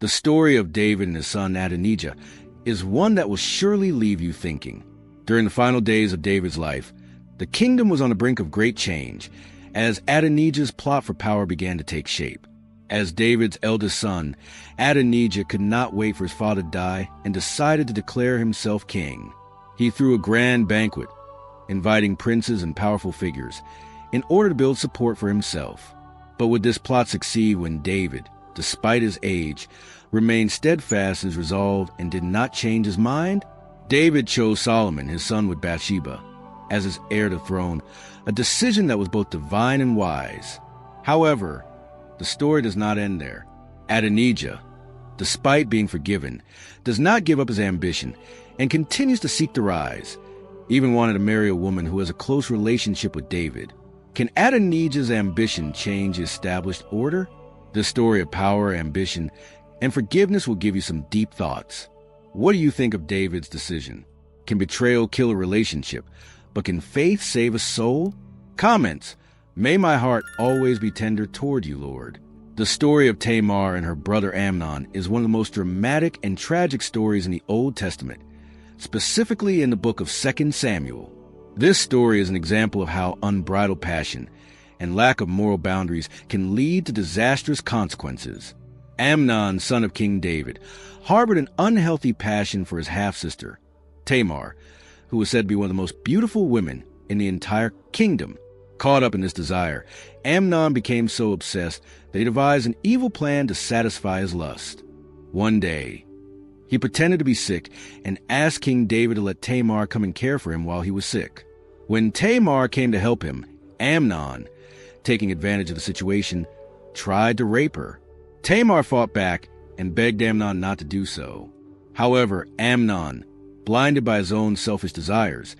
The story of David and his son Adonijah is one that will surely leave you thinking. During the final days of David's life, the kingdom was on the brink of great change as Adonijah's plot for power began to take shape. As David's eldest son, Adonijah could not wait for his father to die and decided to declare himself king. He threw a grand banquet, inviting princes and powerful figures, in order to build support for himself. But would this plot succeed when David, despite his age, remained steadfast in his resolve and did not change his mind? David chose Solomon, his son with Bathsheba, as his heir to the throne, a decision that was both divine and wise. However, the story does not end there. Adonijah, despite being forgiven, does not give up his ambition and continues to seek to rise, even wanted to marry a woman who has a close relationship with David. Can Adonijah's ambition change the established order? This story of power, ambition, and forgiveness will give you some deep thoughts. What do you think of David's decision? Can betrayal kill a relationship, but can faith save a soul? Comments. May my heart always be tender toward you, Lord. The story of Tamar and her brother Amnon is one of the most dramatic and tragic stories in the Old Testament, specifically in the book of 2 Samuel. This story is an example of how unbridled passion and lack of moral boundaries can lead to disastrous consequences. Amnon, son of King David, harbored an unhealthy passion for his half-sister, Tamar, who was said to be one of the most beautiful women in the entire kingdom. Caught up in this desire, Amnon became so obsessed that he devised an evil plan to satisfy his lust. One day, he pretended to be sick and asked King David to let Tamar come and care for him while he was sick. When Tamar came to help him, Amnon, taking advantage of the situation, tried to rape her. Tamar fought back and begged Amnon not to do so. However, Amnon, blinded by his own selfish desires,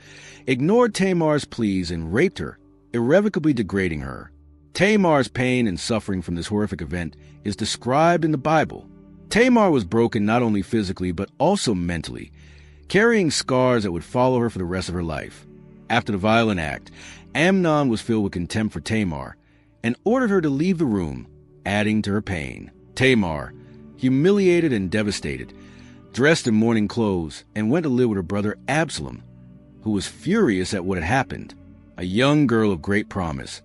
ignored Tamar's pleas and raped her, irrevocably degrading her. Tamar's pain and suffering from this horrific event is described in the Bible. Tamar was broken not only physically but also mentally, carrying scars that would follow her for the rest of her life. After the violent act, Amnon was filled with contempt for Tamar and ordered her to leave the room, adding to her pain. Tamar, humiliated and devastated, dressed in mourning clothes and went to live with her brother Absalom, who was furious at what had happened. A young girl of great promise,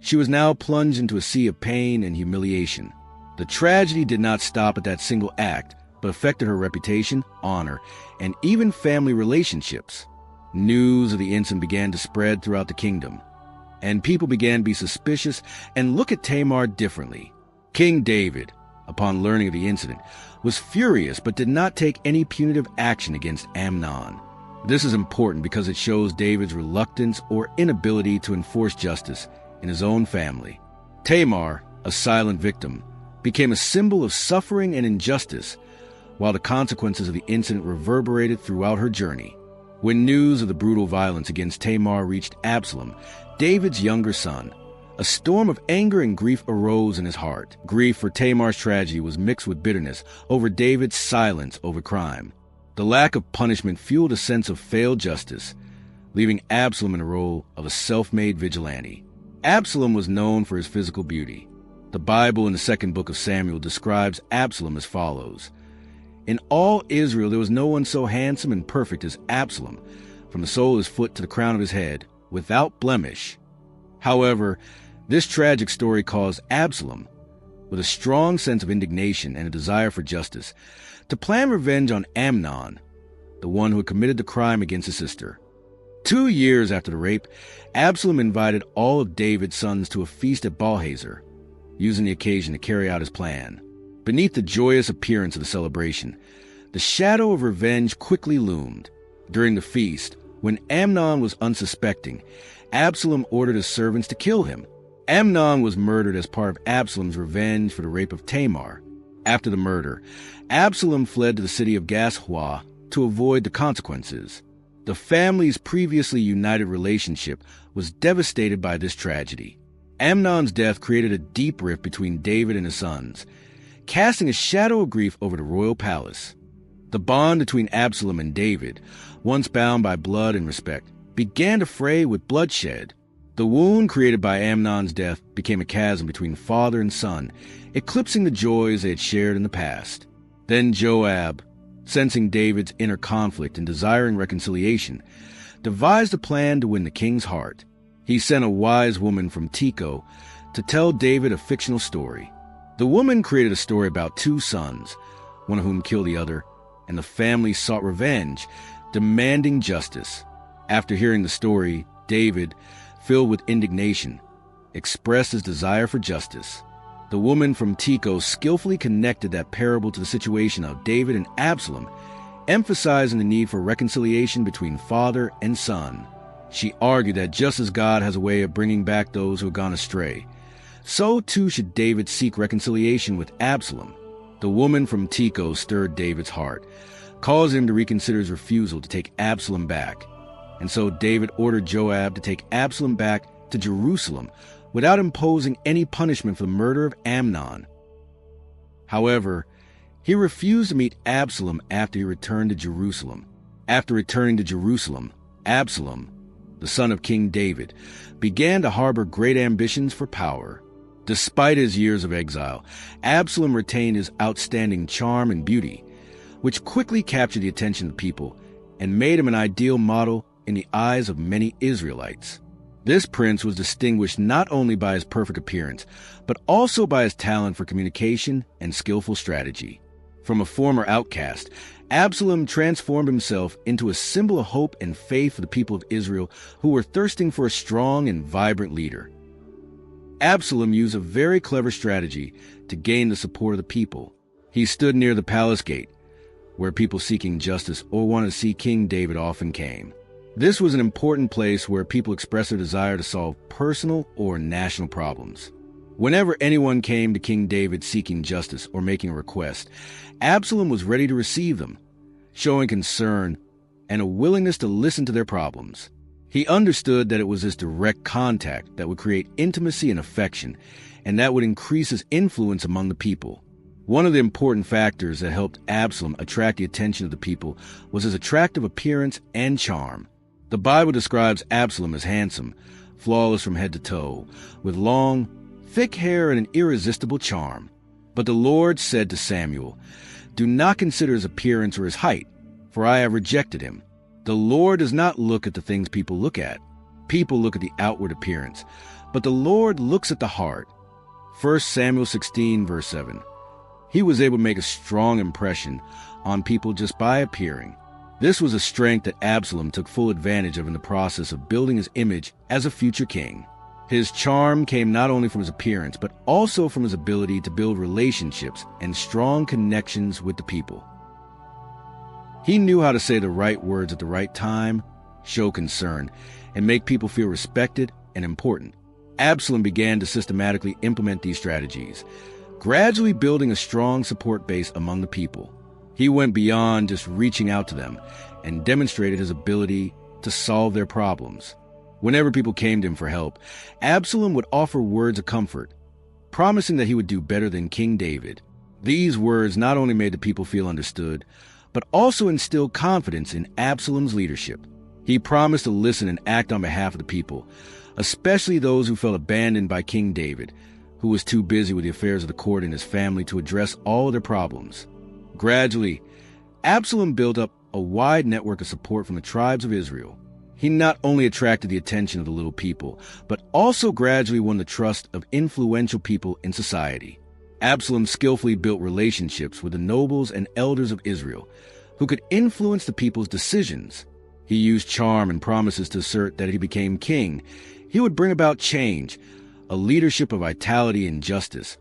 she was now plunged into a sea of pain and humiliation. The tragedy did not stop at that single act, but affected her reputation, honor, and even family relationships. News of the incident began to spread throughout the kingdom, and people began to be suspicious and look at Tamar differently. King David, upon learning of the incident, was furious but did not take any punitive action against Amnon. This is important because it shows David's reluctance or inability to enforce justice in his own family. Tamar, a silent victim, became a symbol of suffering and injustice, while the consequences of the incident reverberated throughout her journey. When news of the brutal violence against Tamar reached Absalom, David's younger son, a storm of anger and grief arose in his heart. Grief for Tamar's tragedy was mixed with bitterness over David's silence over crime. The lack of punishment fueled a sense of failed justice, leaving Absalom in the role of a self-made vigilante. Absalom was known for his physical beauty. The Bible in the second book of Samuel describes Absalom as follows. In all Israel there was no one so handsome and perfect as Absalom, from the sole of his foot to the crown of his head, without blemish. However, this tragic story caused Absalom, with a strong sense of indignation and a desire for justice, to plan revenge on Amnon, the one who had committed the crime against his sister. 2 years after the rape, Absalom invited all of David's sons to a feast at Balhazar, using the occasion to carry out his plan. Beneath the joyous appearance of the celebration, the shadow of revenge quickly loomed. During the feast, when Amnon was unsuspecting, Absalom ordered his servants to kill him. Amnon was murdered as part of Absalom's revenge for the rape of Tamar. After the murder, Absalom fled to the city of Gashua to avoid the consequences. The family's previously united relationship was devastated by this tragedy. Amnon's death created a deep rift between David and his sons, casting a shadow of grief over the royal palace. The bond between Absalom and David, once bound by blood and respect, began to fray with bloodshed. The wound created by Amnon's death became a chasm between father and son, eclipsing the joys they had shared in the past. Then Joab, sensing David's inner conflict and desiring reconciliation, devised a plan to win the king's heart. He sent a wise woman from Tekoa to tell David a fictional story. The woman created a story about two sons, one of whom killed the other, and the family sought revenge, demanding justice. After hearing the story, David, filled with indignation, expressed his desire for justice. The woman from Tekoa skillfully connected that parable to the situation of David and Absalom, emphasizing the need for reconciliation between father and son. She argued that just as God has a way of bringing back those who have gone astray, so too should David seek reconciliation with Absalom. The woman from Tekoa stirred David's heart, causing him to reconsider his refusal to take Absalom back. And so David ordered Joab to take Absalom back to Jerusalem without imposing any punishment for the murder of Amnon. However, he refused to meet Absalom after he returned to Jerusalem. After returning to Jerusalem, Absalom, the son of King David, began to harbor great ambitions for power. Despite his years of exile, Absalom retained his outstanding charm and beauty, which quickly captured the attention of the people and made him an ideal model in the eyes of many Israelites. This prince was distinguished not only by his perfect appearance, but also by his talent for communication and skillful strategy. From a former outcast, Absalom transformed himself into a symbol of hope and faith for the people of Israel who were thirsting for a strong and vibrant leader. Absalom used a very clever strategy to gain the support of the people. He stood near the palace gate, where people seeking justice or wanted to see King David often came. This was an important place where people expressed their desire to solve personal or national problems. Whenever anyone came to King David seeking justice or making a request, Absalom was ready to receive them, showing concern and a willingness to listen to their problems. He understood that it was this direct contact that would create intimacy and affection, and that would increase his influence among the people. One of the important factors that helped Absalom attract the attention of the people was his attractive appearance and charm. The Bible describes Absalom as handsome, flawless from head to toe, with long, thick hair and an irresistible charm. But the Lord said to Samuel, "Do not consider his appearance or his height, for I have rejected him." The Lord does not look at the things people look at. People look at the outward appearance, but the Lord looks at the heart. 1 Samuel 16, verse 7. He was able to make a strong impression on people just by appearing. This was a strength that Absalom took full advantage of in the process of building his image as a future king. His charm came not only from his appearance, but also from his ability to build relationships and strong connections with the people. He knew how to say the right words at the right time, show concern, and make people feel respected and important. Absalom began to systematically implement these strategies, gradually building a strong support base among the people. He went beyond just reaching out to them and demonstrated his ability to solve their problems. Whenever people came to him for help, Absalom would offer words of comfort, promising that he would do better than King David. These words not only made the people feel understood, but also instilled confidence in Absalom's leadership. He promised to listen and act on behalf of the people, especially those who felt abandoned by King David, who was too busy with the affairs of the court and his family to address all of their problems. Gradually, Absalom built up a wide network of support from the tribes of Israel. He not only attracted the attention of the little people, but also gradually won the trust of influential people in society. Absalom skillfully built relationships with the nobles and elders of Israel, who could influence the people's decisions. He used charm and promises to assert that if he became king, he would bring about change, a leadership of vitality and justice,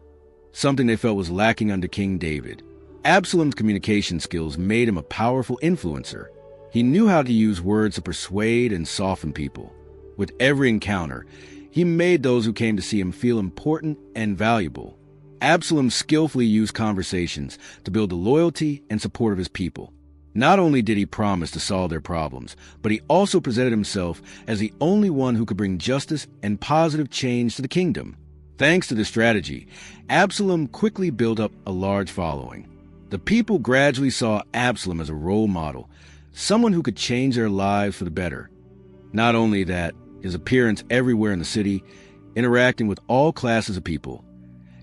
something they felt was lacking under King David. Absalom's communication skills made him a powerful influencer. He knew how to use words to persuade and soften people. With every encounter, he made those who came to see him feel important and valuable. Absalom skillfully used conversations to build the loyalty and support of his people. Not only did he promise to solve their problems, but he also presented himself as the only one who could bring justice and positive change to the kingdom. Thanks to this strategy, Absalom quickly built up a large following. The people gradually saw Absalom as a role model, someone who could change their lives for the better. Not only that, his appearance everywhere in the city, interacting with all classes of people,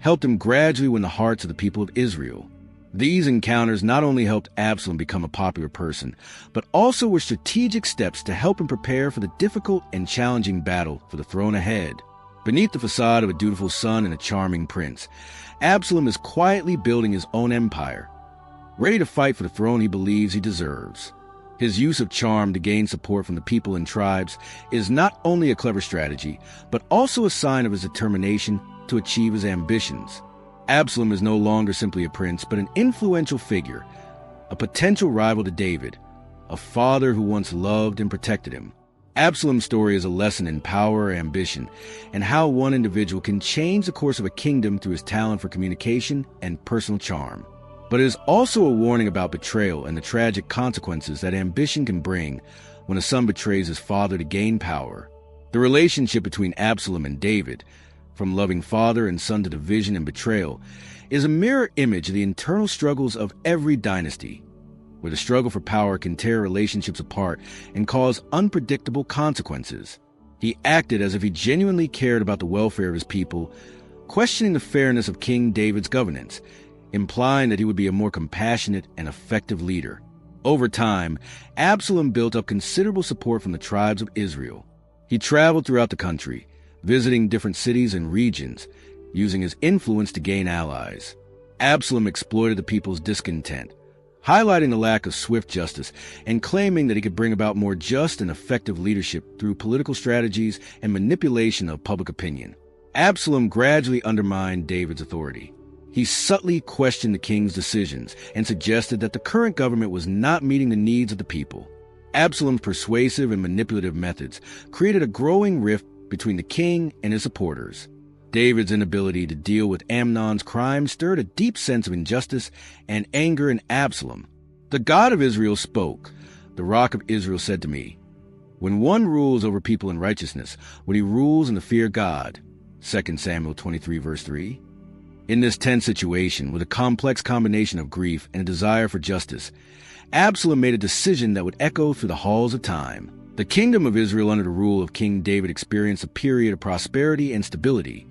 helped him gradually win the hearts of the people of Israel. These encounters not only helped Absalom become a popular person, but also were strategic steps to help him prepare for the difficult and challenging battle for the throne ahead. Beneath the facade of a dutiful son and a charming prince, Absalom is quietly building his own empire, ready to fight for the throne he believes he deserves. His use of charm to gain support from the people and tribes is not only a clever strategy, but also a sign of his determination to achieve his ambitions. Absalom is no longer simply a prince, but an influential figure, a potential rival to David, a father who once loved and protected him. Absalom's story is a lesson in power, ambition, and how one individual can change the course of a kingdom through his talent for communication and personal charm. But it is also a warning about betrayal and the tragic consequences that ambition can bring when a son betrays his father to gain power. The relationship between Absalom and David, from loving father and son to division and betrayal, is a mirror image of the internal struggles of every dynasty, where the struggle for power can tear relationships apart and cause unpredictable consequences. He acted as if he genuinely cared about the welfare of his people, questioning the fairness of King David's governance, implying that he would be a more compassionate and effective leader. Over time, Absalom built up considerable support from the tribes of Israel. He traveled throughout the country, visiting different cities and regions, using his influence to gain allies. Absalom exploited the people's discontent, highlighting the lack of swift justice and claiming that he could bring about more just and effective leadership through political strategies and manipulation of public opinion. Absalom gradually undermined David's authority. He subtly questioned the king's decisions and suggested that the current government was not meeting the needs of the people. Absalom's persuasive and manipulative methods created a growing rift between the king and his supporters. David's inability to deal with Amnon's crime stirred a deep sense of injustice and anger in Absalom. The God of Israel spoke. The Rock of Israel said to me, "When one rules over people in righteousness, when he rules in the fear of God." 2 Samuel 23, verse 3. In this tense situation, with a complex combination of grief and a desire for justice, Absalom made a decision that would echo through the halls of time. The kingdom of Israel under the rule of King David experienced a period of prosperity and stability,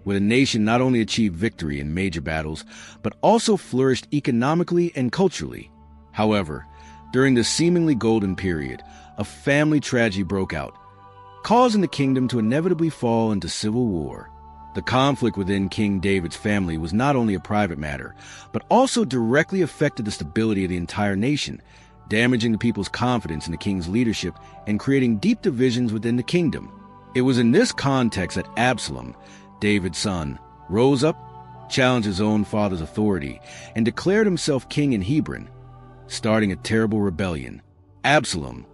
where the nation not only achieved victory in major battles, but also flourished economically and culturally. However, during this seemingly golden period, a family tragedy broke out, causing the kingdom to inevitably fall into civil war. The conflict within King David's family was not only a private matter, but also directly affected the stability of the entire nation, damaging the people's confidence in the king's leadership and creating deep divisions within the kingdom. It was in this context that Absalom, David's son, rose up, challenged his own father's authority, and declared himself king in Hebron, starting a terrible rebellion. Absalom,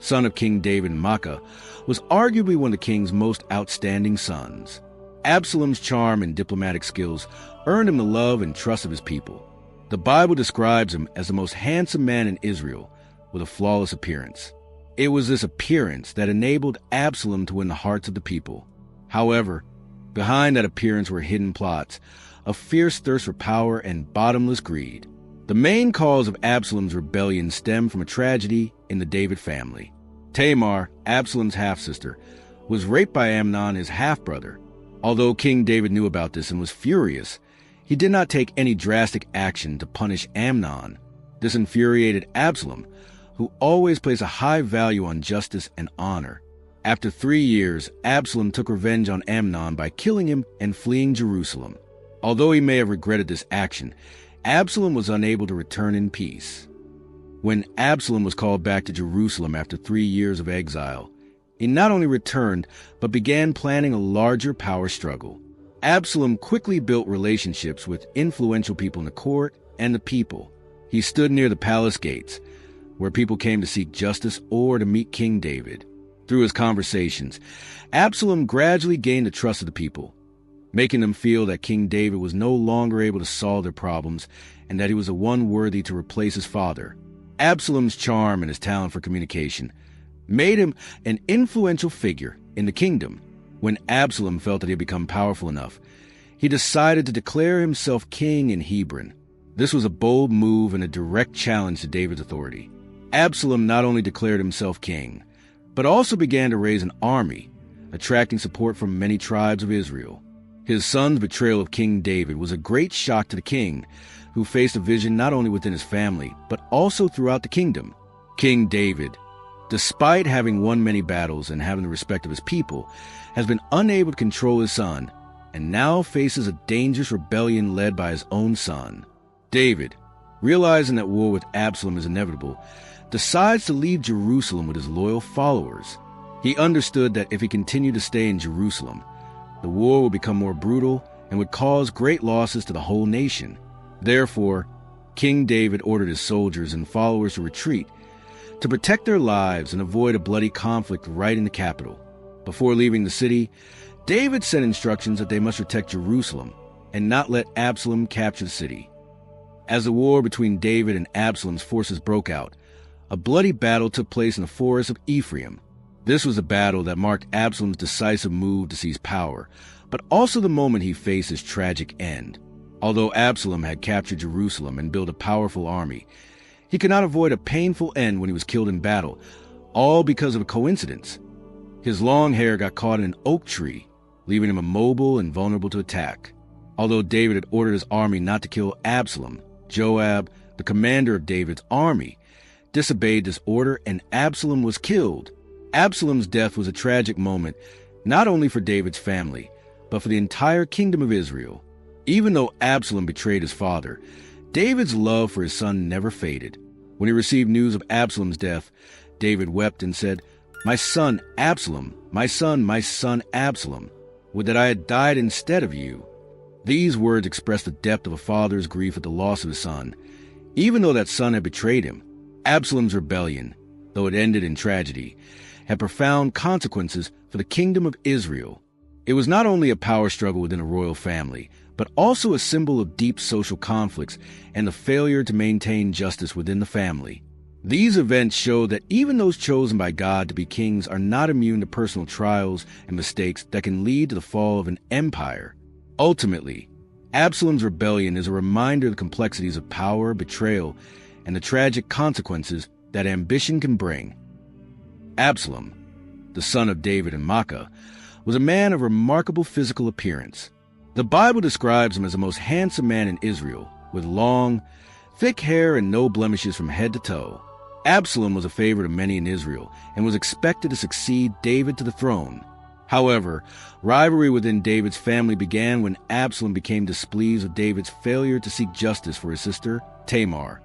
son of King David and Maacah, was arguably one of the king's most outstanding sons. Absalom's charm and diplomatic skills earned him the love and trust of his people. The Bible describes him as the most handsome man in Israel, with a flawless appearance. It was this appearance that enabled Absalom to win the hearts of the people. However, behind that appearance were hidden plots, a fierce thirst for power and bottomless greed. The main cause of Absalom's rebellion stemmed from a tragedy in the David family. Tamar, Absalom's half-sister, was raped by Amnon, his half-brother. Although King David knew about this and was furious, he did not take any drastic action to punish Amnon. This infuriated Absalom, who always placed a high value on justice and honor. After 3 years, Absalom took revenge on Amnon by killing him and fleeing Jerusalem. Although he may have regretted this action, Absalom was unable to return in peace. When Absalom was called back to Jerusalem after 3 years of exile, he not only returned, but began planning a larger power struggle. Absalom quickly built relationships with influential people in the court and the people. He stood near the palace gates, where people came to seek justice or to meet King David. Through his conversations, Absalom gradually gained the trust of the people, making them feel that King David was no longer able to solve their problems and that he was the one worthy to replace his father. Absalom's charm and his talent for communication made him an influential figure in the kingdom. When Absalom felt that he had become powerful enough, he decided to declare himself king in Hebron. This was a bold move and a direct challenge to David's authority. Absalom not only declared himself king, but also began to raise an army, attracting support from many tribes of Israel. His son's betrayal of King David was a great shock to the king, who faced a vision not only within his family, but also throughout the kingdom. King David, despite having won many battles and having the respect of his people, has been unable to control his son, and now faces a dangerous rebellion led by his own son. David, realizing that war with Absalom is inevitable, decides to leave Jerusalem with his loyal followers. He understood that if he continued to stay in Jerusalem, the war would become more brutal and would cause great losses to the whole nation. Therefore, King David ordered his soldiers and followers to retreat to protect their lives and avoid a bloody conflict right in the capital. Before leaving the city, David sent instructions that they must protect Jerusalem and not let Absalom capture the city. As the war between David and Absalom's forces broke out, a bloody battle took place in the forest of Ephraim. This was a battle that marked Absalom's decisive move to seize power, but also the moment he faced his tragic end. Although Absalom had captured Jerusalem and built a powerful army, he could not avoid a painful end when he was killed in battle, all because of a coincidence. His long hair got caught in an oak tree, leaving him immobile and vulnerable to attack. Although David had ordered his army not to kill Absalom, Joab, the commander of David's army, disobeyed this order and Absalom was killed. Absalom's death was a tragic moment, not only for David's family, but for the entire kingdom of Israel. Even though Absalom betrayed his father, David's love for his son never faded. When he received news of Absalom's death, David wept and said, "My son Absalom, my son Absalom, would that I had died instead of you." These words express the depth of a father's grief at the loss of his son. Even though that son had betrayed him, Absalom's rebellion, though it ended in tragedy, had profound consequences for the kingdom of Israel. It was not only a power struggle within a royal family, but also a symbol of deep social conflicts and the failure to maintain justice within the family. These events show that even those chosen by God to be kings are not immune to personal trials and mistakes that can lead to the fall of an empire. Ultimately, Absalom's rebellion is a reminder of the complexities of power, betrayal, and the tragic consequences that ambition can bring. Absalom, the son of David and Maacah, was a man of remarkable physical appearance. The Bible describes him as the most handsome man in Israel, with long, thick hair and no blemishes from head to toe. Absalom was a favorite of many in Israel and was expected to succeed David to the throne. However, rivalry within David's family began when Absalom became displeased with David's failure to seek justice for his sister, Tamar,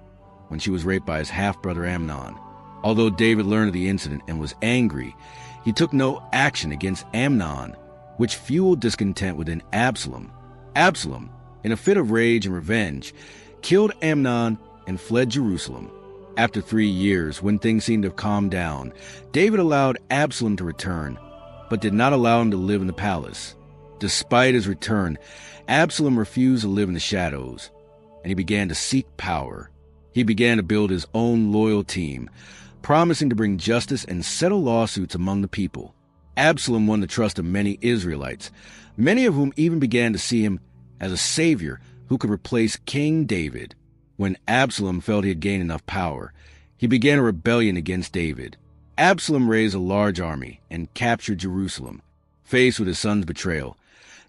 when she was raped by his half-brother Amnon. Although David learned of the incident and was angry, he took no action against Amnon, which fueled discontent within Absalom. Absalom, in a fit of rage and revenge, killed Amnon and fled Jerusalem. After 3 years, when things seemed to have calmed down, David allowed Absalom to return, but did not allow him to live in the palace. Despite his return, Absalom refused to live in the shadows, and he began to seek power. He began to build his own loyal team, promising to bring justice and settle lawsuits among the people. Absalom won the trust of many Israelites, many of whom even began to see him as a savior who could replace King David. When Absalom felt he had gained enough power, he began a rebellion against David. Absalom raised a large army and captured Jerusalem. Faced with his son's betrayal,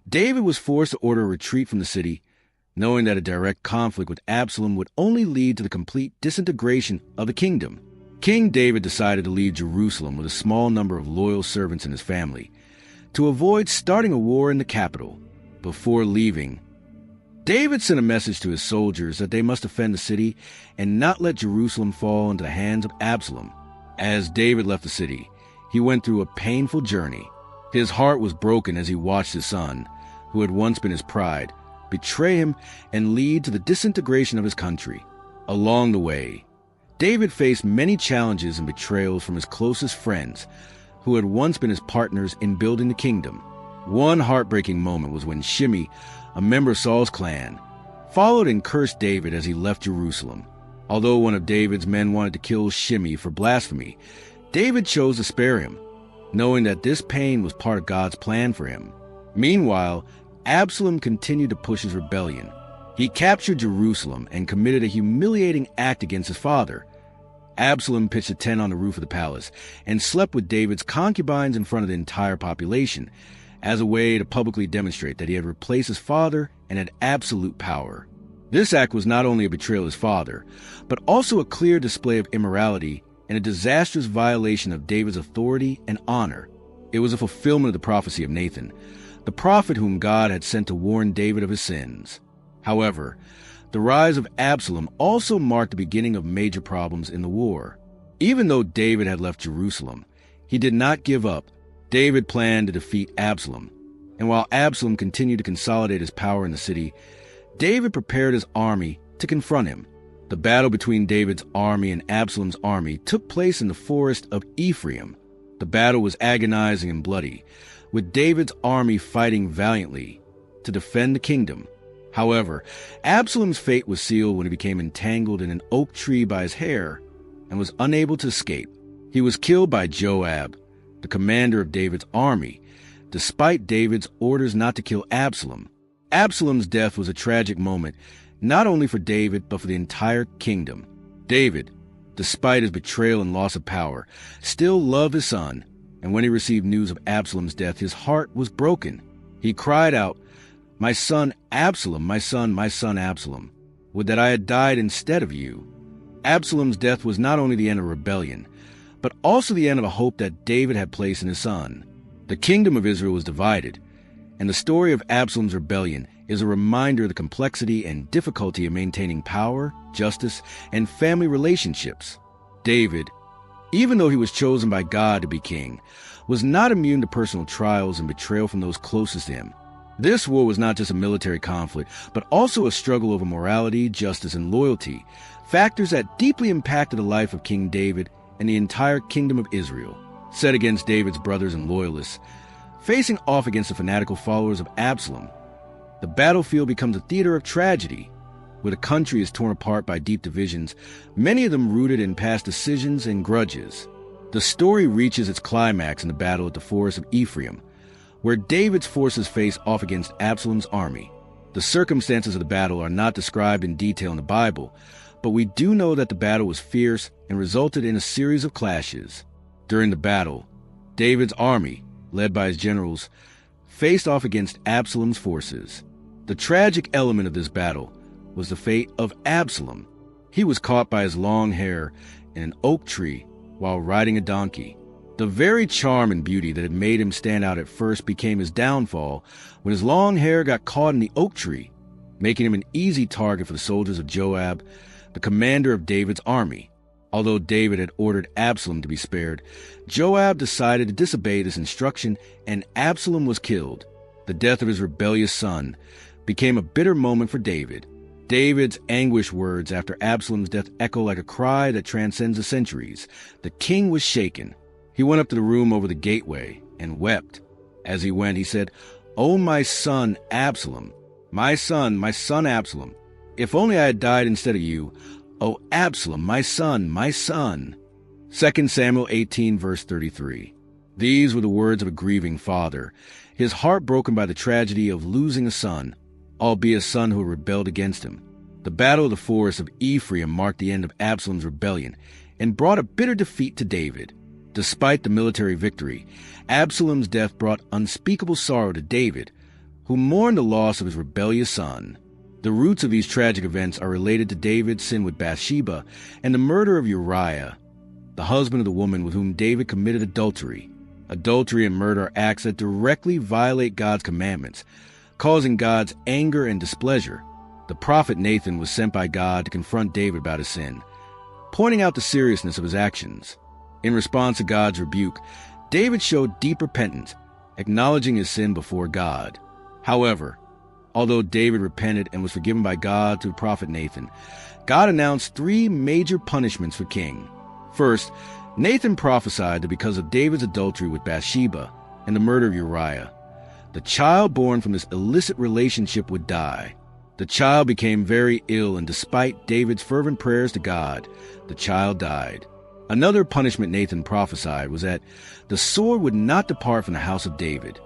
David was forced to order a retreat from the city, knowing that a direct conflict with Absalom would only lead to the complete disintegration of the kingdom. King David decided to leave Jerusalem with a small number of loyal servants in his family to avoid starting a war in the capital. Before leaving, David sent a message to his soldiers that they must defend the city and not let Jerusalem fall into the hands of Absalom. As David left the city, he went through a painful journey. His heart was broken as he watched his son, who had once been his pride, betray him and lead to the disintegration of his country. Along the way, David faced many challenges and betrayals from his closest friends, who had once been his partners in building the kingdom. One heartbreaking moment was when Shimei, a member of Saul's clan, followed and cursed David as he left Jerusalem. Although one of David's men wanted to kill Shimei for blasphemy, David chose to spare him, knowing that this pain was part of God's plan for him. Meanwhile, Absalom continued to push his rebellion. He captured Jerusalem and committed a humiliating act against his father. Absalom pitched a tent on the roof of the palace and slept with David's concubines in front of the entire population, as a way to publicly demonstrate that he had replaced his father and had absolute power. This act was not only a betrayal of his father, but also a clear display of immorality and a disastrous violation of David's authority and honor. It was a fulfillment of the prophecy of Nathan, the prophet whom God had sent to warn David of his sins. However, the rise of Absalom also marked the beginning of major problems in the war. Even though David had left Jerusalem, he did not give up. David planned to defeat Absalom, and while Absalom continued to consolidate his power in the city, David prepared his army to confront him. The battle between David's army and Absalom's army took place in the forest of Ephraim. The battle was agonizing and bloody, with David's army fighting valiantly to defend the kingdom. However, Absalom's fate was sealed when he became entangled in an oak tree by his hair and was unable to escape. He was killed by Joab, the commander of David's army, despite David's orders not to kill Absalom. Absalom's death was a tragic moment, not only for David, but for the entire kingdom. David, despite his betrayal and loss of power, still loved his son, and when he received news of Absalom's death, his heart was broken. He cried out, "My son Absalom, my son Absalom, would that I had died instead of you." Absalom's death was not only the end of rebellion, but also the end of a hope that David had placed in his son. The kingdom of Israel was divided, and the story of Absalom's rebellion is a reminder of the complexity and difficulty of maintaining power, justice, and family relationships. David, even though he was chosen by God to be king, was not immune to personal trials and betrayal from those closest to him. This war was not just a military conflict, but also a struggle over morality, justice, and loyalty, factors that deeply impacted the life of King David and the entire kingdom of Israel. Set against David's brothers and loyalists, facing off against the fanatical followers of Absalom, the battlefield becomes a theater of tragedy, where the country is torn apart by deep divisions, many of them rooted in past decisions and grudges. The story reaches its climax in the battle at the forest of Ephraim, where David's forces face off against Absalom's army. The circumstances of the battle are not described in detail in the Bible, but we do know that the battle was fierce and resulted in a series of clashes. During the battle, David's army, led by his generals, faced off against Absalom's forces. The tragic element of this battle was the fate of Absalom. He was caught by his long hair in an oak tree while riding a donkey. The very charm and beauty that had made him stand out at first became his downfall when his long hair got caught in the oak tree, making him an easy target for the soldiers of Joab, the commander of David's army. Although David had ordered Absalom to be spared, Joab decided to disobey this instruction, and Absalom was killed. The death of his rebellious son became a bitter moment for David. David's anguished words after Absalom's death echo like a cry that transcends the centuries. The king was shaken. He went up to the room over the gateway and wept. As he went, he said, "Oh, my son Absalom, my son Absalom, if only I had died instead of you. Oh, Absalom, my son, my son." 2 Samuel 18, verse 33. These were the words of a grieving father, his heart broken by the tragedy of losing a son, albeit a son who had rebelled against him. The battle of the forest of Ephraim marked the end of Absalom's rebellion and brought a bitter defeat to David. Despite the military victory, Absalom's death brought unspeakable sorrow to David, who mourned the loss of his rebellious son. The roots of these tragic events are related to David's sin with Bathsheba and the murder of Uriah, the husband of the woman with whom David committed adultery. Adultery and murder are acts that directly violate God's commandments, causing God's anger and displeasure. The prophet Nathan was sent by God to confront David about his sin, pointing out the seriousness of his actions. In response to God's rebuke, David showed deep repentance, acknowledging his sin before God. However, although David repented and was forgiven by God through the prophet Nathan, God announced 3 major punishments for king. First, Nathan prophesied that because of David's adultery with Bathsheba and the murder of Uriah, the child born from this illicit relationship would die. The child became very ill, and despite David's fervent prayers to God, the child died. Another punishment Nathan prophesied was that the sword would not depart from the house of David,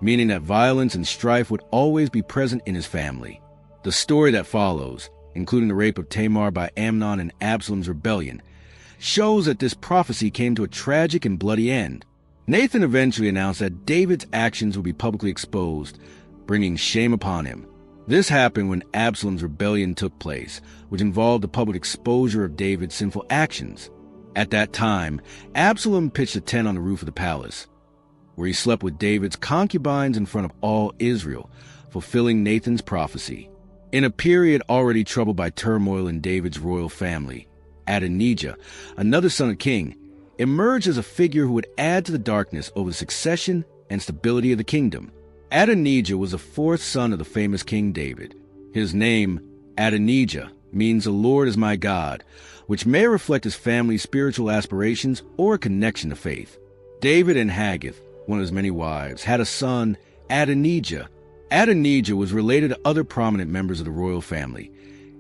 meaning that violence and strife would always be present in his family. The story that follows, including the rape of Tamar by Amnon and Absalom's rebellion, shows that this prophecy came to a tragic and bloody end. Nathan eventually announced that David's actions would be publicly exposed, bringing shame upon him. This happened when Absalom's rebellion took place, which involved the public exposure of David's sinful actions. At that time, Absalom pitched a tent on the roof of the palace, where he slept with David's concubines in front of all Israel, fulfilling Nathan's prophecy. In a period already troubled by turmoil in David's royal family, Adonijah, another son of the king, emerged as a figure who would add to the darkness over the succession and stability of the kingdom. Adonijah was the fourth son of the famous King David. His name, Adonijah, means "the Lord is my God," which may reflect his family's spiritual aspirations or a connection to faith. David and Haggith, one of his many wives, had a son, Adonijah. Adonijah was related to other prominent members of the royal family,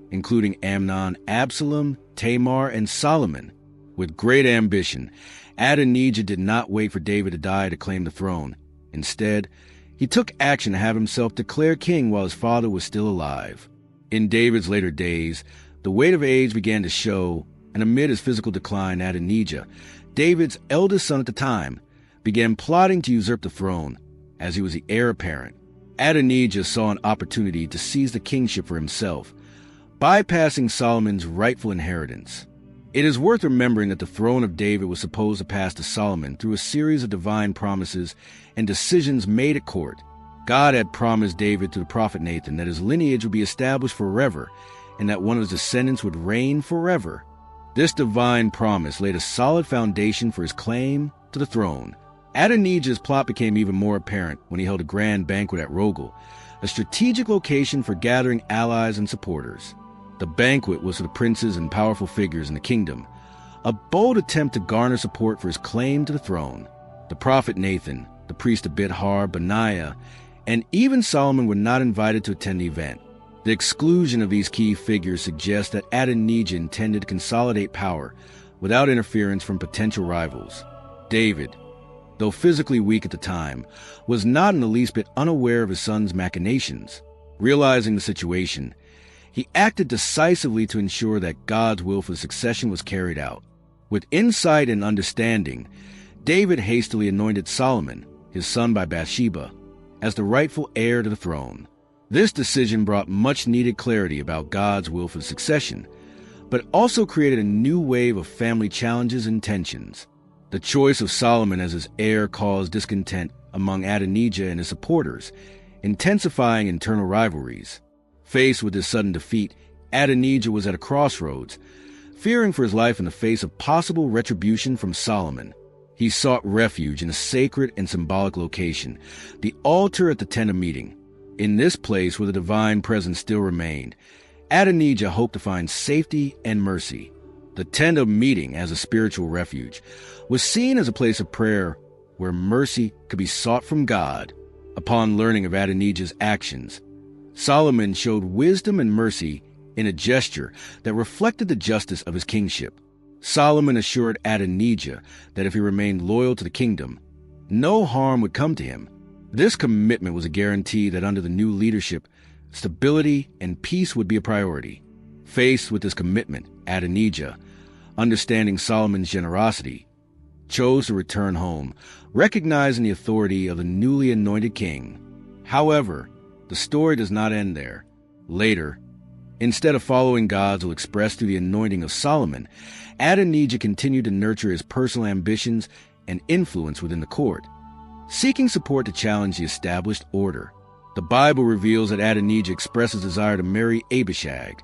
including Amnon, Absalom, Tamar, and Solomon. With great ambition, Adonijah did not wait for David to die to claim the throne. Instead, he took action to have himself declared king while his father was still alive. In David's later days, the weight of age began to show, and amid his physical decline, Adonijah, David's eldest son at the time, began plotting to usurp the throne, as he was the heir apparent. Adonijah saw an opportunity to seize the kingship for himself, bypassing Solomon's rightful inheritance. It is worth remembering that the throne of David was supposed to pass to Solomon through a series of divine promises and decisions made at court. God had promised David through the prophet Nathan that his lineage would be established forever and that one of his descendants would reign forever. This divine promise laid a solid foundation for his claim to the throne. Adonijah's plot became even more apparent when he held a grand banquet at Rogel, a strategic location for gathering allies and supporters. The banquet was for the princes and powerful figures in the kingdom, a bold attempt to garner support for his claim to the throne. The prophet Nathan, the priest of Bithar, Benaiah, and even Solomon were not invited to attend the event. The exclusion of these key figures suggests that Adonijah intended to consolidate power without interference from potential rivals. David, though physically weak at the time, was not in the least bit unaware of his son's machinations. Realizing the situation, he acted decisively to ensure that God's will for the succession was carried out. With insight and understanding, David hastily anointed Solomon, his son by Bathsheba, as the rightful heir to the throne. This decision brought much-needed clarity about God's will for the succession, but also created a new wave of family challenges and tensions. The choice of Solomon as his heir caused discontent among Adonijah and his supporters, intensifying internal rivalries. Faced with this sudden defeat, Adonijah was at a crossroads, fearing for his life in the face of possible retribution from Solomon. He sought refuge in a sacred and symbolic location, the altar at the tent of meeting. In this place where the divine presence still remained, Adonijah hoped to find safety and mercy. The tent of meeting, as a spiritual refuge, was seen as a place of prayer where mercy could be sought from God. Upon learning of Adonijah's actions, Solomon showed wisdom and mercy in a gesture that reflected the justice of his kingship. Solomon assured Adonijah that if he remained loyal to the kingdom, no harm would come to him. This commitment was a guarantee that under the new leadership, stability and peace would be a priority. Faced with this commitment, Adonijah, understanding Solomon's generosity, chose to return home, recognizing the authority of the newly anointed king. However, the story does not end there. Later, instead of following God's will expressed through the anointing of Solomon, Adonijah continued to nurture his personal ambitions and influence within the court, seeking support to challenge the established order. The Bible reveals that Adonijah expressed his desire to marry Abishag,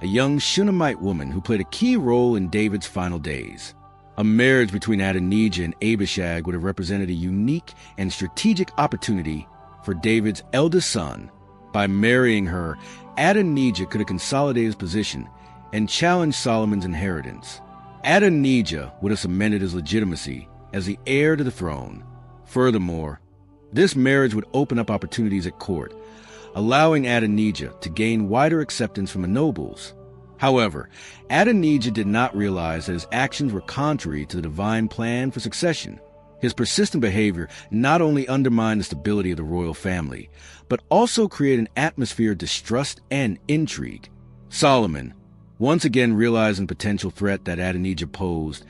a young Shunammite woman who played a key role in David's final days. A marriage between Adonijah and Abishag would have represented a unique and strategic opportunity for David's eldest son. By marrying her, Adonijah could have consolidated his position and challenged Solomon's inheritance. Adonijah would have cemented his legitimacy as the heir to the throne. Furthermore, this marriage would open up opportunities at court, allowing Adonijah to gain wider acceptance from the nobles. However, Adonijah did not realize that his actions were contrary to the divine plan for succession. His persistent behavior not only undermined the stability of the royal family, but also created an atmosphere of distrust and intrigue. Solomon, once again realizing the potential threat that Adonijah posed,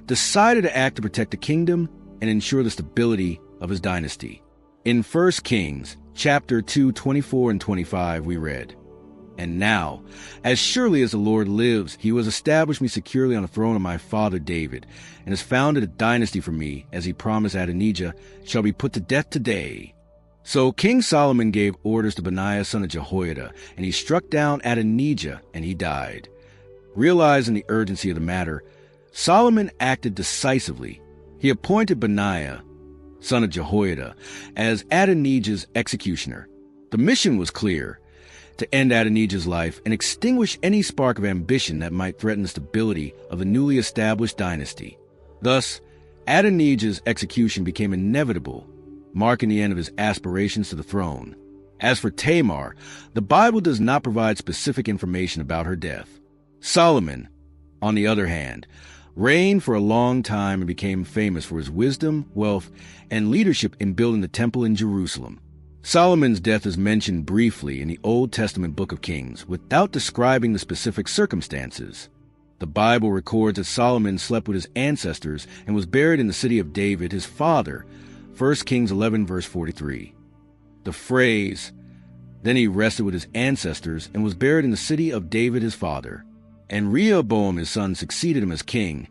decided to act to protect the kingdom and ensure the stability of his dynasty. In 1 Kings chapter 2, 24 and 25, we read, "And now, as surely as the Lord lives, he who has established me securely on the throne of my father David, and has founded a dynasty for me, as he promised Adonijah, shall be put to death today." So King Solomon gave orders to Benaiah son of Jehoiada, and he struck down Adonijah, and he died. Realizing the urgency of the matter, Solomon acted decisively. He appointed Benaiah, son of Jehoiada, as Adonijah's executioner. The mission was clear: to end Adonijah's life and extinguish any spark of ambition that might threaten the stability of the newly established dynasty. Thus, Adonijah's execution became inevitable, marking the end of his aspirations to the throne. As for Tamar, the Bible does not provide specific information about her death. Solomon, on the other hand, reigned for a long time and became famous for his wisdom, wealth, and leadership in building the temple in Jerusalem. Solomon's death is mentioned briefly in the Old Testament book of Kings, without describing the specific circumstances. The Bible records that Solomon slept with his ancestors and was buried in the city of David, his father, 1 Kings 11, verse 43. The phrase, "Then he rested with his ancestors and was buried in the city of David, his father, and Rehoboam, his son, succeeded him as king,"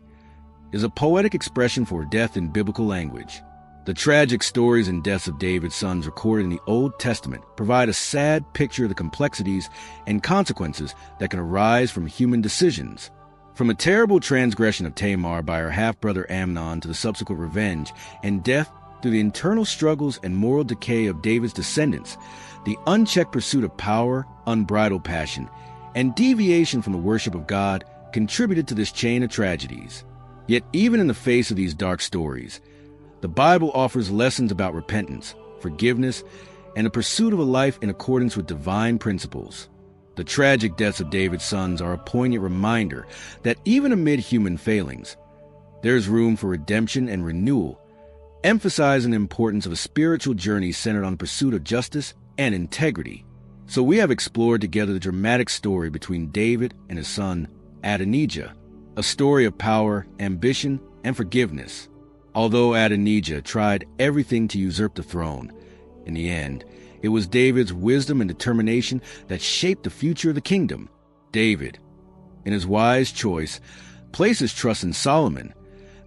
is a poetic expression for death in biblical language. The tragic stories and deaths of David's sons recorded in the Old Testament provide a sad picture of the complexities and consequences that can arise from human decisions. From a terrible transgression of Tamar by her half-brother Amnon to the subsequent revenge and death through the internal struggles and moral decay of David's descendants, the unchecked pursuit of power, unbridled passion, and deviation from the worship of God contributed to this chain of tragedies. Yet even in the face of these dark stories, the Bible offers lessons about repentance, forgiveness, and the pursuit of a life in accordance with divine principles. The tragic deaths of David's sons are a poignant reminder that even amid human failings, there is room for redemption and renewal, emphasizing the importance of a spiritual journey centered on the pursuit of justice and integrity. So we have explored together the dramatic story between David and his son Adonijah, a story of power, ambition, and forgiveness. Although Adonijah tried everything to usurp the throne, in the end, it was David's wisdom and determination that shaped the future of the kingdom. David, in his wise choice, placed his trust in Solomon,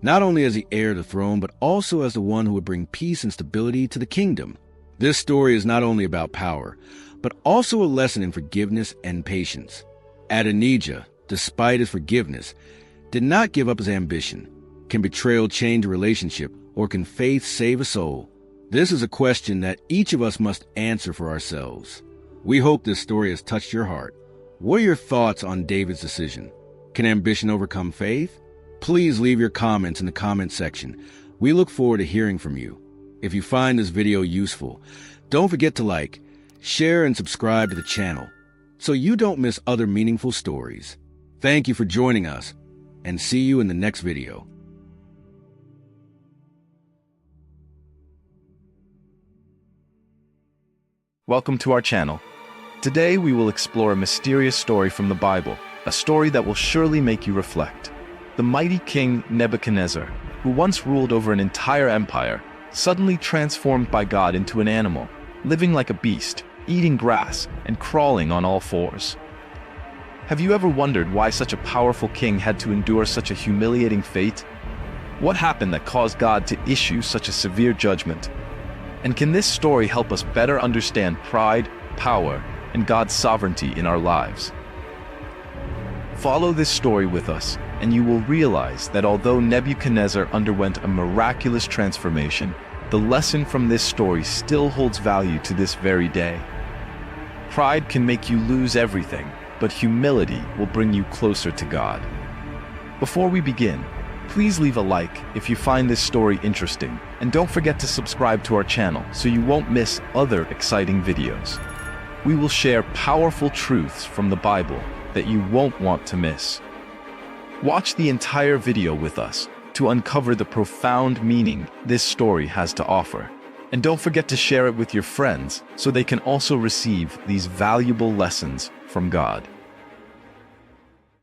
not only as the heir to the throne, but also as the one who would bring peace and stability to the kingdom. This story is not only about power, but also a lesson in forgiveness and patience. Adonijah, despite his forgiveness, did not give up his ambition. Can betrayal change a relationship, or can faith save a soul? This is a question that each of us must answer for ourselves. We hope this story has touched your heart. What are your thoughts on David's decision? Can ambition overcome faith? Please leave your comments in the comment section. We look forward to hearing from you. If you find this video useful, don't forget to like, share, and subscribe to the channel so you don't miss other meaningful stories. Thank you for joining us, and see you in the next video. Welcome to our channel. Today we will explore a mysterious story from the Bible, a story that will surely make you reflect. The mighty king Nebuchadnezzar, who once ruled over an entire empire, suddenly transformed by God into an animal, living like a beast, eating grass, and crawling on all fours. Have you ever wondered why such a powerful king had to endure such a humiliating fate? What happened that caused God to issue such a severe judgment? And can this story help us better understand pride, power, and God's sovereignty in our lives? Follow this story with us, and you will realize that although Nebuchadnezzar underwent a miraculous transformation, the lesson from this story still holds value to this very day. Pride can make you lose everything, but humility will bring you closer to God. Before we begin, please leave a like if you find this story interesting, and don't forget to subscribe to our channel so you won't miss other exciting videos. We will share powerful truths from the Bible that you won't want to miss. Watch the entire video with us to uncover the profound meaning this story has to offer. And don't forget to share it with your friends so they can also receive these valuable lessons from God.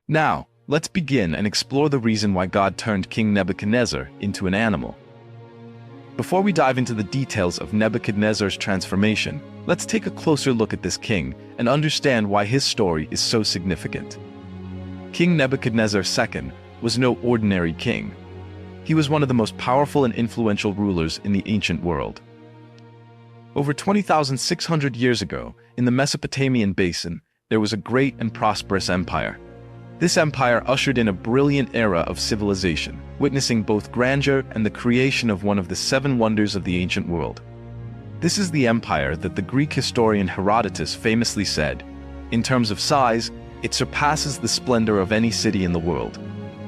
Now, let's begin and explore the reason why God turned King Nebuchadnezzar into an animal. Before we dive into the details of Nebuchadnezzar's transformation, let's take a closer look at this king and understand why his story is so significant. King Nebuchadnezzar II was no ordinary king. He was one of the most powerful and influential rulers in the ancient world. Over 20,600 years ago, in the Mesopotamian basin, there was a great and prosperous empire. This empire ushered in a brilliant era of civilization, witnessing both grandeur and the creation of one of the 7 wonders of the ancient world. This is the empire that the Greek historian Herodotus famously said, in terms of size, it surpasses the splendor of any city in the world.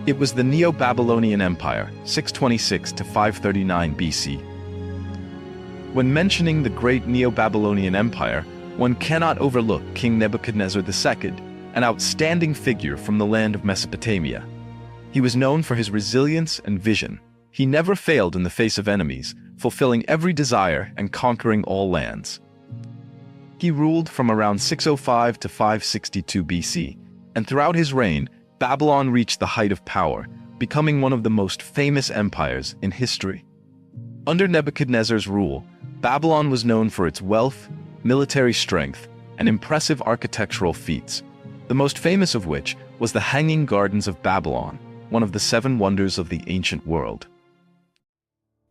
It was the Neo-Babylonian Empire, 626 to 539 BC. When mentioning the great Neo-Babylonian Empire, one cannot overlook King Nebuchadnezzar II, an outstanding figure from the land of Mesopotamia. He was known for his resilience and vision. He never failed in the face of enemies, fulfilling every desire and conquering all lands. He ruled from around 605 to 562 BC, and throughout his reign, Babylon reached the height of power, becoming one of the most famous empires in history. Under Nebuchadnezzar's rule, Babylon was known for its wealth, military strength, and impressive architectural feats, the most famous of which was the Hanging Gardens of Babylon, one of the 7 wonders of the ancient world.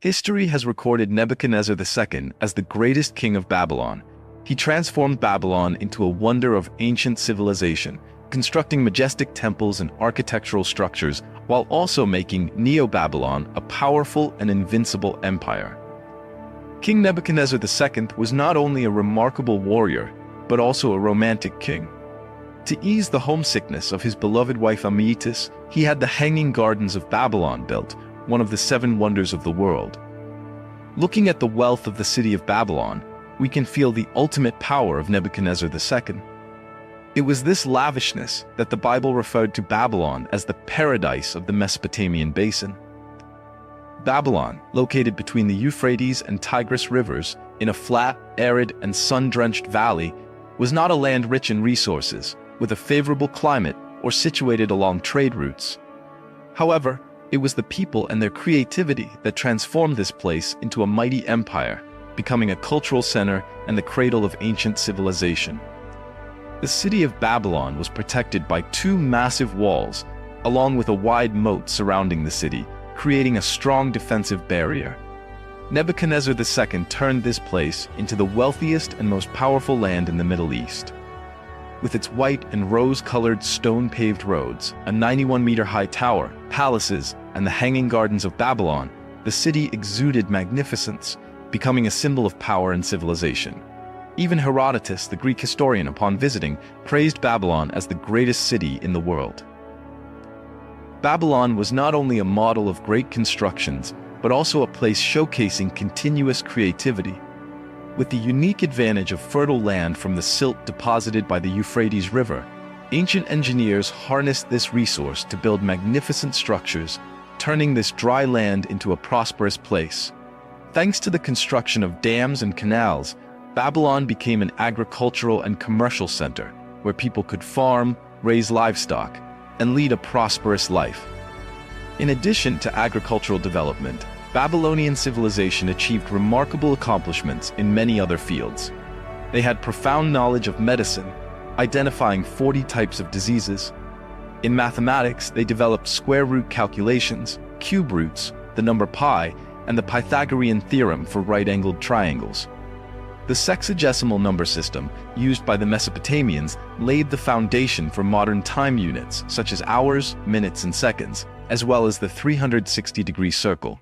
History has recorded Nebuchadnezzar II as the greatest king of Babylon. He transformed Babylon into a wonder of ancient civilization, constructing majestic temples and architectural structures while also making Neo-Babylon a powerful and invincible empire. King Nebuchadnezzar II was not only a remarkable warrior, but also a romantic king. To ease the homesickness of his beloved wife Amytis, he had the Hanging Gardens of Babylon built, one of the 7 wonders of the world. Looking at the wealth of the city of Babylon, we can feel the ultimate power of Nebuchadnezzar II. It was this lavishness that the Bible referred to Babylon as the paradise of the Mesopotamian basin. Babylon, located between the Euphrates and Tigris rivers in a flat, arid, and sun-drenched valley, was not a land rich in resources, with a favorable climate, or situated along trade routes. However, it was the people and their creativity that transformed this place into a mighty empire, becoming a cultural center and the cradle of ancient civilization. The city of Babylon was protected by 2 massive walls, along with a wide moat surrounding the city, creating a strong defensive barrier. Nebuchadnezzar II turned this place into the wealthiest and most powerful land in the Middle East. With its white and rose-colored stone-paved roads, a 91-meter-high tower, palaces, and the Hanging Gardens of Babylon, the city exuded magnificence, becoming a symbol of power and civilization. Even Herodotus, the Greek historian, upon visiting, praised Babylon as the greatest city in the world. Babylon was not only a model of great constructions, but also a place showcasing continuous creativity. With the unique advantage of fertile land from the silt deposited by the Euphrates River, ancient engineers harnessed this resource to build magnificent structures, turning this dry land into a prosperous place. Thanks to the construction of dams and canals, Babylon became an agricultural and commercial center where people could farm, raise livestock, and lead a prosperous life. In addition to agricultural development, Babylonian civilization achieved remarkable accomplishments in many other fields. They had profound knowledge of medicine, identifying 40 types of diseases. In mathematics, they developed square root calculations, cube roots, the number pi, and the Pythagorean theorem for right-angled triangles. The sexagesimal number system, used by the Mesopotamians, laid the foundation for modern time units such as hours, minutes, and seconds, as well as the 360-degree circle.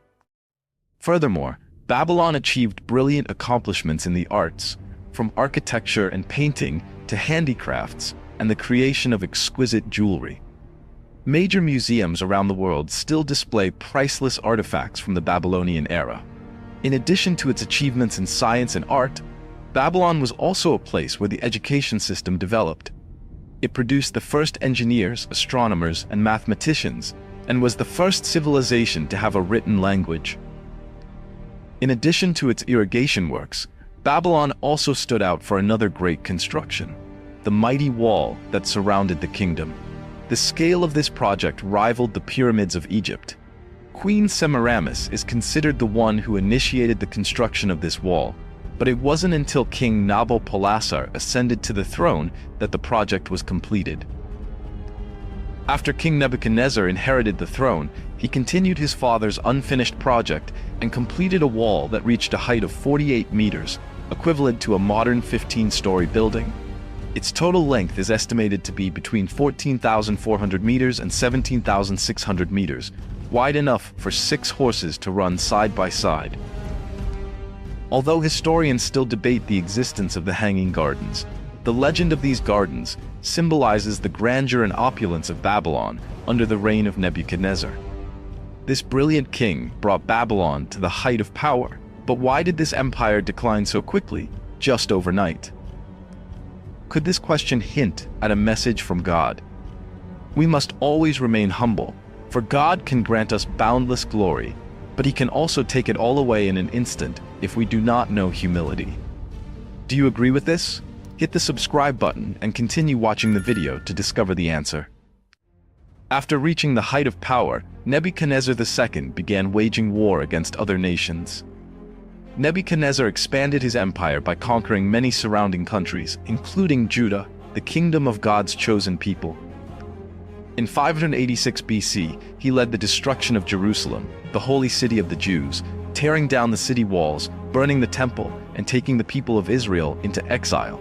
Furthermore, Babylon achieved brilliant accomplishments in the arts, from architecture and painting to handicrafts and the creation of exquisite jewelry. Major museums around the world still display priceless artifacts from the Babylonian era. In addition to its achievements in science and art, Babylon was also a place where the education system developed. It produced the first engineers, astronomers, and mathematicians, and was the first civilization to have a written language. In addition to its irrigation works, Babylon also stood out for another great construction, the mighty wall that surrounded the kingdom. The scale of this project rivaled the pyramids of Egypt. Queen Semiramis is considered the one who initiated the construction of this wall, but it wasn't until King Nabopolassar ascended to the throne that the project was completed. After King Nebuchadnezzar inherited the throne, he continued his father's unfinished project and completed a wall that reached a height of 48 meters, equivalent to a modern 15-story building. Its total length is estimated to be between 14,400 meters and 17,600 meters, wide enough for 6 horses to run side by side. Although historians still debate the existence of the Hanging Gardens, the legend of these gardens symbolizes the grandeur and opulence of Babylon under the reign of Nebuchadnezzar. This brilliant king brought Babylon to the height of power, but why did this empire decline so quickly, just overnight? Could this question hint at a message from God? We must always remain humble, for God can grant us boundless glory, but he can also take it all away in an instant if we do not know humility. Do you agree with this? Hit the subscribe button and continue watching the video to discover the answer. After reaching the height of power, Nebuchadnezzar II began waging war against other nations. Nebuchadnezzar expanded his empire by conquering many surrounding countries, including Judah, the kingdom of God's chosen people. In 586 BC, he led the destruction of Jerusalem, the holy city of the Jews, tearing down the city walls, burning the temple, and taking the people of Israel into exile.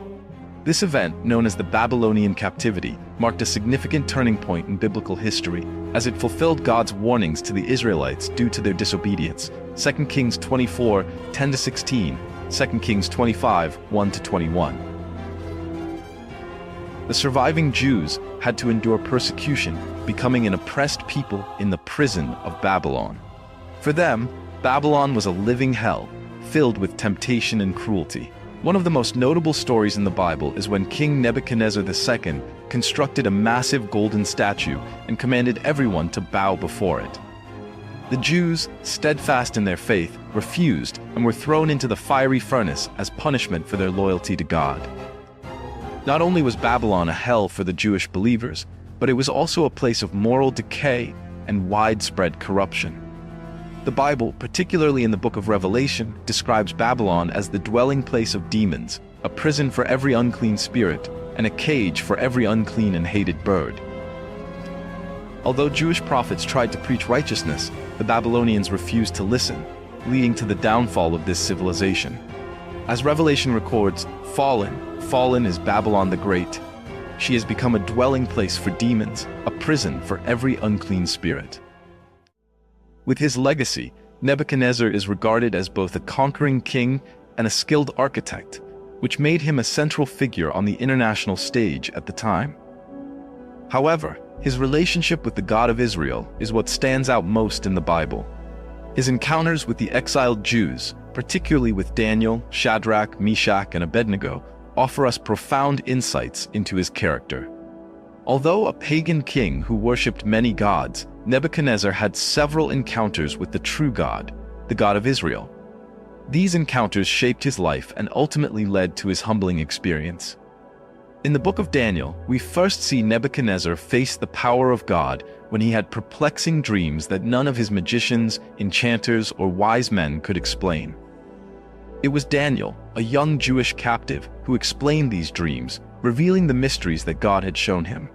This event, known as the Babylonian captivity, marked a significant turning point in biblical history, as it fulfilled God's warnings to the Israelites due to their disobedience. 2 Kings 24, 10-16, 2 Kings 25, 1-21. The surviving Jews had to endure persecution, becoming an oppressed people in the prison of Babylon. For them, Babylon was a living hell, filled with temptation and cruelty. One of the most notable stories in the Bible is when King Nebuchadnezzar II constructed a massive golden statue and commanded everyone to bow before it. The Jews, steadfast in their faith, refused and were thrown into the fiery furnace as punishment for their loyalty to God. Not only was Babylon a hell for the Jewish believers, but it was also a place of moral decay and widespread corruption. The Bible, particularly in the book of Revelation, describes Babylon as the dwelling place of demons, a prison for every unclean spirit, and a cage for every unclean and hated bird. Although Jewish prophets tried to preach righteousness, the Babylonians refused to listen, leading to the downfall of this civilization. As Revelation records, fallen is Babylon the Great. She has become a dwelling place for demons, a prison for every unclean spirit. With his legacy, Nebuchadnezzar is regarded as both a conquering king and a skilled architect, which made him a central figure on the international stage at the time. However, his relationship with the God of Israel is what stands out most in the Bible. His encounters with the exiled Jews, particularly with Daniel, Shadrach, Meshach, and Abednego, offer us profound insights into his character. Although a pagan king who worshipped many gods, Nebuchadnezzar had several encounters with the true God, the God of Israel. These encounters shaped his life and ultimately led to his humbling experience. In the book of Daniel, we first see Nebuchadnezzar face the power of God when he had perplexing dreams that none of his magicians, enchanters, or wise men could explain. It was Daniel, a young Jewish captive, who explained these dreams, revealing the mysteries that God had shown him.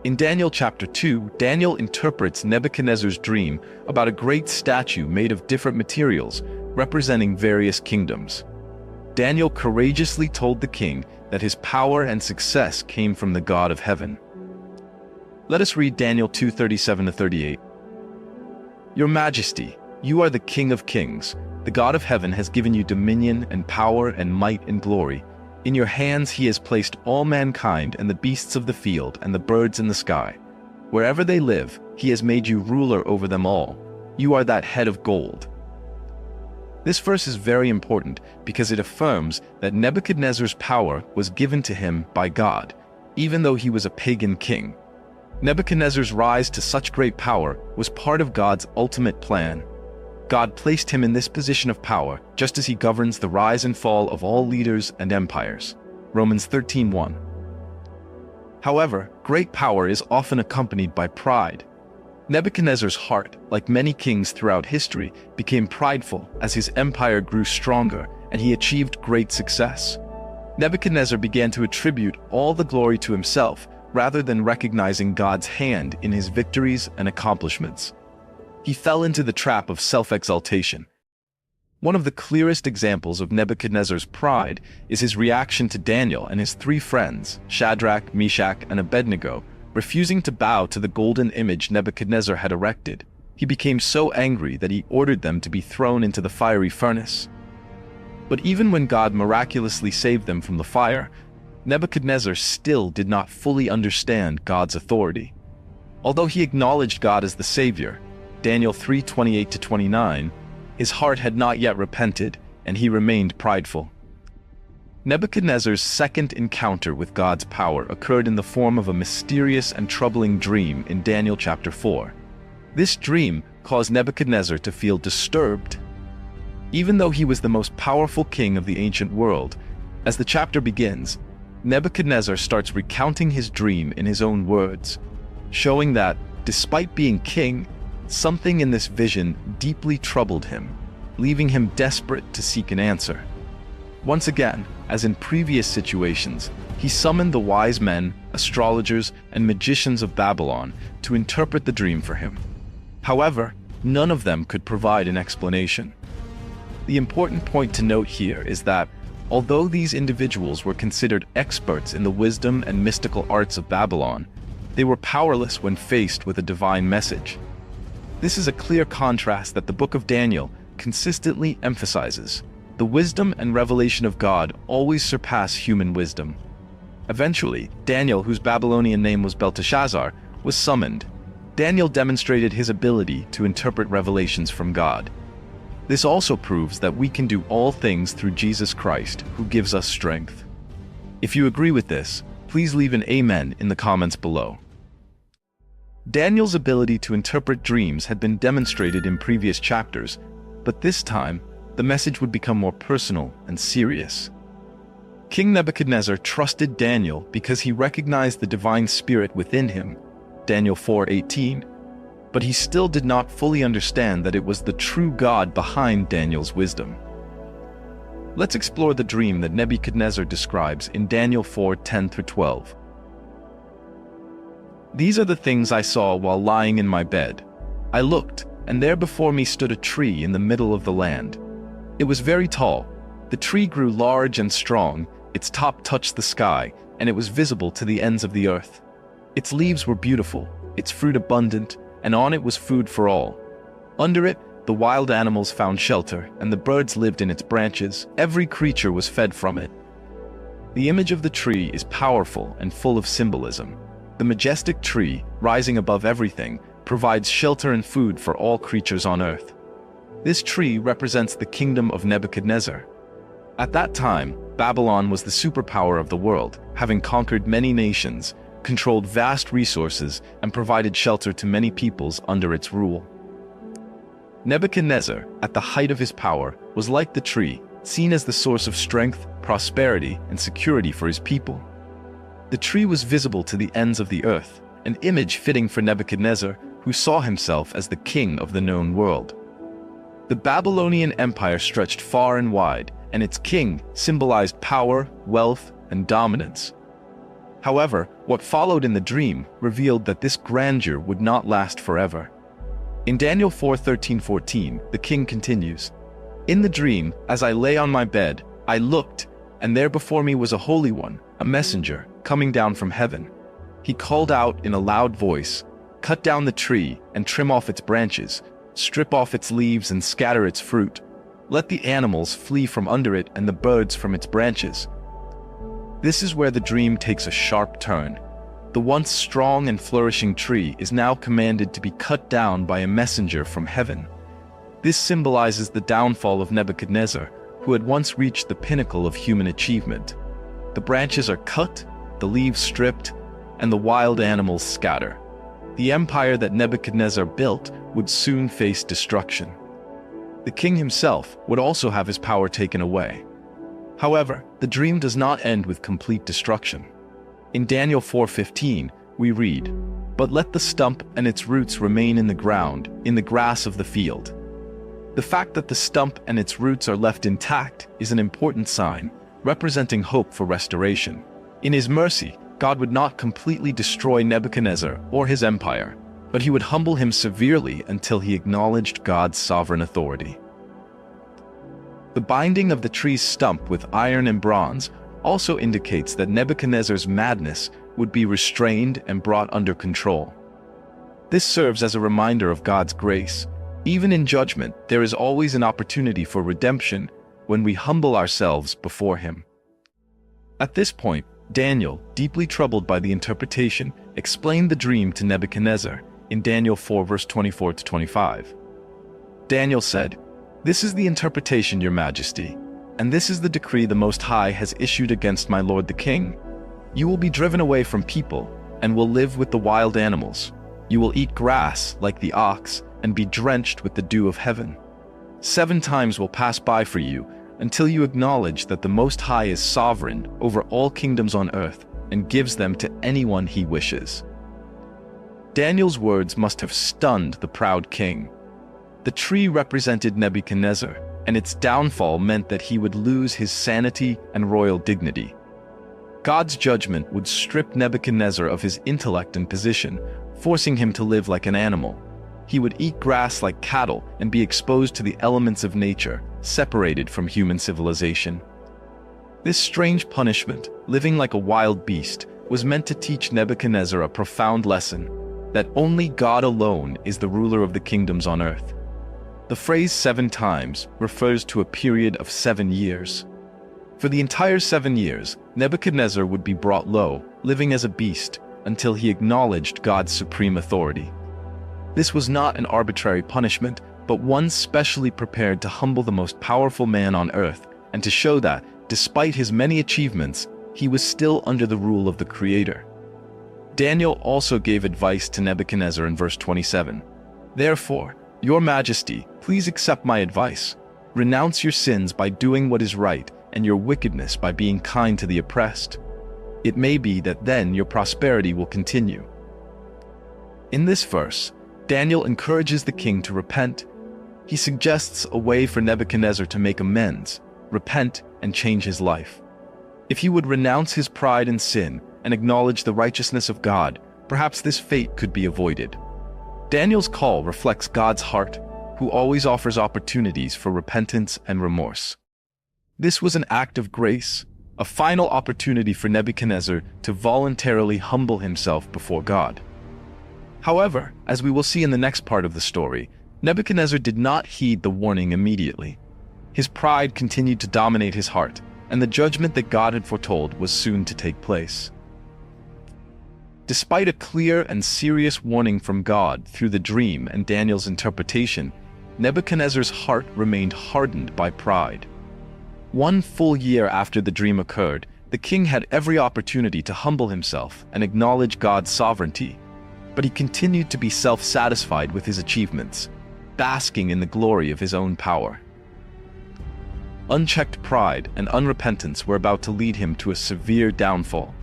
In Daniel chapter 2, Daniel interprets Nebuchadnezzar's dream about a great statue made of different materials, representing various kingdoms. Daniel courageously told the king that his power and success came from the God of heaven. Let us read Daniel 2:37-38. Your Majesty, you are the King of kings. The God of heaven has given you dominion and power and might and glory. In your hands he has placed all mankind and the beasts of the field and the birds in the sky. Wherever they live, he has made you ruler over them all. You are that head of gold. This verse is very important because it affirms that Nebuchadnezzar's power was given to him by God, even though he was a pagan king. Nebuchadnezzar's rise to such great power was part of God's ultimate plan. God placed him in this position of power just as he governs the rise and fall of all leaders and empires. Romans 13:1. However, great power is often accompanied by pride. Nebuchadnezzar's heart, like many kings throughout history, became prideful as his empire grew stronger and he achieved great success. Nebuchadnezzar began to attribute all the glory to himself rather than recognizing God's hand in his victories and accomplishments. He fell into the trap of self-exaltation. One of the clearest examples of Nebuchadnezzar's pride is his reaction to Daniel and his three friends, Shadrach, Meshach, and Abednego, refusing to bow to the golden image Nebuchadnezzar had erected. He became so angry that he ordered them to be thrown into the fiery furnace. But even when God miraculously saved them from the fire, Nebuchadnezzar still did not fully understand God's authority. Although he acknowledged God as the Savior, Daniel 3:28-29, his heart had not yet repented, and he remained prideful. Nebuchadnezzar's second encounter with God's power occurred in the form of a mysterious and troubling dream in Daniel chapter 4. This dream caused Nebuchadnezzar to feel disturbed. Even though he was the most powerful king of the ancient world, as the chapter begins, Nebuchadnezzar starts recounting his dream in his own words, showing that, despite being king, something in this vision deeply troubled him, leaving him desperate to seek an answer. Once again, as in previous situations, he summoned the wise men, astrologers, and magicians of Babylon to interpret the dream for him. However, none of them could provide an explanation. The important point to note here is that, although these individuals were considered experts in the wisdom and mystical arts of Babylon, they were powerless when faced with a divine message. This is a clear contrast that the book of Daniel consistently emphasizes. The wisdom and revelation of God always surpass human wisdom. Eventually, Daniel, whose Babylonian name was Belteshazzar, was summoned. Daniel demonstrated his ability to interpret revelations from God. This also proves that we can do all things through Jesus Christ, who gives us strength. If you agree with this, please leave an amen in the comments below. Daniel's ability to interpret dreams had been demonstrated in previous chapters, but this time, the message would become more personal and serious. King Nebuchadnezzar trusted Daniel because he recognized the divine spirit within him, Daniel 4:18, but he still did not fully understand that it was the true God behind Daniel's wisdom. Let's explore the dream that Nebuchadnezzar describes in Daniel 4:10-12. These are the things I saw while lying in my bed. I looked, and there before me stood a tree in the middle of the land. It was very tall. The tree grew large and strong, its top touched the sky, and it was visible to the ends of the earth. Its leaves were beautiful, its fruit abundant, and on it was food for all. Under it, the wild animals found shelter, and the birds lived in its branches. Every creature was fed from it. The image of the tree is powerful and full of symbolism. The majestic tree, rising above everything, provides shelter and food for all creatures on earth. This tree represents the kingdom of Nebuchadnezzar. At that time, Babylon was the superpower of the world, having conquered many nations, controlled vast resources, and provided shelter to many peoples under its rule. Nebuchadnezzar, at the height of his power, was like the tree, seen as the source of strength, prosperity, and security for his people. The tree was visible to the ends of the earth, an image fitting for Nebuchadnezzar, who saw himself as the king of the known world. The Babylonian Empire stretched far and wide, and its king symbolized power, wealth, and dominance. However, what followed in the dream revealed that this grandeur would not last forever. In Daniel 4:13-14, the king continues, "In the dream, as I lay on my bed, I looked, and there before me was a holy one, a messenger, coming down from heaven. He called out in a loud voice, 'Cut down the tree and trim off its branches, strip off its leaves and scatter its fruit. Let the animals flee from under it and the birds from its branches.'" This is where the dream takes a sharp turn. The once strong and flourishing tree is now commanded to be cut down by a messenger from heaven. This symbolizes the downfall of Nebuchadnezzar, who had once reached the pinnacle of human achievement. The branches are cut, the leaves stripped, and the wild animals scatter. The empire that Nebuchadnezzar built would soon face destruction. The king himself would also have his power taken away. However, the dream does not end with complete destruction. In Daniel 4:15, we read, "But let the stump and its roots remain in the ground, in the grass of the field." The fact that the stump and its roots are left intact is an important sign, representing hope for restoration. In his mercy, God would not completely destroy Nebuchadnezzar or his empire, but he would humble him severely until he acknowledged God's sovereign authority. The binding of the tree's stump with iron and bronze also indicates that Nebuchadnezzar's madness would be restrained and brought under control. This serves as a reminder of God's grace. Even in judgment, there is always an opportunity for redemption when we humble ourselves before Him. At this point, Daniel, deeply troubled by the interpretation, explained the dream to Nebuchadnezzar in Daniel 4 verse 24 to 25. Daniel said, "This is the interpretation, Your Majesty, and this is the decree the Most High has issued against my lord the king. You will be driven away from people and will live with the wild animals. You will eat grass like the ox and be drenched with the dew of heaven. 7 times will pass by for you until you acknowledge that the Most High is sovereign over all kingdoms on earth and gives them to anyone He wishes." Daniel's words must have stunned the proud king. The tree represented Nebuchadnezzar, and its downfall meant that he would lose his sanity and royal dignity. God's judgment would strip Nebuchadnezzar of his intellect and position, forcing him to live like an animal. He would eat grass like cattle and be exposed to the elements of nature, separated from human civilization. This strange punishment, living like a wild beast, was meant to teach Nebuchadnezzar a profound lesson, that only God alone is the ruler of the kingdoms on earth. The phrase 7 times refers to a period of 7 years. For the entire 7 years, Nebuchadnezzar would be brought low, living as a beast, until he acknowledged God's supreme authority. This was not an arbitrary punishment, but one specially prepared to humble the most powerful man on earth, and to show that, despite his many achievements, he was still under the rule of the Creator. Daniel also gave advice to Nebuchadnezzar in verse 27. "Therefore, Your Majesty, please accept my advice. Renounce your sins by doing what is right, and your wickedness by being kind to the oppressed. It may be that then your prosperity will continue." In this verse, Daniel encourages the king to repent. He suggests a way for Nebuchadnezzar to make amends, repent, and change his life. If he would renounce his pride and sin and acknowledge the righteousness of God, perhaps this fate could be avoided. Daniel's call reflects God's heart, who always offers opportunities for repentance and remorse. This was an act of grace, a final opportunity for Nebuchadnezzar to voluntarily humble himself before God. However, as we will see in the next part of the story, Nebuchadnezzar did not heed the warning immediately. His pride continued to dominate his heart, and the judgment that God had foretold was soon to take place. Despite a clear and serious warning from God through the dream and Daniel's interpretation, Nebuchadnezzar's heart remained hardened by pride. 1 full year after the dream occurred, the king had every opportunity to humble himself and acknowledge God's sovereignty, but he continued to be self-satisfied with his achievements, basking in the glory of his own power. Unchecked pride and unrepentance were about to lead him to a severe downfall.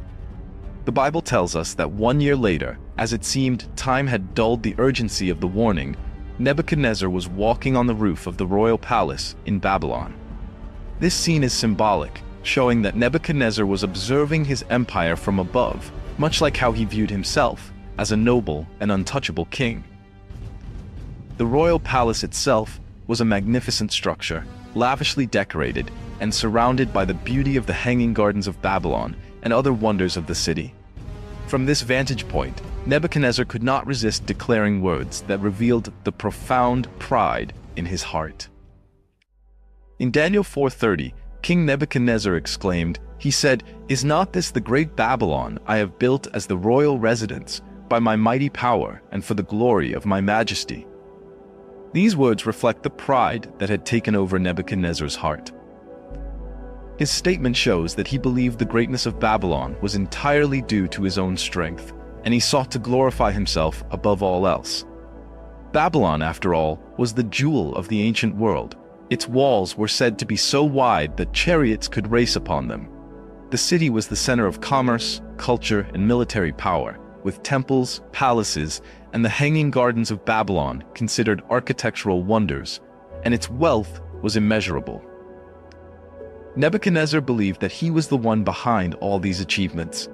The Bible tells us that 1 year later, as it seemed time had dulled the urgency of the warning, Nebuchadnezzar was walking on the roof of the royal palace in Babylon. This scene is symbolic, showing that Nebuchadnezzar was observing his empire from above, much like how he viewed himself as a noble and untouchable king. The royal palace itself was a magnificent structure, lavishly decorated and surrounded by the beauty of the hanging gardens of Babylon and other wonders of the city. From this vantage point, Nebuchadnezzar could not resist declaring words that revealed the profound pride in his heart. In Daniel 4:30, King Nebuchadnezzar exclaimed, he said, "Is not this the great Babylon I have built as the royal residence, by my mighty power and for the glory of my majesty?" These words reflect the pride that had taken over Nebuchadnezzar's heart. His statement shows that he believed the greatness of Babylon was entirely due to his own strength, and he sought to glorify himself above all else. Babylon, after all, was the jewel of the ancient world. Its walls were said to be so wide that chariots could race upon them. The city was the center of commerce, culture, and military power, with temples, palaces, and the Hanging Gardens of Babylon considered architectural wonders, and its wealth was immeasurable. Nebuchadnezzar believed that he was the one behind all these achievements.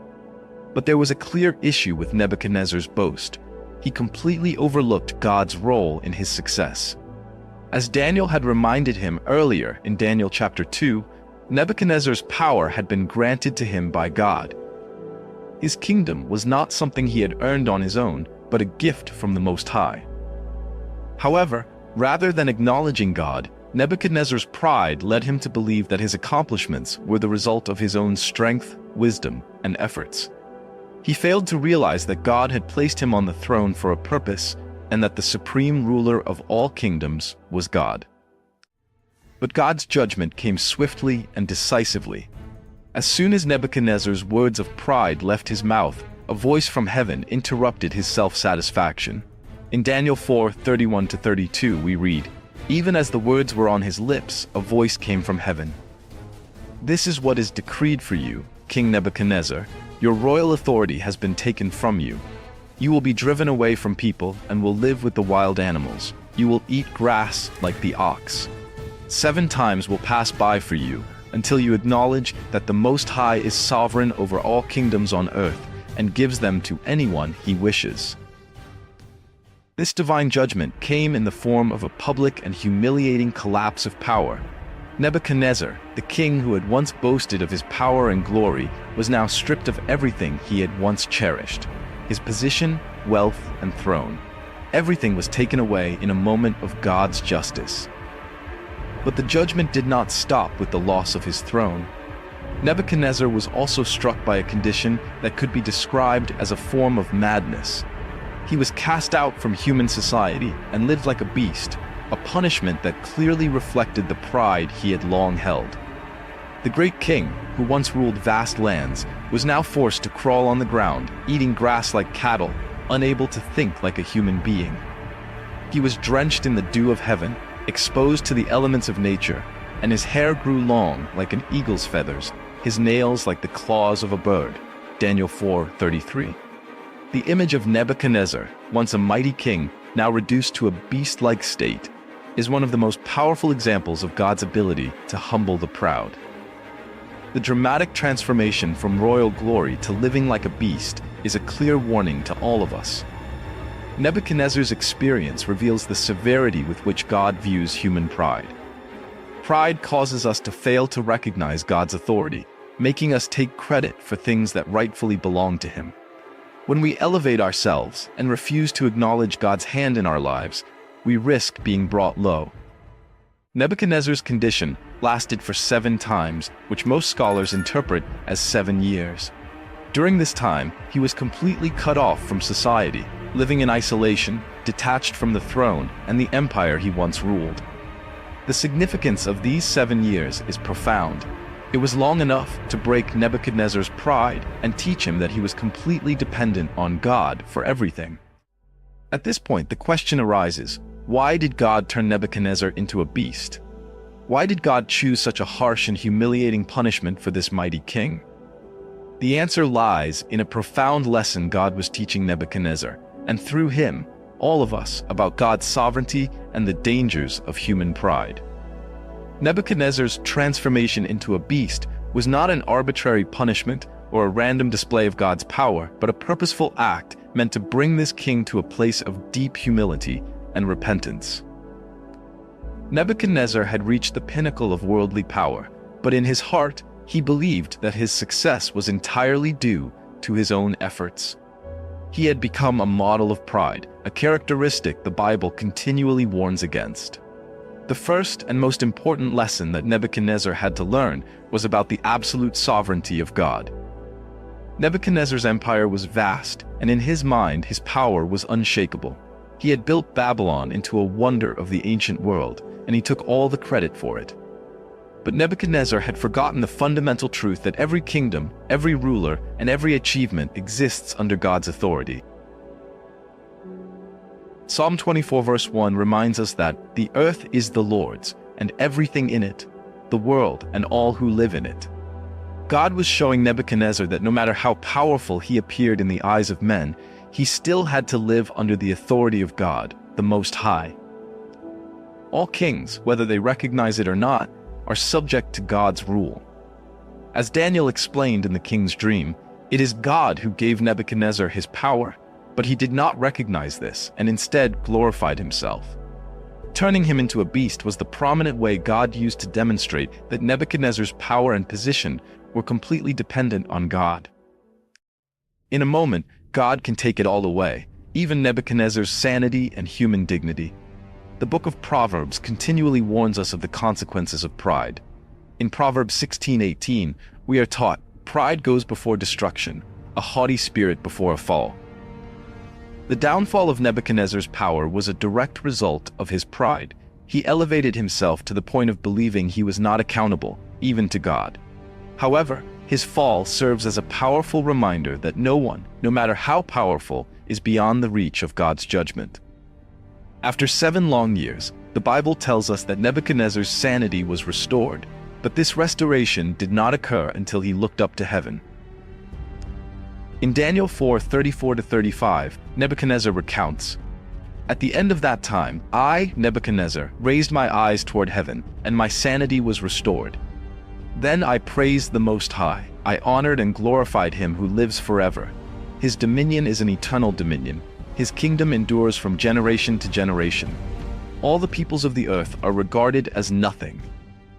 But there was a clear issue with Nebuchadnezzar's boast. He completely overlooked God's role in his success. As Daniel had reminded him earlier in Daniel chapter 2, Nebuchadnezzar's power had been granted to him by God. His kingdom was not something he had earned on his own, but a gift from the Most High. However, rather than acknowledging God, Nebuchadnezzar's pride led him to believe that his accomplishments were the result of his own strength, wisdom, and efforts. He failed to realize that God had placed him on the throne for a purpose, and that the supreme ruler of all kingdoms was God. But God's judgment came swiftly and decisively. As soon as Nebuchadnezzar's words of pride left his mouth, a voice from heaven interrupted his self-satisfaction. In Daniel 4:31-32 we read, "Even as the words were on his lips, a voice came from heaven. This is what is decreed for you, King Nebuchadnezzar. Your royal authority has been taken from you. You will be driven away from people and will live with the wild animals. You will eat grass like the ox. 7 times will pass by for you until you acknowledge that the Most High is sovereign over all kingdoms on earth and gives them to anyone he wishes." This divine judgment came in the form of a public and humiliating collapse of power. Nebuchadnezzar, the king who had once boasted of his power and glory, was now stripped of everything he had once cherished: his position, wealth, and throne. Everything was taken away in a moment of God's justice. But the judgment did not stop with the loss of his throne. Nebuchadnezzar was also struck by a condition that could be described as a form of madness. He was cast out from human society and lived like a beast, a punishment that clearly reflected the pride he had long held. The great king, who once ruled vast lands, was now forced to crawl on the ground, eating grass like cattle, unable to think like a human being. He was drenched in the dew of heaven, exposed to the elements of nature, and his hair grew long like an eagle's feathers, his nails like the claws of a bird. Daniel 4:33. The image of Nebuchadnezzar, once a mighty king, now reduced to a beast-like state, is one of the most powerful examples of God's ability to humble the proud. The dramatic transformation from royal glory to living like a beast is a clear warning to all of us. Nebuchadnezzar's experience reveals the severity with which God views human pride. Pride causes us to fail to recognize God's authority, making us take credit for things that rightfully belong to Him. When we elevate ourselves and refuse to acknowledge God's hand in our lives, we risk being brought low. Nebuchadnezzar's condition lasted for 7 times, which most scholars interpret as 7 years. During this time, he was completely cut off from society, living in isolation, detached from the throne and the empire he once ruled. The significance of these 7 years is profound. It was long enough to break Nebuchadnezzar's pride and teach him that he was completely dependent on God for everything. At this point, the question arises, why did God turn Nebuchadnezzar into a beast? Why did God choose such a harsh and humiliating punishment for this mighty king? The answer lies in a profound lesson God was teaching Nebuchadnezzar, and through him, all of us, about God's sovereignty and the dangers of human pride. Nebuchadnezzar's transformation into a beast was not an arbitrary punishment or a random display of God's power, but a purposeful act meant to bring this king to a place of deep humility and repentance. Nebuchadnezzar had reached the pinnacle of worldly power, but in his heart, he believed that his success was entirely due to his own efforts. He had become a model of pride, a characteristic the Bible continually warns against. The first and most important lesson that Nebuchadnezzar had to learn was about the absolute sovereignty of God. Nebuchadnezzar's empire was vast, and in his mind, his power was unshakable. He had built Babylon into a wonder of the ancient world, and he took all the credit for it. But Nebuchadnezzar had forgotten the fundamental truth that every kingdom, every ruler, and every achievement exists under God's authority. Psalm 24 verse 1 reminds us that the earth is the Lord's, and everything in it, the world and all who live in it. God was showing Nebuchadnezzar that no matter how powerful he appeared in the eyes of men, he still had to live under the authority of God, the Most High. All kings, whether they recognize it or not, are subject to God's rule. As Daniel explained in the king's dream, it is God who gave Nebuchadnezzar his power, but he did not recognize this and instead glorified himself. Turning him into a beast was the prominent way God used to demonstrate that Nebuchadnezzar's power and position were completely dependent on God. In a moment, God can take it all away, even Nebuchadnezzar's sanity and human dignity. The book of Proverbs continually warns us of the consequences of pride. In Proverbs 16:18, we are taught, "Pride goes before destruction, a haughty spirit before a fall." The downfall of Nebuchadnezzar's power was a direct result of his pride. He elevated himself to the point of believing he was not accountable, even to God. However, his fall serves as a powerful reminder that no one, no matter how powerful, is beyond the reach of God's judgment. After 7 long years, the Bible tells us that Nebuchadnezzar's sanity was restored, but this restoration did not occur until he looked up to heaven. In Daniel 4:34-35, Nebuchadnezzar recounts, "At the end of that time, I, Nebuchadnezzar, raised my eyes toward heaven, and my sanity was restored. Then I praised the Most High. I honored and glorified him who lives forever. His dominion is an eternal dominion. His kingdom endures from generation to generation. All the peoples of the earth are regarded as nothing.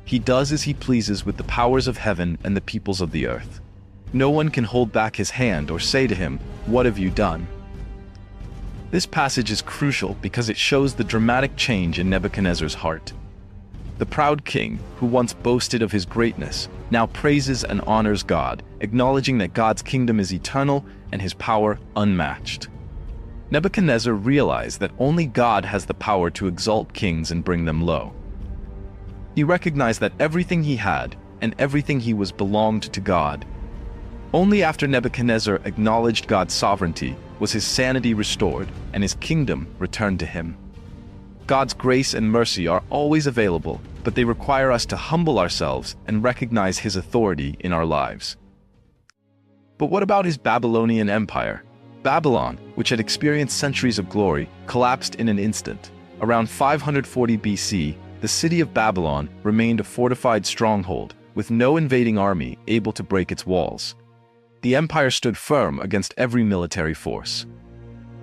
He does as he pleases with the powers of heaven and the peoples of the earth. No one can hold back his hand or say to him, 'What have you done?'" This passage is crucial because it shows the dramatic change in Nebuchadnezzar's heart. The proud king, who once boasted of his greatness, now praises and honors God, acknowledging that God's kingdom is eternal and his power unmatched. Nebuchadnezzar realized that only God has the power to exalt kings and bring them low. He recognized that everything he had and everything he was belonged to God. Only after Nebuchadnezzar acknowledged God's sovereignty was his sanity restored and his kingdom returned to him. God's grace and mercy are always available, but they require us to humble ourselves and recognize his authority in our lives. But what about his Babylonian empire? Babylon, which had experienced centuries of glory, collapsed in an instant. Around 540 BC, the city of Babylon remained a fortified stronghold, with no invading army able to break its walls. The empire stood firm against every military force.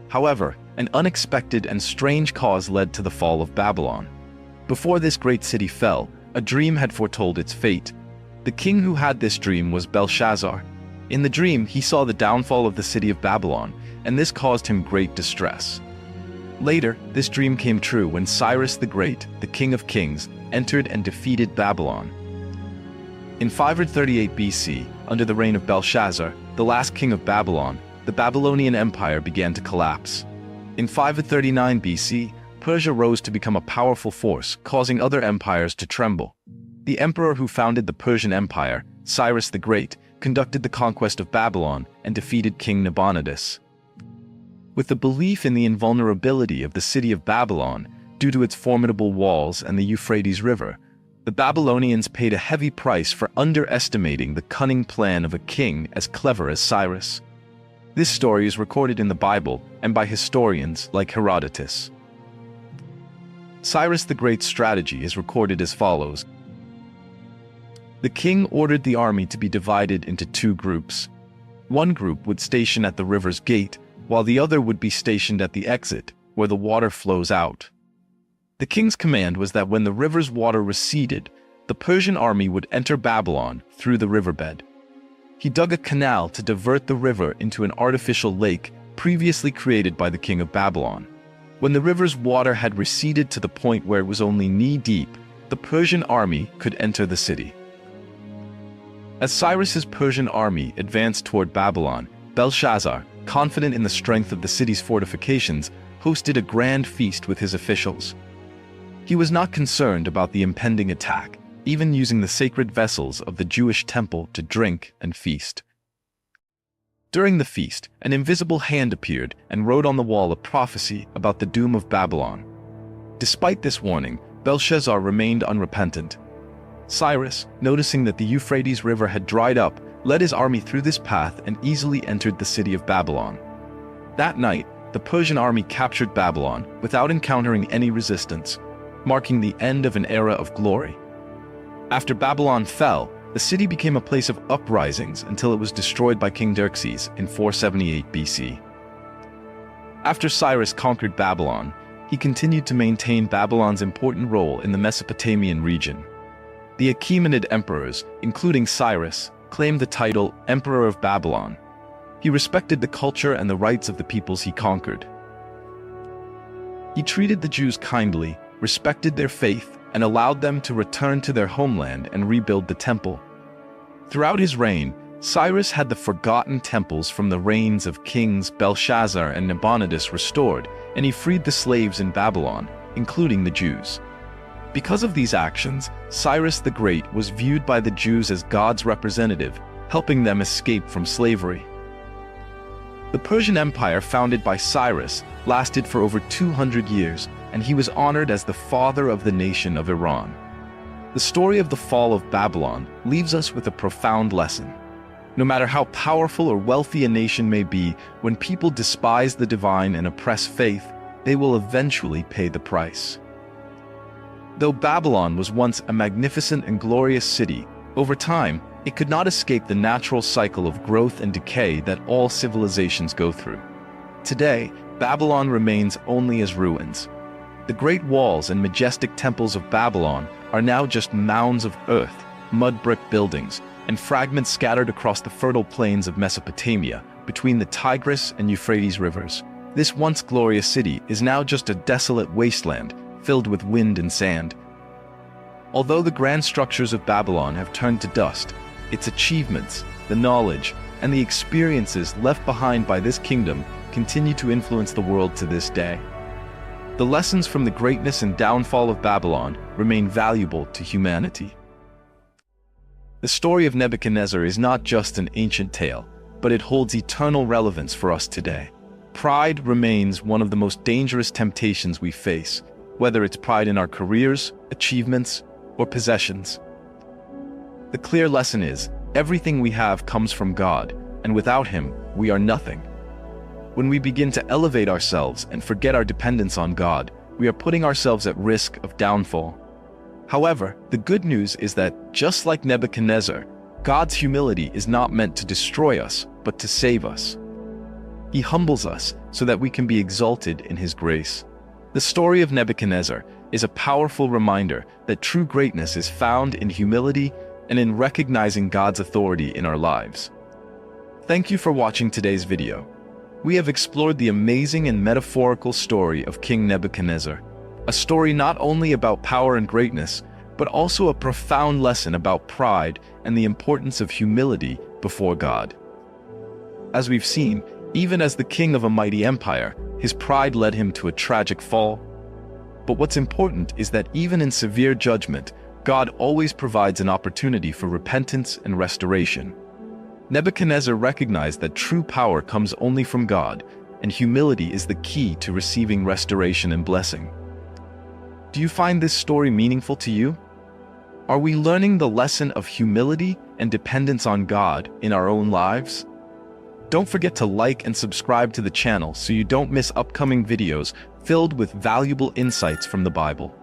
However, an unexpected and strange cause led to the fall of Babylon. Before this great city fell, a dream had foretold its fate. The king who had this dream was Belshazzar. In the dream, he saw the downfall of the city of Babylon, and this caused him great distress. Later, this dream came true when Cyrus the Great, the king of kings, entered and defeated Babylon. In 538 BC, under the reign of Belshazzar, the last king of Babylon, the Babylonian Empire began to collapse. In 539 BC, Persia rose to become a powerful force, causing other empires to tremble. The emperor who founded the Persian Empire, Cyrus the Great, conducted the conquest of Babylon and defeated King Nabonidus. With the belief in the invulnerability of the city of Babylon due to its formidable walls and the Euphrates River, the Babylonians paid a heavy price for underestimating the cunning plan of a king as clever as Cyrus. This story is recorded in the Bible and by historians like Herodotus. Cyrus the Great's strategy is recorded as follows. The king ordered the army to be divided into 2 groups. One group would station at the river's gate, while the other would be stationed at the exit, where the water flows out. The king's command was that when the river's water receded, the Persian army would enter Babylon through the riverbed. He dug a canal to divert the river into an artificial lake previously created by the king of Babylon. When the river's water had receded to the point where it was only knee-deep, the Persian army could enter the city. As Cyrus's Persian army advanced toward Babylon, Belshazzar, confident in the strength of the city's fortifications, hosted a grand feast with his officials. He was not concerned about the impending attack, even using the sacred vessels of the Jewish temple to drink and feast. During the feast, an invisible hand appeared and wrote on the wall a prophecy about the doom of Babylon. Despite this warning, Belshazzar remained unrepentant. Cyrus, noticing that the Euphrates River had dried up, led his army through this path and easily entered the city of Babylon. That night, the Persian army captured Babylon without encountering any resistance, marking the end of an era of glory. After Babylon fell, the city became a place of uprisings until it was destroyed by King Xerxes in 478 BC. After Cyrus conquered Babylon, he continued to maintain Babylon's important role in the Mesopotamian region. The Achaemenid emperors, including Cyrus, claimed the title Emperor of Babylon. He respected the culture and the rights of the peoples he conquered. He treated the Jews kindly, respected their faith, and allowed them to return to their homeland and rebuild the temple. Throughout his reign, Cyrus had the forgotten temples from the reigns of kings Belshazzar and Nabonidus restored, and he freed the slaves in Babylon, including the Jews. Because of these actions, Cyrus the Great was viewed by the Jews as God's representative, helping them escape from slavery. The Persian Empire founded by Cyrus lasted for over 200 years, and he was honored as the father of the nation of Iran. The story of the fall of Babylon leaves us with a profound lesson. No matter how powerful or wealthy a nation may be, when people despise the divine and oppress faith, they will eventually pay the price. Though Babylon was once a magnificent and glorious city, over time, it could not escape the natural cycle of growth and decay that all civilizations go through. Today, Babylon remains only as ruins. The great walls and majestic temples of Babylon are now just mounds of earth, mud brick buildings, and fragments scattered across the fertile plains of Mesopotamia between the Tigris and Euphrates rivers. This once glorious city is now just a desolate wasteland filled with wind and sand. Although the grand structures of Babylon have turned to dust, its achievements, the knowledge, and the experiences left behind by this kingdom continue to influence the world to this day. The lessons from the greatness and downfall of Babylon remain valuable to humanity. The story of Nebuchadnezzar is not just an ancient tale, but it holds eternal relevance for us today. Pride remains one of the most dangerous temptations we face, whether it's pride in our careers, achievements, or possessions. The clear lesson is, everything we have comes from God, and without Him, we are nothing. When we begin to elevate ourselves and forget our dependence on God, we are putting ourselves at risk of downfall. However, the good news is that, just like Nebuchadnezzar, God's humility is not meant to destroy us, but to save us. He humbles us so that we can be exalted in His grace. The story of Nebuchadnezzar is a powerful reminder that true greatness is found in humility and in recognizing God's authority in our lives. Thank you for watching today's video. We have explored the amazing and metaphorical story of King Nebuchadnezzar, a story not only about power and greatness, but also a profound lesson about pride and the importance of humility before God. As we've seen, even as the king of a mighty empire, his pride led him to a tragic fall. But what's important is that even in severe judgment, God always provides an opportunity for repentance and restoration. Nebuchadnezzar recognized that true power comes only from God, and humility is the key to receiving restoration and blessing. Do you find this story meaningful to you? Are we learning the lesson of humility and dependence on God in our own lives? Don't forget to like and subscribe to the channel so you don't miss upcoming videos filled with valuable insights from the Bible.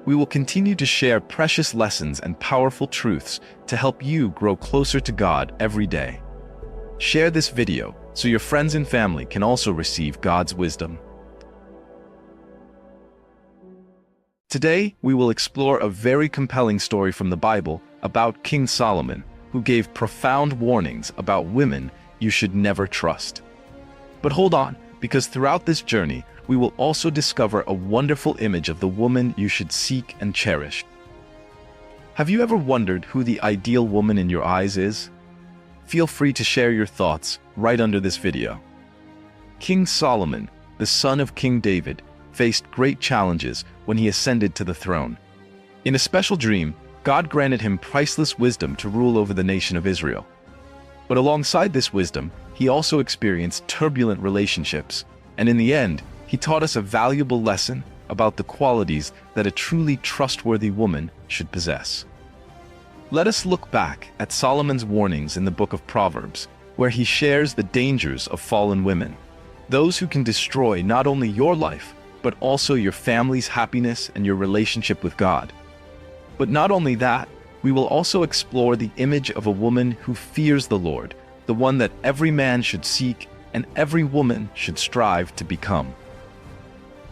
We will continue to share precious lessons and powerful truths to help you grow closer to God every day. Share this video so your friends and family can also receive God's wisdom. Today, we will explore a very compelling story from the Bible about King Solomon, who gave profound warnings about women you should never trust. But hold on, because throughout this journey, we will also discover a wonderful image of the woman you should seek and cherish. Have you ever wondered who the ideal woman in your eyes is? Feel free to share your thoughts right under this video. King Solomon, the son of King David, faced great challenges when he ascended to the throne. In a special dream, God granted him priceless wisdom to rule over the nation of Israel. But alongside this wisdom, he also experienced turbulent relationships, and in the end, he taught us a valuable lesson about the qualities that a truly trustworthy woman should possess. Let us look back at Solomon's warnings in the book of Proverbs, where he shares the dangers of fallen women, those who can destroy not only your life, but also your family's happiness and your relationship with God. But not only that, we will also explore the image of a woman who fears the Lord, the one that every man should seek and every woman should strive to become.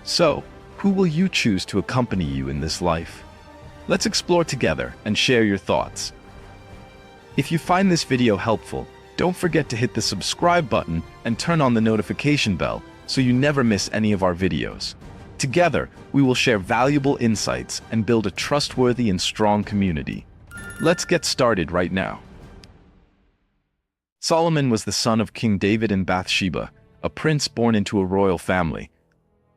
So, who will you choose to accompany you in this life? Let's explore together and share your thoughts. If you find this video helpful, don't forget to hit the subscribe button and turn on the notification bell so you never miss any of our videos. Together, we will share valuable insights and build a trustworthy and strong community. Let's get started right now. Solomon was the son of King David and Bathsheba, a prince born into a royal family.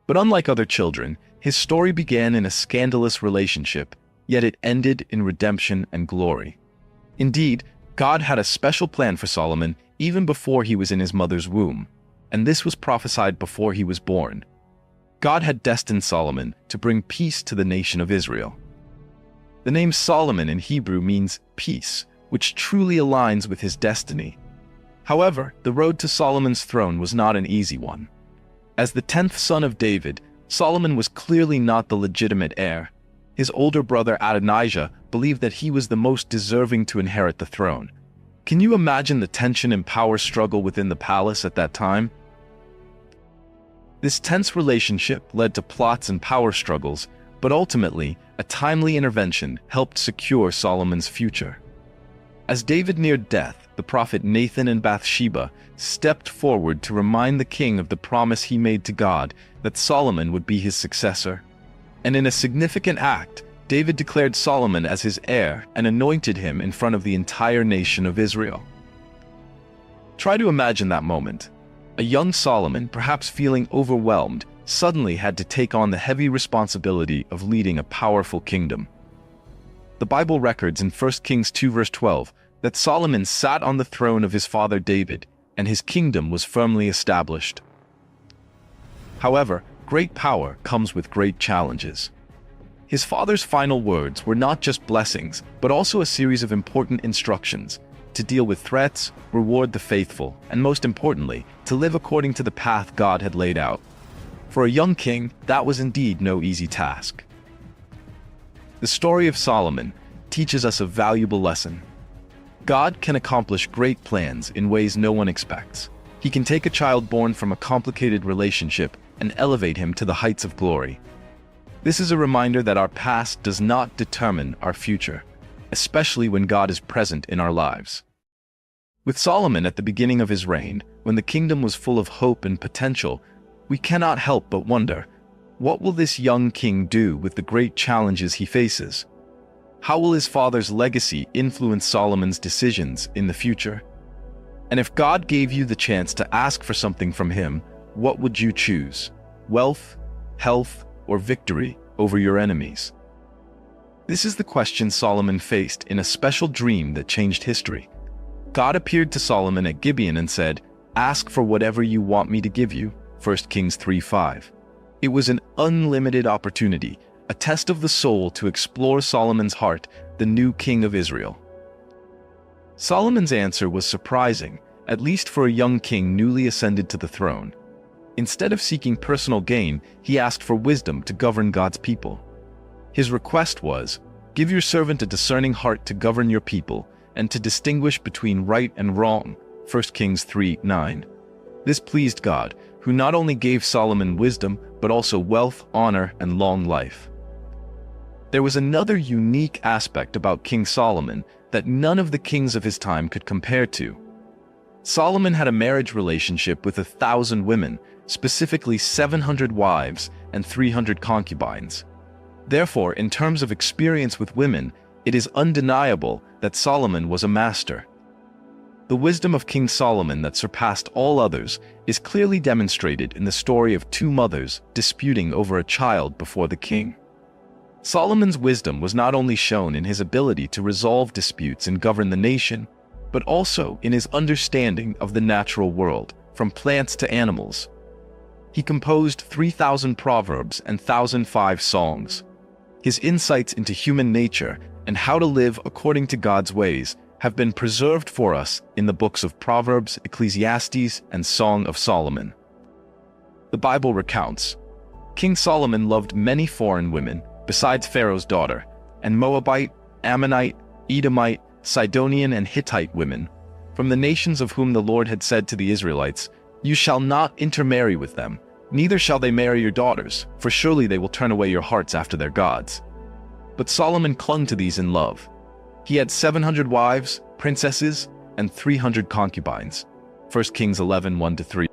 But unlike other children, his story began in a scandalous relationship, yet it ended in redemption and glory. Indeed, God had a special plan for Solomon even before he was in his mother's womb, and this was prophesied before he was born. God had destined Solomon to bring peace to the nation of Israel. The name Solomon in Hebrew means peace, which truly aligns with his destiny. However, the road to Solomon's throne was not an easy one. As the 10th son of David, Solomon was clearly not the legitimate heir. His older brother Adonijah believed that he was the most deserving to inherit the throne. Can you imagine the tension and power struggle within the palace at that time? This tense relationship led to plots and power struggles, but ultimately, a timely intervention helped secure Solomon's future. As David neared death, the prophet Nathan and Bathsheba stepped forward to remind the king of the promise he made to God that Solomon would be his successor. And in a significant act, David declared Solomon as his heir and anointed him in front of the entire nation of Israel. Try to imagine that moment. A young Solomon, perhaps feeling overwhelmed, suddenly had to take on the heavy responsibility of leading a powerful kingdom. The Bible records in 1 Kings 2 verse 12 that Solomon sat on the throne of his father David, and his kingdom was firmly established. However, great power comes with great challenges. His father's final words were not just blessings, but also a series of important instructions to deal with threats, reward the faithful, and most importantly, to live according to the path God had laid out. For a young king, that was indeed no easy task. The story of Solomon teaches us a valuable lesson. God can accomplish great plans in ways no one expects. He can take a child born from a complicated relationship and elevate him to the heights of glory. This is a reminder that our past does not determine our future, especially when God is present in our lives. With Solomon at the beginning of his reign, when the kingdom was full of hope and potential, we cannot help but wonder, what will this young king do with the great challenges he faces? How will his father's legacy influence Solomon's decisions in the future? And if God gave you the chance to ask for something from him, what would you choose? Wealth, health, or victory over your enemies? This is the question Solomon faced in a special dream that changed history. God appeared to Solomon at Gibeon and said, "Ask for whatever you want me to give you." 1 Kings 3:5. It was an unlimited opportunity, a test of the soul to explore Solomon's heart, the new king of Israel. Solomon's answer was surprising, at least for a young king newly ascended to the throne. Instead of seeking personal gain, he asked for wisdom to govern God's people. His request was, "Give your servant a discerning heart to govern your people and to distinguish between right and wrong." 1 Kings 3:9. This pleased God, who not only gave Solomon wisdom, but also wealth, honor, and long life. There was another unique aspect about King Solomon that none of the kings of his time could compare to. Solomon had a marriage relationship with 1,000 women, specifically 700 wives and 300 concubines. Therefore, in terms of experience with women, it is undeniable that Solomon was a master. The wisdom of King Solomon that surpassed all others is clearly demonstrated in the story of two mothers disputing over a child before the king. Solomon's wisdom was not only shown in his ability to resolve disputes and govern the nation, but also in his understanding of the natural world, from plants to animals. He composed 3,000 proverbs and 1,005 songs. His insights into human nature and how to live according to God's ways have been preserved for us in the books of Proverbs, Ecclesiastes, and Song of Solomon. The Bible recounts, King Solomon loved many foreign women, besides Pharaoh's daughter, and Moabite, Ammonite, Edomite, Sidonian, and Hittite women, from the nations of whom the Lord had said to the Israelites, "You shall not intermarry with them, neither shall they marry your daughters, for surely they will turn away your hearts after their gods." But Solomon clung to these in love. He had 700 wives, princesses, and 300 concubines. 1 Kings 11, 1-3.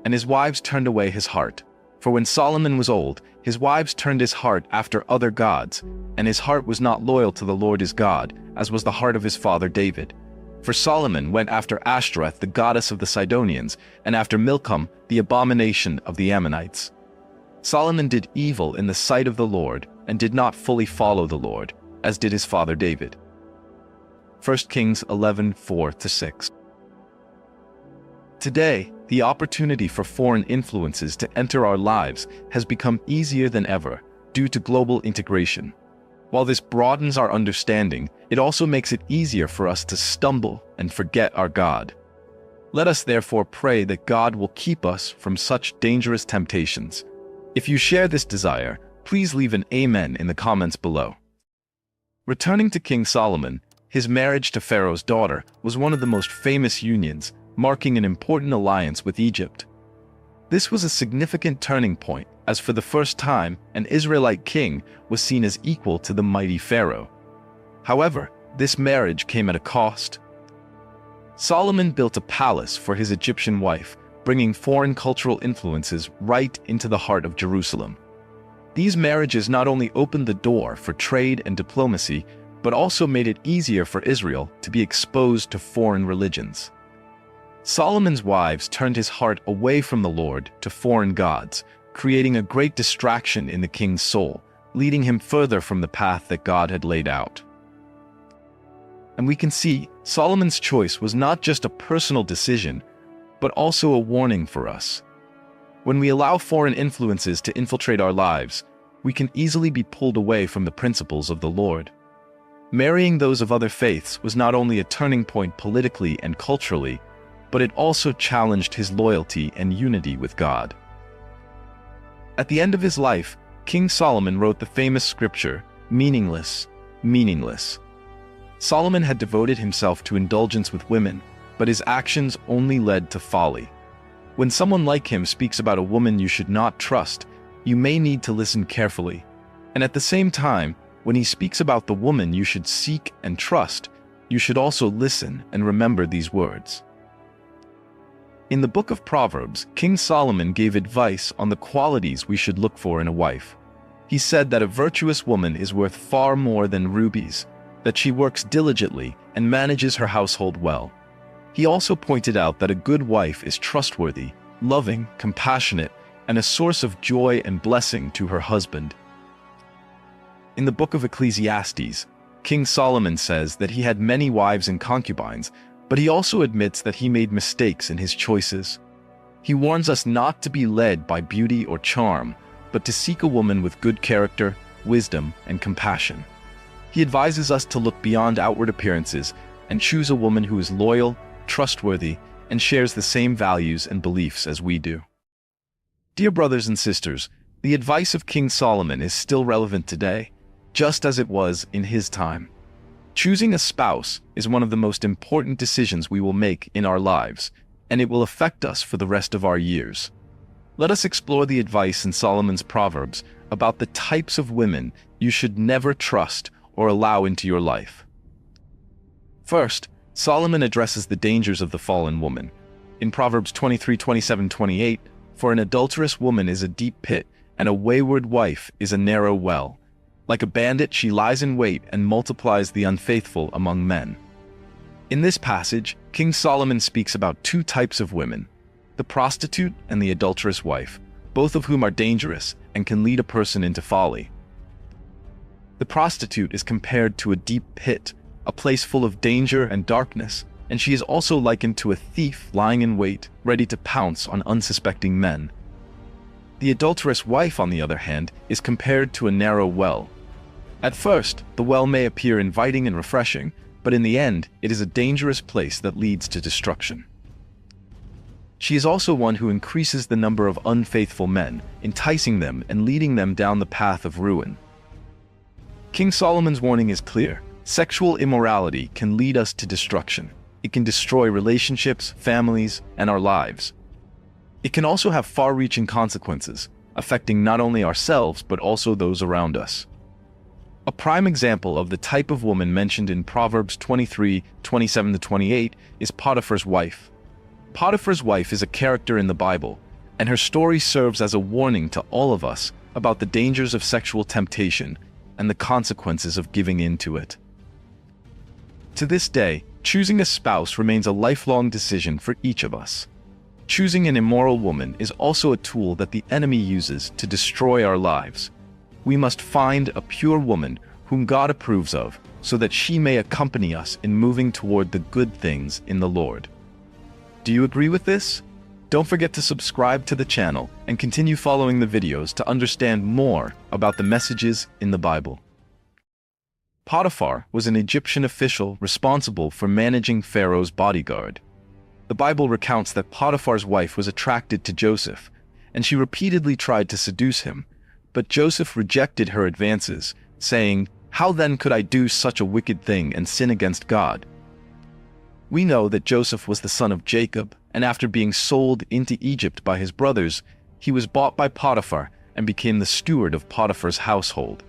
And his wives turned away his heart. For when Solomon was old, his wives turned his heart after other gods, and his heart was not loyal to the Lord his God, as was the heart of his father David. For Solomon went after Ashtoreth, the goddess of the Sidonians, and after Milcom, the abomination of the Ammonites. Solomon did evil in the sight of the Lord, and did not fully follow the Lord, as did his father David. 1 Kings 11, 4-6. Today, the opportunity for foreign influences to enter our lives has become easier than ever due to global integration. While this broadens our understanding, it also makes it easier for us to stumble and forget our God. Let us therefore pray that God will keep us from such dangerous temptations. If you share this desire, please leave an amen in the comments below. Returning to King Solomon, his marriage to Pharaoh's daughter was one of the most famous unions, marking an important alliance with Egypt. This was a significant turning point, as for the first time, an Israelite king was seen as equal to the mighty Pharaoh. However, this marriage came at a cost. Solomon built a palace for his Egyptian wife, bringing foreign cultural influences right into the heart of Jerusalem. These marriages not only opened the door for trade and diplomacy, but also made it easier for Israel to be exposed to foreign religions. Solomon's wives turned his heart away from the Lord to foreign gods, creating a great distraction in the king's soul, leading him further from the path that God had laid out. And we can see Solomon's choice was not just a personal decision, but also a warning for us. When we allow foreign influences to infiltrate our lives, we can easily be pulled away from the principles of the Lord. Marrying those of other faiths was not only a turning point politically and culturally, but it also challenged his loyalty and unity with God. At the end of his life, King Solomon wrote the famous scripture, "Meaningless, meaningless." Solomon had devoted himself to indulgence with women, but his actions only led to folly. When someone like him speaks about a woman you should not trust, you may need to listen carefully. And at the same time, when he speaks about the woman you should seek and trust, you should also listen and remember these words. In the book of Proverbs, King Solomon gave advice on the qualities we should look for in a wife. He said that a virtuous woman is worth far more than rubies, that she works diligently and manages her household well. He also pointed out that a good wife is trustworthy, loving, compassionate, and a source of joy and blessing to her husband. In the book of Ecclesiastes, King Solomon says that he had many wives and concubines, but he also admits that he made mistakes in his choices. He warns us not to be led by beauty or charm, but to seek a woman with good character, wisdom, and compassion. He advises us to look beyond outward appearances and choose a woman who is loyal, trustworthy, and shares the same values and beliefs as we do. Dear brothers and sisters, the advice of King Solomon is still relevant today, just as it was in his time. Choosing a spouse is one of the most important decisions we will make in our lives, and it will affect us for the rest of our years. Let us explore the advice in Solomon's Proverbs about the types of women you should never trust or allow into your life. First, Solomon addresses the dangers of the fallen woman. In Proverbs 23, 27, 28, "For an adulterous woman is a deep pit, and a wayward wife is a narrow well. Like a bandit she lies in wait and multiplies the unfaithful among men." In this passage, King Solomon speaks about two types of women, the prostitute and the adulterous wife, both of whom are dangerous and can lead a person into folly. The prostitute is compared to a deep pit, a place full of danger and darkness, and she is also likened to a thief lying in wait, ready to pounce on unsuspecting men. The adulterous wife, on the other hand, is compared to a narrow well. At first, the well may appear inviting and refreshing, but in the end, it is a dangerous place that leads to destruction. She is also one who increases the number of unfaithful men, enticing them and leading them down the path of ruin. King Solomon's warning is clear. Sexual immorality can lead us to destruction. It can destroy relationships, families, and our lives. It can also have far-reaching consequences, affecting not only ourselves but also those around us. A prime example of the type of woman mentioned in Proverbs 23:27-28 is Potiphar's wife. Potiphar's wife is a character in the Bible, and her story serves as a warning to all of us about the dangers of sexual temptation and the consequences of giving in to it. To this day, choosing a spouse remains a lifelong decision for each of us. Choosing an immoral woman is also a tool that the enemy uses to destroy our lives. We must find a pure woman whom God approves of, so that she may accompany us in moving toward the good things in the Lord. Do you agree with this? Don't forget to subscribe to the channel and continue following the videos to understand more about the messages in the Bible. Potiphar was an Egyptian official responsible for managing Pharaoh's bodyguard. The Bible recounts that Potiphar's wife was attracted to Joseph, and she repeatedly tried to seduce him, but Joseph rejected her advances, saying, "How then could I do such a wicked thing and sin against God?" We know that Joseph was the son of Jacob, and after being sold into Egypt by his brothers, he was bought by Potiphar and became the steward of Potiphar's household.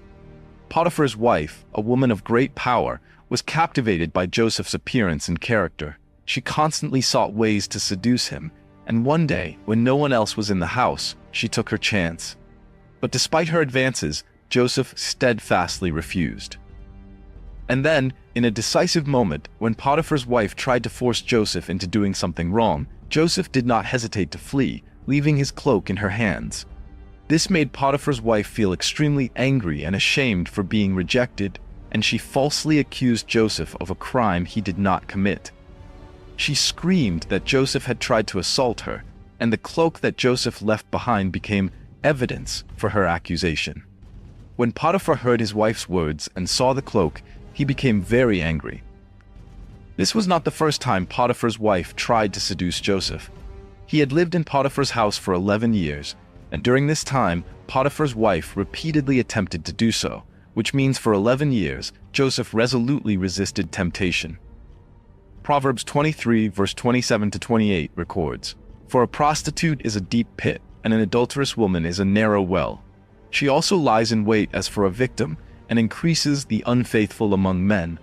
Potiphar's wife, a woman of great power, was captivated by Joseph's appearance and character. She constantly sought ways to seduce him, and one day, when no one else was in the house, she took her chance. But despite her advances, Joseph steadfastly refused. And then, in a decisive moment, when Potiphar's wife tried to force Joseph into doing something wrong, Joseph did not hesitate to flee, leaving his cloak in her hands. This made Potiphar's wife feel extremely angry and ashamed for being rejected, and she falsely accused Joseph of a crime he did not commit. She screamed that Joseph had tried to assault her, and the cloak that Joseph left behind became evidence for her accusation. When Potiphar heard his wife's words and saw the cloak, he became very angry. This was not the first time Potiphar's wife tried to seduce Joseph. He had lived in Potiphar's house for 11 years, and during this time, Potiphar's wife repeatedly attempted to do so, which means for 11 years, Joseph resolutely resisted temptation. Proverbs 23, verse 27-28 records, "For a prostitute is a deep pit, and an adulterous woman is a narrow well. She also lies in wait as for a victim, and increases the unfaithful among men."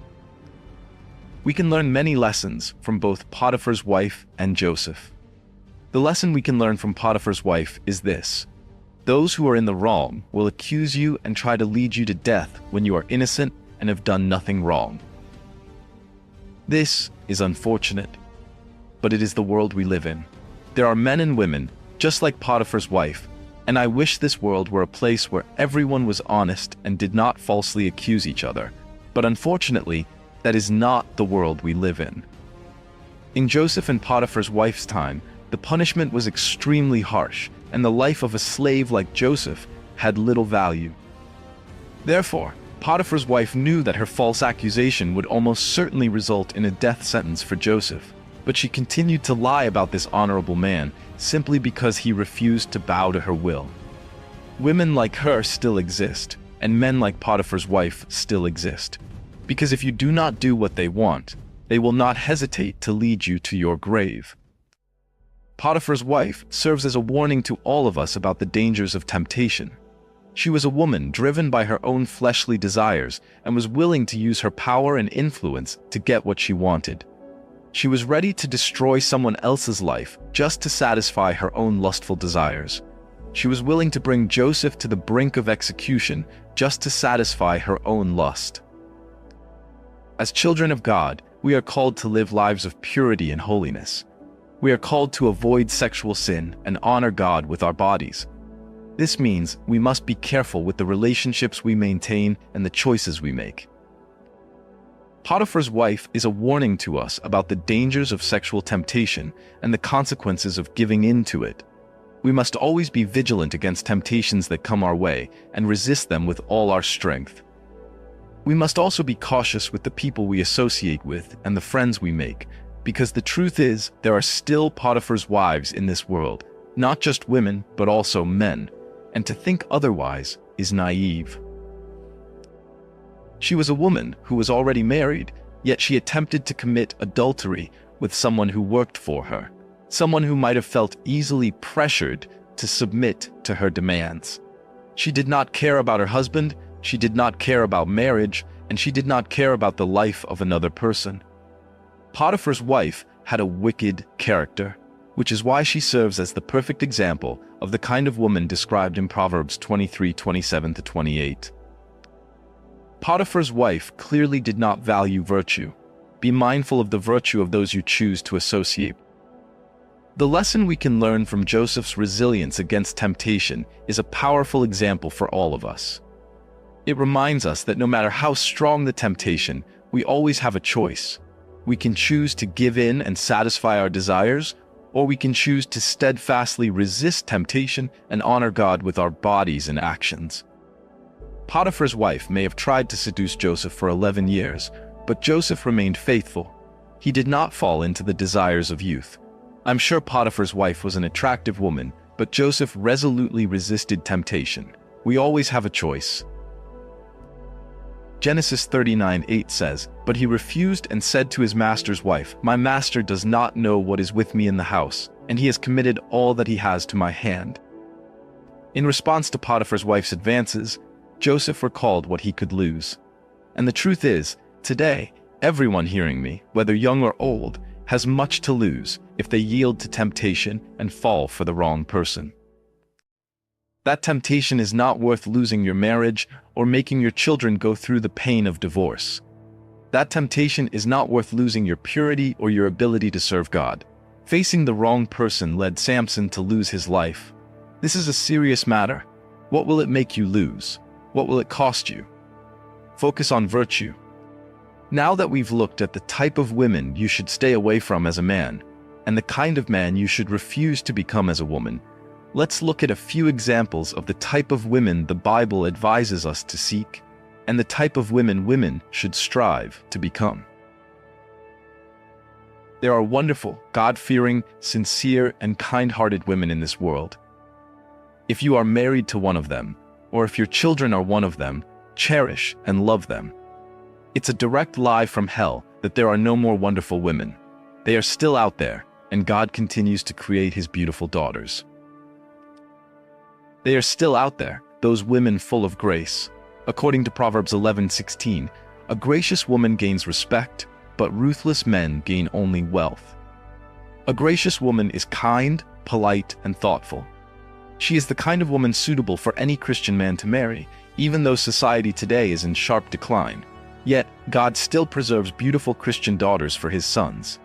We can learn many lessons from both Potiphar's wife and Joseph. The lesson we can learn from Potiphar's wife is this: those who are in the wrong will accuse you and try to lead you to death when you are innocent and have done nothing wrong. This is unfortunate, but it is the world we live in. There are men and women, just like Potiphar's wife, and I wish this world were a place where everyone was honest and did not falsely accuse each other. But unfortunately, that is not the world we live in. In Joseph and Potiphar's wife's time, the punishment was extremely harsh, and the life of a slave like Joseph had little value. Therefore, Potiphar's wife knew that her false accusation would almost certainly result in a death sentence for Joseph, but she continued to lie about this honorable man simply because he refused to bow to her will. Women like her still exist, and men like Potiphar's wife still exist, because if you do not do what they want, they will not hesitate to lead you to your grave. Potiphar's wife serves as a warning to all of us about the dangers of temptation. She was a woman driven by her own fleshly desires and was willing to use her power and influence to get what she wanted. She was ready to destroy someone else's life just to satisfy her own lustful desires. She was willing to bring Joseph to the brink of execution just to satisfy her own lust. As children of God, we are called to live lives of purity and holiness. We are called to avoid sexual sin and honor God with our bodies. This means we must be careful with the relationships we maintain and the choices we make. Potiphar's wife is a warning to us about the dangers of sexual temptation and the consequences of giving in to it. We must always be vigilant against temptations that come our way and resist them with all our strength. We must also be cautious with the people we associate with and the friends we make, because the truth is, there are still Potiphar's wives in this world, not just women, but also men, and to think otherwise is naive. She was a woman who was already married, yet she attempted to commit adultery with someone who worked for her, someone who might have felt easily pressured to submit to her demands. She did not care about her husband, she did not care about marriage, and she did not care about the life of another person. Potiphar's wife had a wicked character, which is why she serves as the perfect example of the kind of woman described in Proverbs 23:27-28. Potiphar's wife clearly did not value virtue. Be mindful of the virtue of those you choose to associate. The lesson we can learn from Joseph's resilience against temptation is a powerful example for all of us. It reminds us that no matter how strong the temptation, we always have a choice. We can choose to give in and satisfy our desires, or we can choose to steadfastly resist temptation and honor God with our bodies and actions. Potiphar's wife may have tried to seduce Joseph for 11 years, but Joseph remained faithful. He did not fall into the desires of youth. I'm sure Potiphar's wife was an attractive woman, but Joseph resolutely resisted temptation. We always have a choice. Genesis 39:8 says, "But he refused and said to his master's wife, 'My master does not know what is with me in the house, and he has committed all that he has to my hand.'" In response to Potiphar's wife's advances, Joseph recalled what he could lose. And the truth is, today, everyone hearing me, whether young or old, has much to lose if they yield to temptation and fall for the wrong person. That temptation is not worth losing your marriage or making your children go through the pain of divorce. That temptation is not worth losing your purity or your ability to serve God. Facing the wrong person led Samson to lose his life. This is a serious matter. What will it make you lose? What will it cost you? Focus on virtue. Now that we've looked at the type of women you should stay away from as a man, and the kind of man you should refuse to become as a woman, let's look at a few examples of the type of women the Bible advises us to seek, and the type of women should strive to become. There are wonderful, God-fearing, sincere, and kind-hearted women in this world. If you are married to one of them, or if your children are one of them, cherish and love them. It's a direct lie from hell that there are no more wonderful women. They are still out there, and God continues to create his beautiful daughters. They are still out there, those women full of grace. According to Proverbs 11:16, a gracious woman gains respect, but ruthless men gain only wealth. A gracious woman is kind, polite, and thoughtful. She is the kind of woman suitable for any Christian man to marry, even though society today is in sharp decline. Yet, God still preserves beautiful Christian daughters for his sons.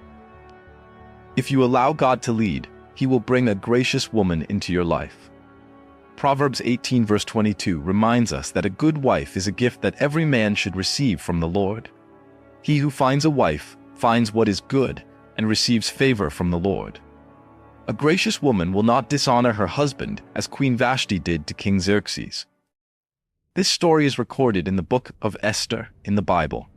If you allow God to lead, he will bring a gracious woman into your life. Proverbs 18:22 reminds us that a good wife is a gift that every man should receive from the Lord. He who finds a wife finds what is good and receives favor from the Lord. A gracious woman will not dishonor her husband as Queen Vashti did to King Xerxes. This story is recorded in the book of Esther in the Bible.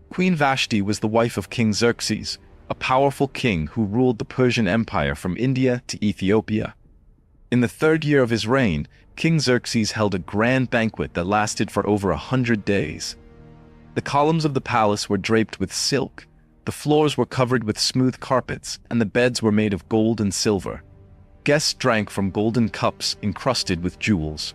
Queen Vashti was the wife of King Xerxes, a powerful king who ruled the Persian Empire from India to Ethiopia. In the 3rd year of his reign, King Xerxes held a grand banquet that lasted for over 100 days. The columns of the palace were draped with silk, the floors were covered with smooth carpets, and the beds were made of gold and silver. Guests drank from golden cups encrusted with jewels.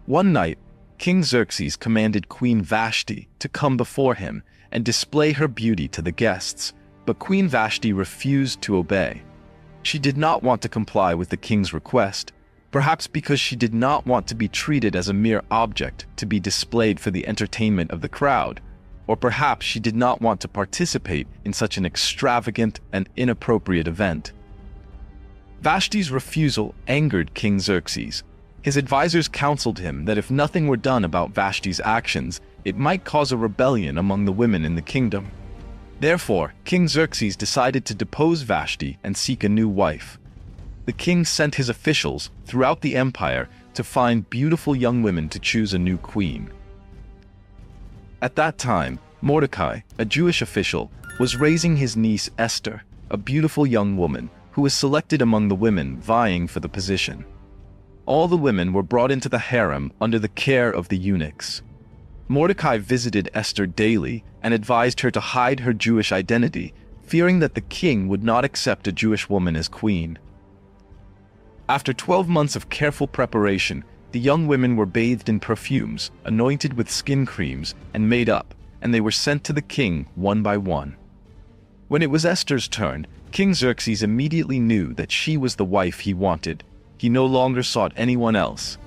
One night, King Xerxes commanded Queen Vashti to come before him and display her beauty to the guests, but Queen Vashti refused to obey. She did not want to comply with the king's request, perhaps because she did not want to be treated as a mere object to be displayed for the entertainment of the crowd, or perhaps she did not want to participate in such an extravagant and inappropriate event. Vashti's refusal angered King Xerxes. His advisors counseled him that if nothing were done about Vashti's actions, it might cause a rebellion among the women in the kingdom. Therefore, King Xerxes decided to depose Vashti and seek a new wife. The king sent his officials throughout the empire to find beautiful young women to choose a new queen. At that time, Mordecai, a Jewish official, was raising his niece Esther, a beautiful young woman who was selected among the women vying for the position. All the women were brought into the harem under the care of the eunuchs. Mordecai visited Esther daily and advised her to hide her Jewish identity, fearing that the king would not accept a Jewish woman as queen. After 12 months of careful preparation, the young women were bathed in perfumes, anointed with skin creams, and made up, and they were sent to the king one by one. When it was Esther's turn, King Xerxes immediately knew that she was the wife he wanted. He no longer sought anyone else.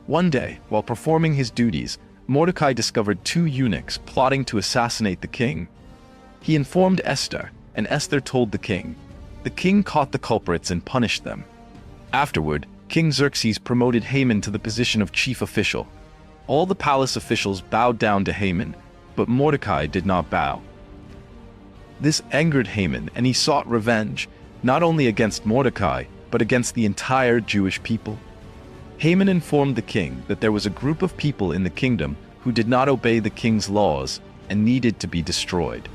One day, while performing his duties, Mordecai discovered 2 eunuchs plotting to assassinate the king. He informed Esther, and Esther told the king. The king caught the culprits and punished them. Afterward, King Xerxes promoted Haman to the position of chief official. All the palace officials bowed down to Haman, but Mordecai did not bow. This angered Haman, and he sought revenge, not only against Mordecai, but against the entire Jewish people. Haman informed the king that there was a group of people in the kingdom who did not obey the king's laws and needed to be destroyed.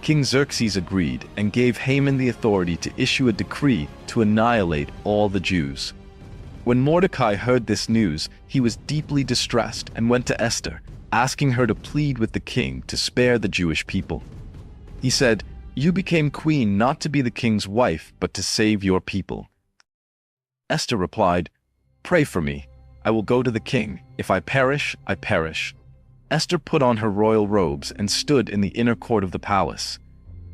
King Xerxes agreed and gave Haman the authority to issue a decree to annihilate all the Jews. When Mordecai heard this news, he was deeply distressed and went to Esther, asking her to plead with the king to spare the Jewish people. He said, "You became queen not to be the king's wife, but to save your people." Esther replied, "Pray for me. I will go to the king. If I perish, I perish." Esther put on her royal robes and stood in the inner court of the palace.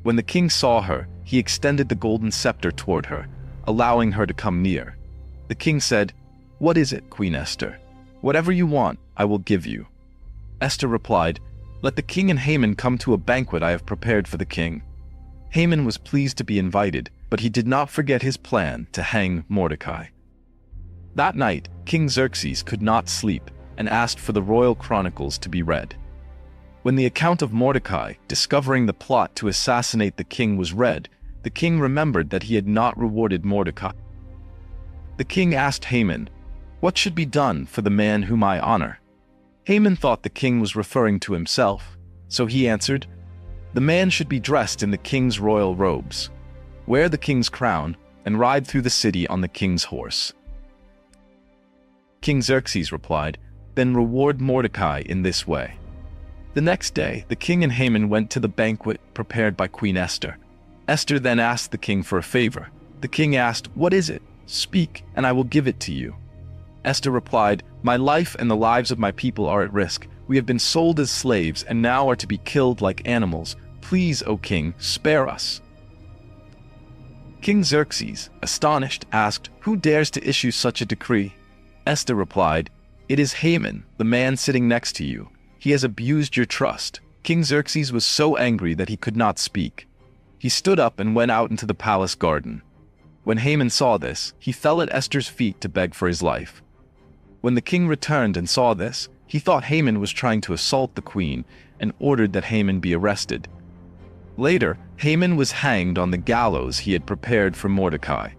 When the king saw her, he extended the golden scepter toward her, allowing her to come near. The king said, "What is it, Queen Esther? Whatever you want, I will give you." Esther replied, "Let the king and Haman come to a banquet I have prepared for the king." Haman was pleased to be invited, but he did not forget his plan to hang Mordecai. That night, King Xerxes could not sleep and asked for the royal chronicles to be read. When the account of Mordecai discovering the plot to assassinate the king was read, the king remembered that he had not rewarded Mordecai. The king asked Haman, "What should be done for the man whom I honor?" Haman thought the king was referring to himself, so he answered, "The man should be dressed in the king's royal robes, wear the king's crown, and ride through the city on the king's horse." King Xerxes replied, "Then reward Mordecai in this way." The next day, the king and Haman went to the banquet prepared by Queen Esther. Esther then asked the king for a favor. The king asked, "What is it? Speak, and I will give it to you." Esther replied, "My life and the lives of my people are at risk. We have been sold as slaves and now are to be killed like animals. Please, O king, spare us." King Xerxes, astonished, asked, "Who dares to issue such a decree?" Esther replied, "It is Haman, the man sitting next to you. He has abused your trust." King Xerxes was so angry that he could not speak. He stood up and went out into the palace garden. When Haman saw this, he fell at Esther's feet to beg for his life. When the king returned and saw this, he thought Haman was trying to assault the queen and ordered that Haman be arrested. Later, Haman was hanged on the gallows he had prepared for Mordecai.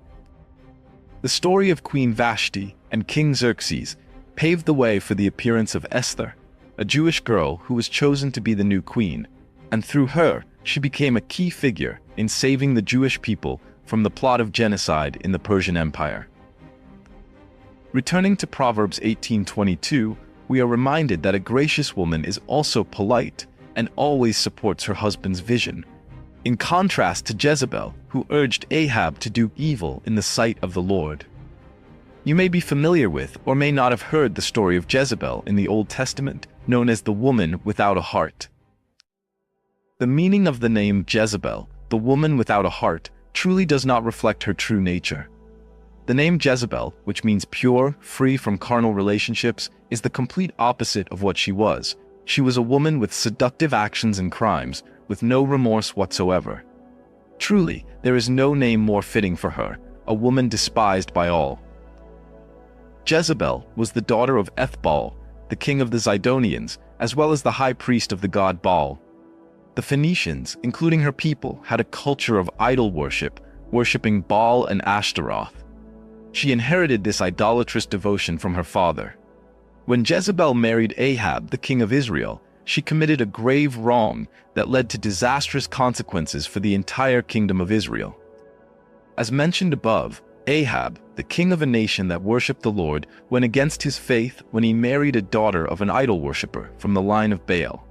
The story of Queen Vashti and King Xerxes paved the way for the appearance of Esther, a Jewish girl who was chosen to be the new queen, and through her, she became a key figure in saving the Jewish people from the plot of genocide in the Persian Empire. Returning to Proverbs 18:22, we are reminded that a gracious woman is also polite and always supports her husband's vision, in contrast to Jezebel, who urged Ahab to do evil in the sight of the Lord. You may be familiar with or may not have heard the story of Jezebel in the Old Testament, known as the woman without a heart. The meaning of the name Jezebel, the woman without a heart, truly does not reflect her true nature. The name Jezebel, which means pure, free from carnal relationships, is the complete opposite of what she was. She was a woman with seductive actions and crimes, with no remorse whatsoever. Truly, there is no name more fitting for her, a woman despised by all. Jezebel was the daughter of Ethbaal, the king of the Zidonians, as well as the high priest of the god Baal. The Phoenicians, including her people, had a culture of idol worship, worshipping Baal and Ashtaroth. She inherited this idolatrous devotion from her father. When Jezebel married Ahab, the king of Israel, she committed a grave wrong that led to disastrous consequences for the entire kingdom of Israel. As mentioned above, Ahab, the king of a nation that worshipped the Lord, went against his faith when he married a daughter of an idol worshiper from the line of Baal.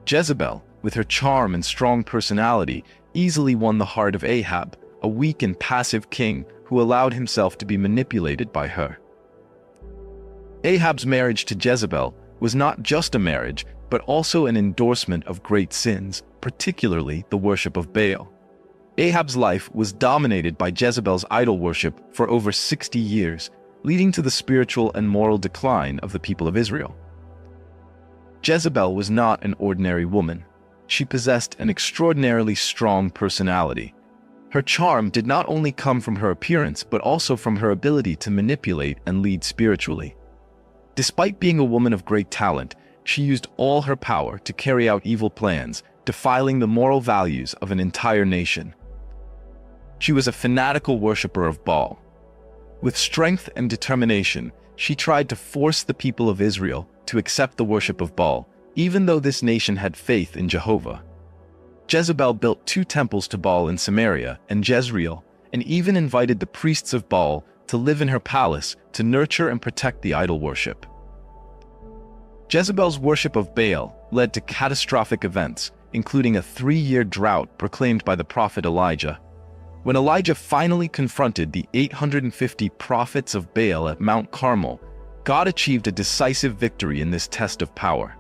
Jezebel, with her charm and strong personality, easily won the heart of Ahab, a weak and passive king who allowed himself to be manipulated by her. Ahab's marriage to Jezebel was not just a marriage, but also an endorsement of great sins, particularly the worship of Baal. Ahab's life was dominated by Jezebel's idol worship for over 60 years, leading to the spiritual and moral decline of the people of Israel. Jezebel was not an ordinary woman. She possessed an extraordinarily strong personality. Her charm did not only come from her appearance, but also from her ability to manipulate and lead spiritually. Despite being a woman of great talent, she used all her power to carry out evil plans, defiling the moral values of an entire nation. She was a fanatical worshiper of Baal. With strength and determination, she tried to force the people of Israel to accept the worship of Baal, even though this nation had faith in Jehovah. Jezebel built 2 temples to Baal in Samaria and Jezreel, and even invited the priests of Baal to live in her palace to nurture and protect the idol worship. Jezebel's worship of Baal led to catastrophic events, including a 3-year drought proclaimed by the prophet Elijah. When Elijah finally confronted the 850 prophets of Baal at Mount Carmel, God achieved a decisive victory in this test of power.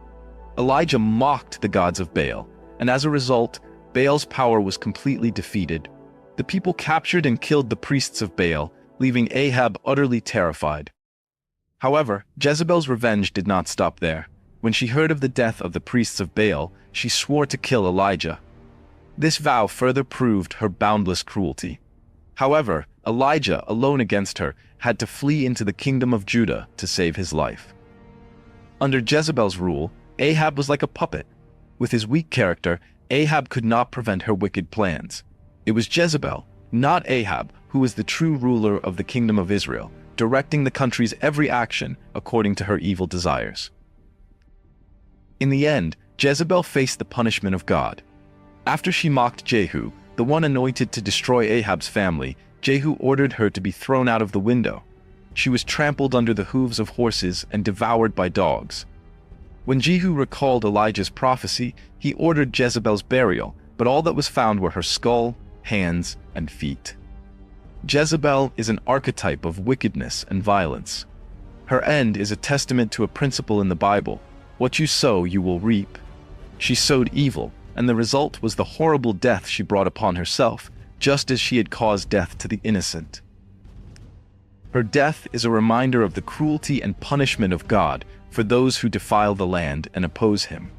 Elijah mocked the gods of Baal, and as a result, Baal's power was completely defeated. The people captured and killed the priests of Baal, leaving Ahab utterly terrified. However, Jezebel's revenge did not stop there. When she heard of the death of the priests of Baal, she swore to kill Elijah. This vow further proved her boundless cruelty. However, Elijah, alone against her, had to flee into the kingdom of Judah to save his life. Under Jezebel's rule, Ahab was like a puppet. With his weak character, Ahab could not prevent her wicked plans. It was Jezebel, not Ahab, who was the true ruler of the kingdom of Israel, directing the country's every action according to her evil desires. In the end, Jezebel faced the punishment of God. After she mocked Jehu, the one anointed to destroy Ahab's family, Jehu ordered her to be thrown out of the window. She was trampled under the hooves of horses and devoured by dogs. When Jehu recalled Elijah's prophecy, he ordered Jezebel's burial, but all that was found were her skull, hands, and feet. Jezebel is an archetype of wickedness and violence. Her end is a testament to a principle in the Bible: what you sow, you will reap. She sowed evil, and the result was the horrible death she brought upon herself, just as she had caused death to the innocent. Her death is a reminder of the cruelty and punishment of God for those who defile the land and oppose him.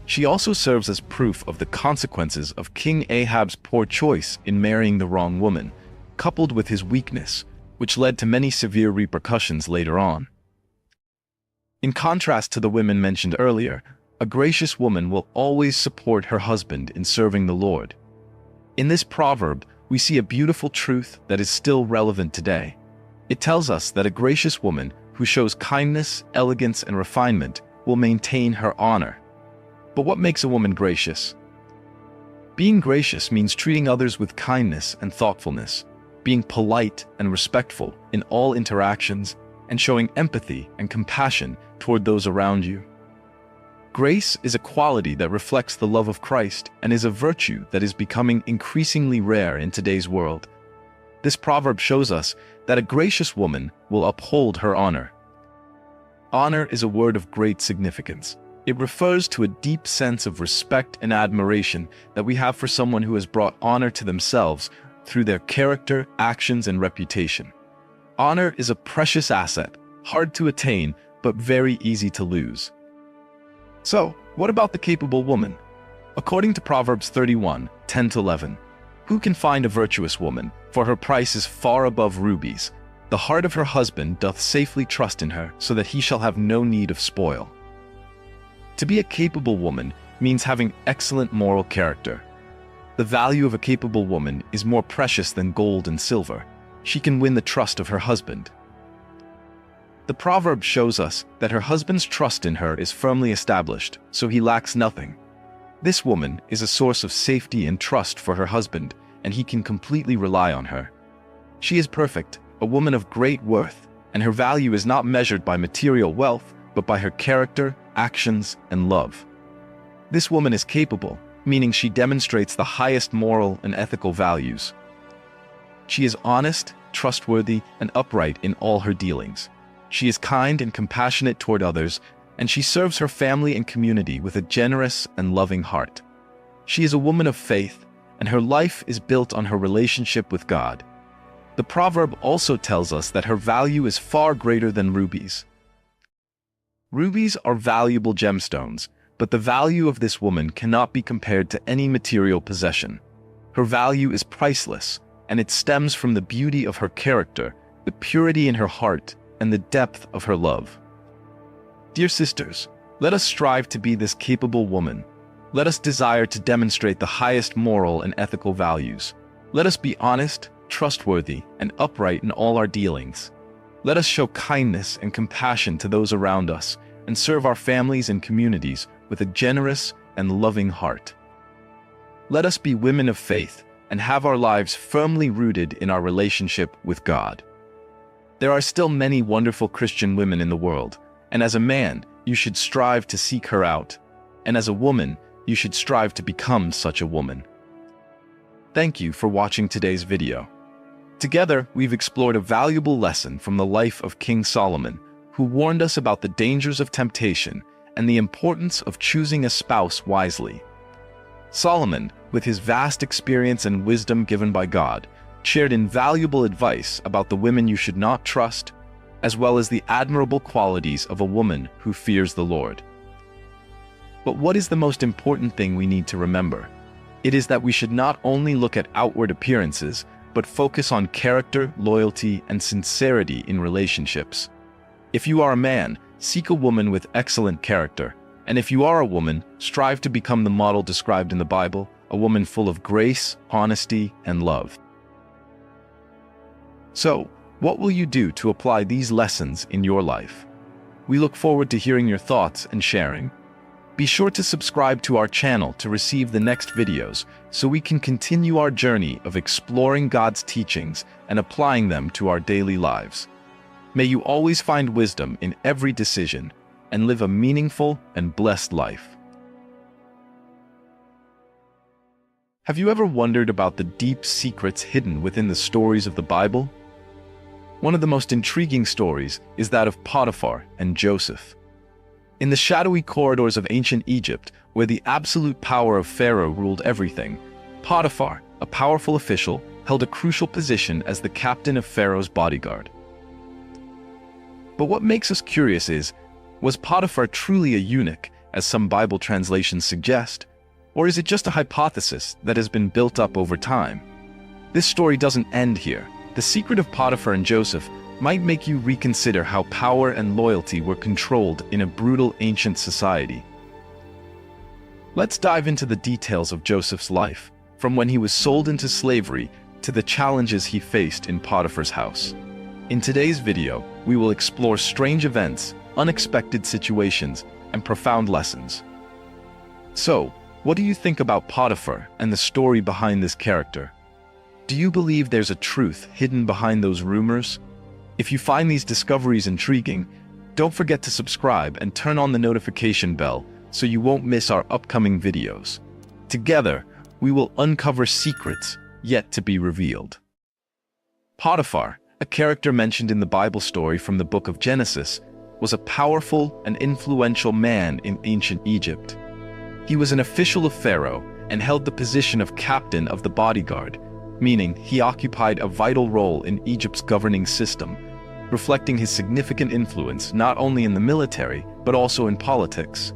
She also serves as proof of the consequences of King Ahab's poor choice in marrying the wrong woman, coupled with his weakness, which led to many severe repercussions later on. In contrast to the women mentioned earlier, a gracious woman will always support her husband in serving the Lord. In this proverb, we see a beautiful truth that is still relevant today. It tells us that a gracious woman who shows kindness, elegance, and refinement will maintain her honor. But what makes a woman gracious? Being gracious means treating others with kindness and thoughtfulness, being polite and respectful in all interactions, and showing empathy and compassion toward those around you. Grace is a quality that reflects the love of Christ and is a virtue that is becoming increasingly rare in today's world. This proverb shows us that a gracious woman will uphold her honor. Honor is a word of great significance. It refers to a deep sense of respect and admiration that we have for someone who has brought honor to themselves through their character, actions, and reputation. Honor is a precious asset, hard to attain, but very easy to lose. So, what about the capable woman? According to Proverbs 31:10-11, who can find a virtuous woman? For her price is far above rubies. The heart of her husband doth safely trust in her, so that he shall have no need of spoil. To be a capable woman means having excellent moral character. The value of a capable woman is more precious than gold and silver. She can win the trust of her husband. The proverb shows us that her husband's trust in her is firmly established, so he lacks nothing. This woman is a source of safety and trust for her husband, and he can completely rely on her. She is perfect, a woman of great worth, and her value is not measured by material wealth, but by her character, actions, and love. This woman is capable, meaning she demonstrates the highest moral and ethical values. She is honest, trustworthy, and upright in all her dealings. She is kind and compassionate toward others, and she serves her family and community with a generous and loving heart. She is a woman of faith, and her life is built on her relationship with God. The proverb also tells us that her value is far greater than rubies. Rubies are valuable gemstones, but the value of this woman cannot be compared to any material possession. Her value is priceless, and it stems from the beauty of her character, the purity in her heart, and the depth of her love. Dear sisters, let us strive to be this capable woman. Let us desire to demonstrate the highest moral and ethical values. Let us be honest, trustworthy, and upright in all our dealings. Let us show kindness and compassion to those around us, and serve our families and communities with a generous and loving heart. Let us be women of faith and have our lives firmly rooted in our relationship with God. There are still many wonderful Christian women in the world, and as a man, you should strive to seek her out, and as a woman, you should strive to become such a woman. Thank you for watching today's video. Together, we've explored a valuable lesson from the life of King Solomon, who warned us about the dangers of temptation and the importance of choosing a spouse wisely. Solomon, with his vast experience and wisdom given by God, shared invaluable advice about the women you should not trust, as well as the admirable qualities of a woman who fears the Lord. But what is the most important thing we need to remember? It is that we should not only look at outward appearances, but focus on character, loyalty, and sincerity in relationships. If you are a man, seek a woman with excellent character, and if you are a woman, strive to become the model described in the Bible, a woman full of grace, honesty, and love. So, what will you do to apply these lessons in your life? We look forward to hearing your thoughts and sharing. Be sure to subscribe to our channel to receive the next videos so we can continue our journey of exploring God's teachings and applying them to our daily lives. May you always find wisdom in every decision and live a meaningful and blessed life. Have you ever wondered about the deep secrets hidden within the stories of the Bible? One of the most intriguing stories is that of Potiphar and Joseph. In the shadowy corridors of ancient Egypt, where the absolute power of Pharaoh ruled everything, Potiphar, a powerful official, held a crucial position as the captain of Pharaoh's bodyguard. But what makes us curious is, was Potiphar truly a eunuch, as some Bible translations suggest? Or is it just a hypothesis that has been built up over time? This story doesn't end here. The secret of Potiphar and Joseph might make you reconsider how power and loyalty were controlled in a brutal ancient society. Let's dive into the details of Joseph's life, from when he was sold into slavery to the challenges he faced in Potiphar's house. In today's video, we will explore strange events, unexpected situations, and profound lessons. So, what do you think about Potiphar and the story behind this character? Do you believe there's a truth hidden behind those rumors? If you find these discoveries intriguing, don't forget to subscribe and turn on the notification bell so you won't miss our upcoming videos. Together, we will uncover secrets yet to be revealed. Potiphar, a character mentioned in the Bible story from the book of Genesis, was a powerful and influential man in ancient Egypt. He was an official of Pharaoh and held the position of captain of the bodyguard, meaning he occupied a vital role in Egypt's governing system, reflecting his significant influence not only in the military but also in politics.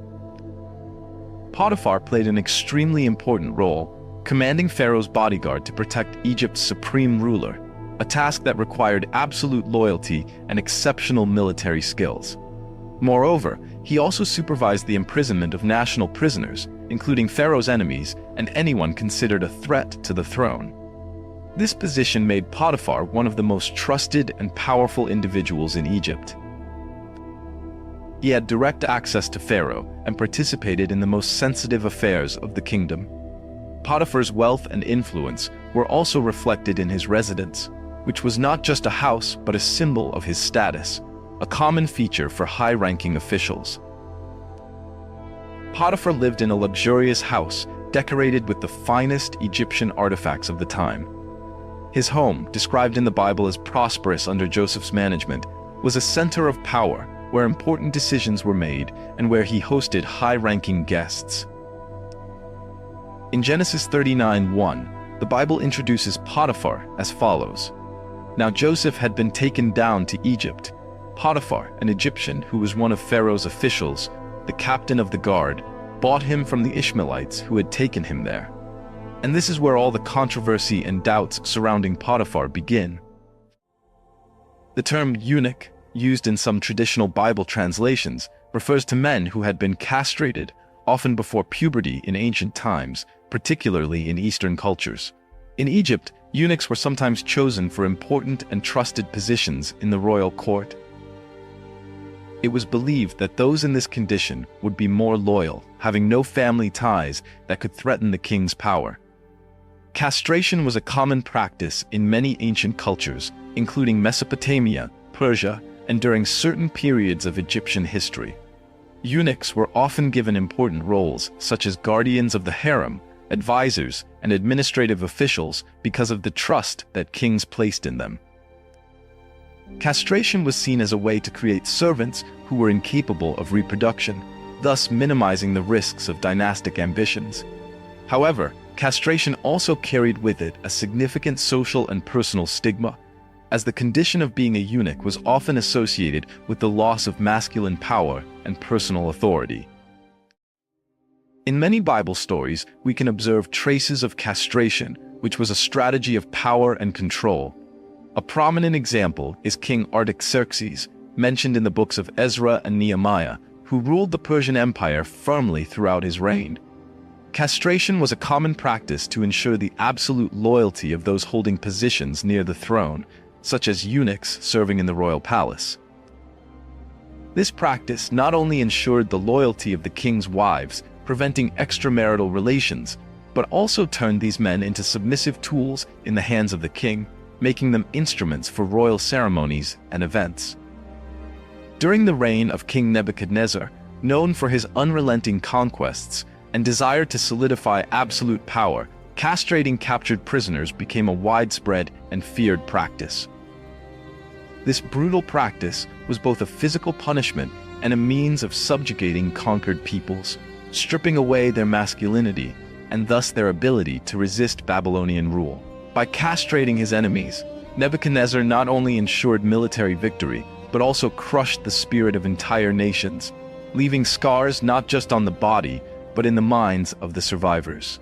Potiphar played an extremely important role, commanding Pharaoh's bodyguard to protect Egypt's supreme ruler, a task that required absolute loyalty and exceptional military skills. Moreover, he also supervised the imprisonment of national prisoners, including Pharaoh's enemies and anyone considered a threat to the throne. This position made Potiphar one of the most trusted and powerful individuals in Egypt. He had direct access to Pharaoh and participated in the most sensitive affairs of the kingdom. Potiphar's wealth and influence were also reflected in his residence, which was not just a house but a symbol of his status, a common feature for high-ranking officials. Potiphar lived in a luxurious house decorated with the finest Egyptian artifacts of the time. His home, described in the Bible as prosperous under Joseph's management, was a center of power where important decisions were made and where he hosted high-ranking guests. In Genesis 39:1, the Bible introduces Potiphar as follows. Now Joseph had been taken down to Egypt. Potiphar, an Egyptian who was one of Pharaoh's officials, the captain of the guard, bought him from the Ishmaelites who had taken him there. And this is where all the controversy and doubts surrounding Potiphar begin. The term eunuch, used in some traditional Bible translations, refers to men who had been castrated, often before puberty in ancient times, particularly in Eastern cultures. In Egypt, eunuchs were sometimes chosen for important and trusted positions in the royal court. It was believed that those in this condition would be more loyal, having no family ties that could threaten the king's power. Castration was a common practice in many ancient cultures, including Mesopotamia, Persia, and during certain periods of Egyptian history. Eunuchs were often given important roles, such as guardians of the harem, advisors, and administrative officials because of the trust that kings placed in them. Castration was seen as a way to create servants who were incapable of reproduction, thus minimizing the risks of dynastic ambitions. However, castration also carried with it a significant social and personal stigma, as the condition of being a eunuch was often associated with the loss of masculine power and personal authority. In many Bible stories, we can observe traces of castration, which was a strategy of power and control. A prominent example is King Artaxerxes, mentioned in the books of Ezra and Nehemiah, who ruled the Persian Empire firmly throughout his reign. Castration was a common practice to ensure the absolute loyalty of those holding positions near the throne, such as eunuchs serving in the royal palace. This practice not only ensured the loyalty of the king's wives, preventing extramarital relations, but also turned these men into submissive tools in the hands of the king, making them instruments for royal ceremonies and events. During the reign of King Nebuchadnezzar, known for his unrelenting conquests and desire to solidify absolute power, castrating captured prisoners became a widespread and feared practice. This brutal practice was both a physical punishment and a means of subjugating conquered peoples, stripping away their masculinity and thus their ability to resist Babylonian rule. By castrating his enemies, Nebuchadnezzar not only ensured military victory, but also crushed the spirit of entire nations, leaving scars not just on the body, but in the minds of the survivors.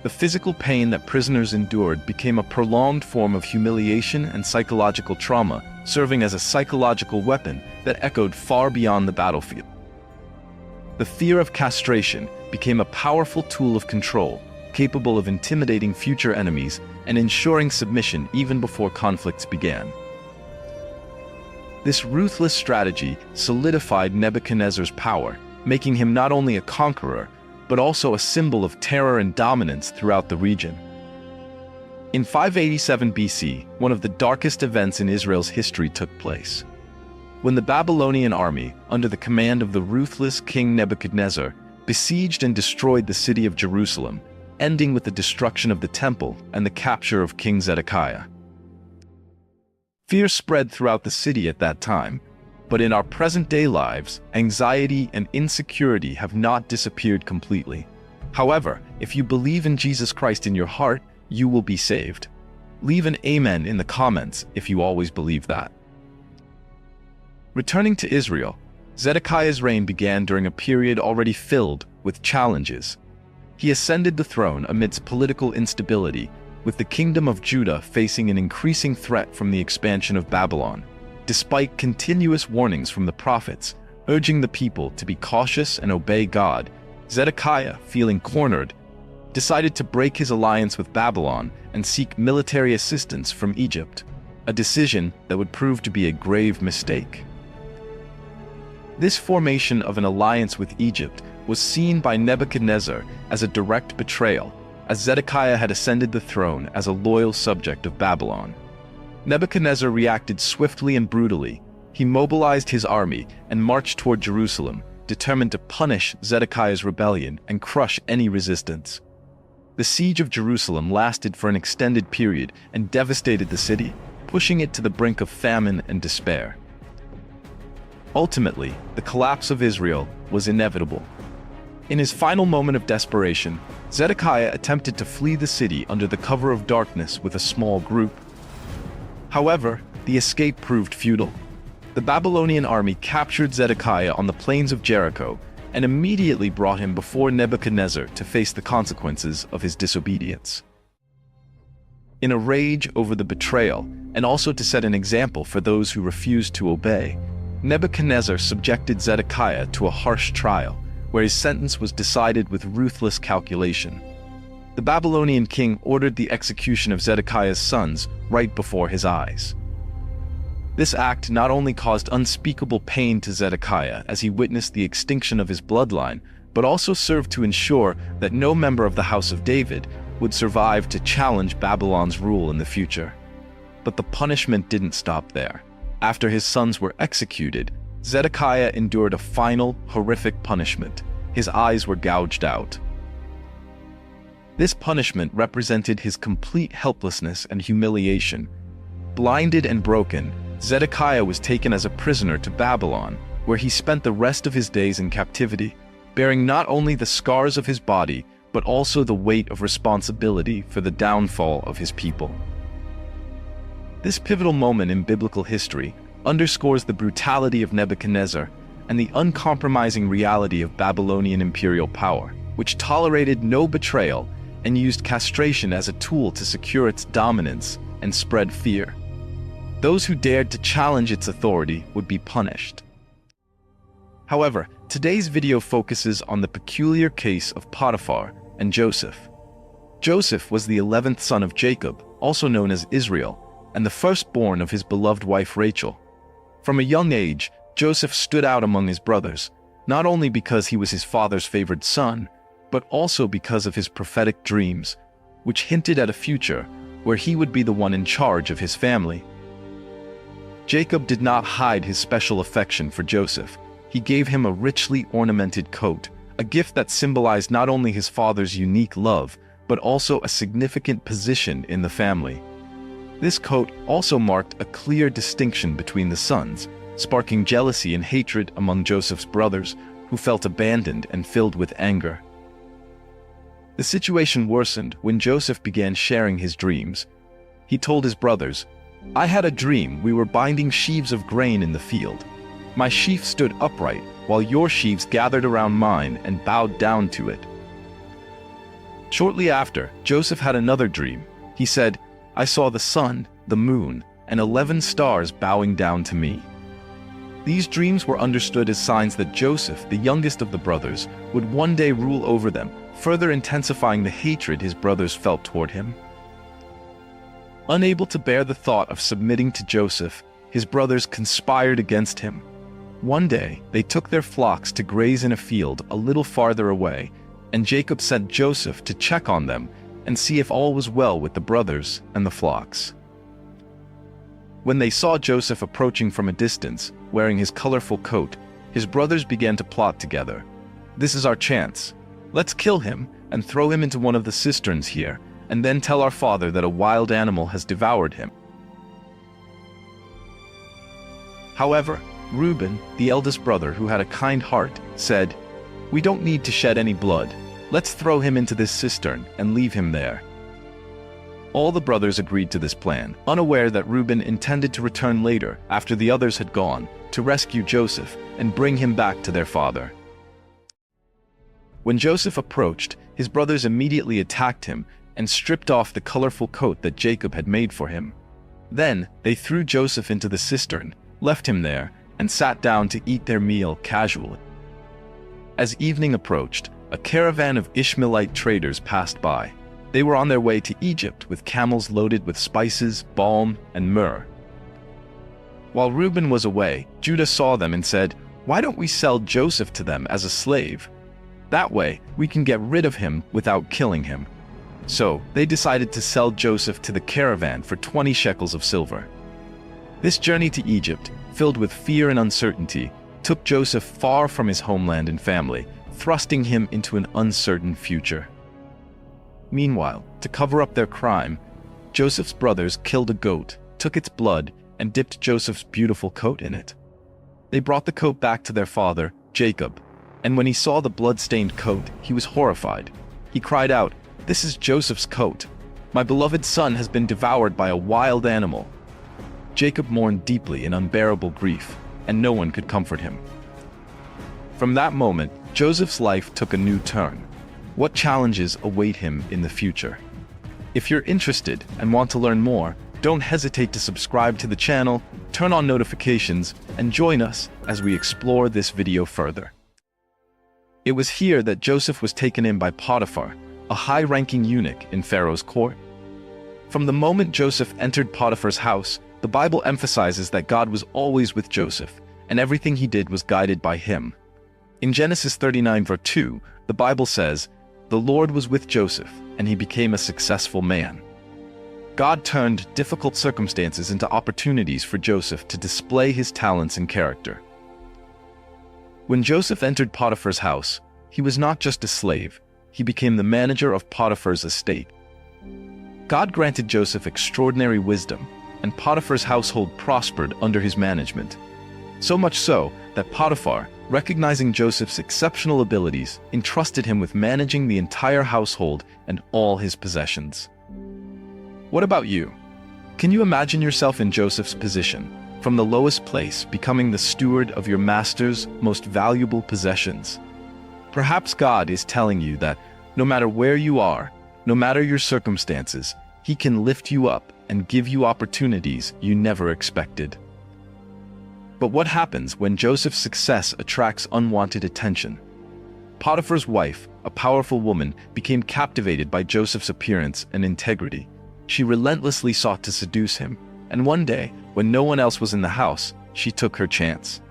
The physical pain that prisoners endured became a prolonged form of humiliation and psychological trauma, serving as a psychological weapon that echoed far beyond the battlefield. The fear of castration became a powerful tool of control, capable of intimidating future enemies and ensuring submission even before conflicts began. This ruthless strategy solidified Nebuchadnezzar's power, making him not only a conqueror, but also a symbol of terror and dominance throughout the region. In 587 BC, one of the darkest events in Israel's history took place. When the Babylonian army, under the command of the ruthless King Nebuchadnezzar, besieged and destroyed the city of Jerusalem, ending with the destruction of the temple and the capture of King Zedekiah. Fear spread throughout the city at that time, but in our present-day lives, anxiety and insecurity have not disappeared completely. However, if you believe in Jesus Christ in your heart, you will be saved. Leave an amen in the comments if you always believe that. Returning to Israel, Zedekiah's reign began during a period already filled with challenges. He ascended the throne amidst political instability, with the kingdom of Judah facing an increasing threat from the expansion of Babylon, despite continuous warnings from the prophets, urging the people to be cautious and obey God. Zedekiah, feeling cornered, decided to break his alliance with Babylon and seek military assistance from Egypt, a decision that would prove to be a grave mistake. This formation of an alliance with Egypt was seen by Nebuchadnezzar as a direct betrayal, as Zedekiah had ascended the throne as a loyal subject of Babylon. Nebuchadnezzar reacted swiftly and brutally. He mobilized his army and marched toward Jerusalem, determined to punish Zedekiah's rebellion and crush any resistance. The siege of Jerusalem lasted for an extended period and devastated the city, pushing it to the brink of famine and despair. Ultimately, the collapse of Israel was inevitable. In his final moment of desperation, Zedekiah attempted to flee the city under the cover of darkness with a small group. However, the escape proved futile. The Babylonian army captured Zedekiah on the plains of Jericho and immediately brought him before Nebuchadnezzar to face the consequences of his disobedience. In a rage over the betrayal, and also to set an example for those who refused to obey, Nebuchadnezzar subjected Zedekiah to a harsh trial, where his sentence was decided with ruthless calculation. The Babylonian king ordered the execution of Zedekiah's sons right before his eyes. This act not only caused unspeakable pain to Zedekiah as he witnessed the extinction of his bloodline, but also served to ensure that no member of the house of David would survive to challenge Babylon's rule in the future. But the punishment didn't stop there. After his sons were executed, Zedekiah endured a final, horrific punishment. His eyes were gouged out. This punishment represented his complete helplessness and humiliation. Blinded and broken, Zedekiah was taken as a prisoner to Babylon, where he spent the rest of his days in captivity, bearing not only the scars of his body, but also the weight of responsibility for the downfall of his people. This pivotal moment in biblical history underscores the brutality of Nebuchadnezzar and the uncompromising reality of Babylonian imperial power, which tolerated no betrayal and used castration as a tool to secure its dominance and spread fear. Those who dared to challenge its authority would be punished. However, today's video focuses on the peculiar case of Potiphar and Joseph. Joseph was the 11th son of Jacob, also known as Israel, and the firstborn of his beloved wife Rachel. From a young age, Joseph stood out among his brothers, not only because he was his father's favored son, but also because of his prophetic dreams, which hinted at a future where he would be the one in charge of his family. Jacob did not hide his special affection for Joseph. He gave him a richly ornamented coat, a gift that symbolized not only his father's unique love, but also a significant position in the family. This coat also marked a clear distinction between the sons, sparking jealousy and hatred among Joseph's brothers, who felt abandoned and filled with anger. The situation worsened when Joseph began sharing his dreams. He told his brothers, "I had a dream we were binding sheaves of grain in the field. My sheaf stood upright, while your sheaves gathered around mine and bowed down to it." Shortly after, Joseph had another dream. He said, "I saw the sun, the moon, and 11 stars bowing down to me." These dreams were understood as signs that Joseph, the youngest of the brothers, would one day rule over them, further intensifying the hatred his brothers felt toward him. Unable to bear the thought of submitting to Joseph, his brothers conspired against him. One day, they took their flocks to graze in a field a little farther away, and Jacob sent Joseph to check on them and see if all was well with the brothers and the flocks. When they saw Joseph approaching from a distance, wearing his colorful coat, his brothers began to plot together. "This is our chance. Let's kill him and throw him into one of the cisterns here, and then tell our father that a wild animal has devoured him." However, Reuben, the eldest brother who had a kind heart, said, "We don't need to shed any blood. Let's throw him into this cistern and leave him there." All the brothers agreed to this plan, unaware that Reuben intended to return later, after the others had gone, to rescue Joseph and bring him back to their father. When Joseph approached, his brothers immediately attacked him and stripped off the colorful coat that Jacob had made for him. Then they threw Joseph into the cistern, left him there, and sat down to eat their meal casually. As evening approached, a caravan of Ishmaelite traders passed by. They were on their way to Egypt with camels loaded with spices, balm, and myrrh. While Reuben was away, Judah saw them and said, "Why don't we sell Joseph to them as a slave? That way, we can get rid of him without killing him." So, they decided to sell Joseph to the caravan for 20 shekels of silver. This journey to Egypt, filled with fear and uncertainty, took Joseph far from his homeland and family, thrusting him into an uncertain future. Meanwhile, to cover up their crime, Joseph's brothers killed a goat, took its blood, and dipped Joseph's beautiful coat in it. They brought the coat back to their father, Jacob, and when he saw the blood-stained coat, he was horrified. He cried out, "This is Joseph's coat. My beloved son has been devoured by a wild animal." Jacob mourned deeply in unbearable grief, and no one could comfort him. From that moment, Joseph's life took a new turn. What challenges await him in the future? If you're interested and want to learn more, don't hesitate to subscribe to the channel, turn on notifications, and join us as we explore this video further. It was here that Joseph was taken in by Potiphar, a high-ranking eunuch in Pharaoh's court. From the moment Joseph entered Potiphar's house, the Bible emphasizes that God was always with Joseph, and everything he did was guided by him. In Genesis 39 verse 2, the Bible says, "The Lord was with Joseph, and he became a successful man." God turned difficult circumstances into opportunities for Joseph to display his talents and character. When Joseph entered Potiphar's house, he was not just a slave, he became the manager of Potiphar's estate. God granted Joseph extraordinary wisdom, and Potiphar's household prospered under his management. So much so that Potiphar, recognizing Joseph's exceptional abilities, entrusted him with managing the entire household and all his possessions. What about you? Can you imagine yourself in Joseph's position, from the lowest place becoming the steward of your master's most valuable possessions? Perhaps God is telling you that no matter where you are, no matter your circumstances, He can lift you up and give you opportunities you never expected. But what happens when Joseph's success attracts unwanted attention? Potiphar's wife, a powerful woman, became captivated by Joseph's appearance and integrity. She relentlessly sought to seduce him, and one day, when no one else was in the house, she took her chance.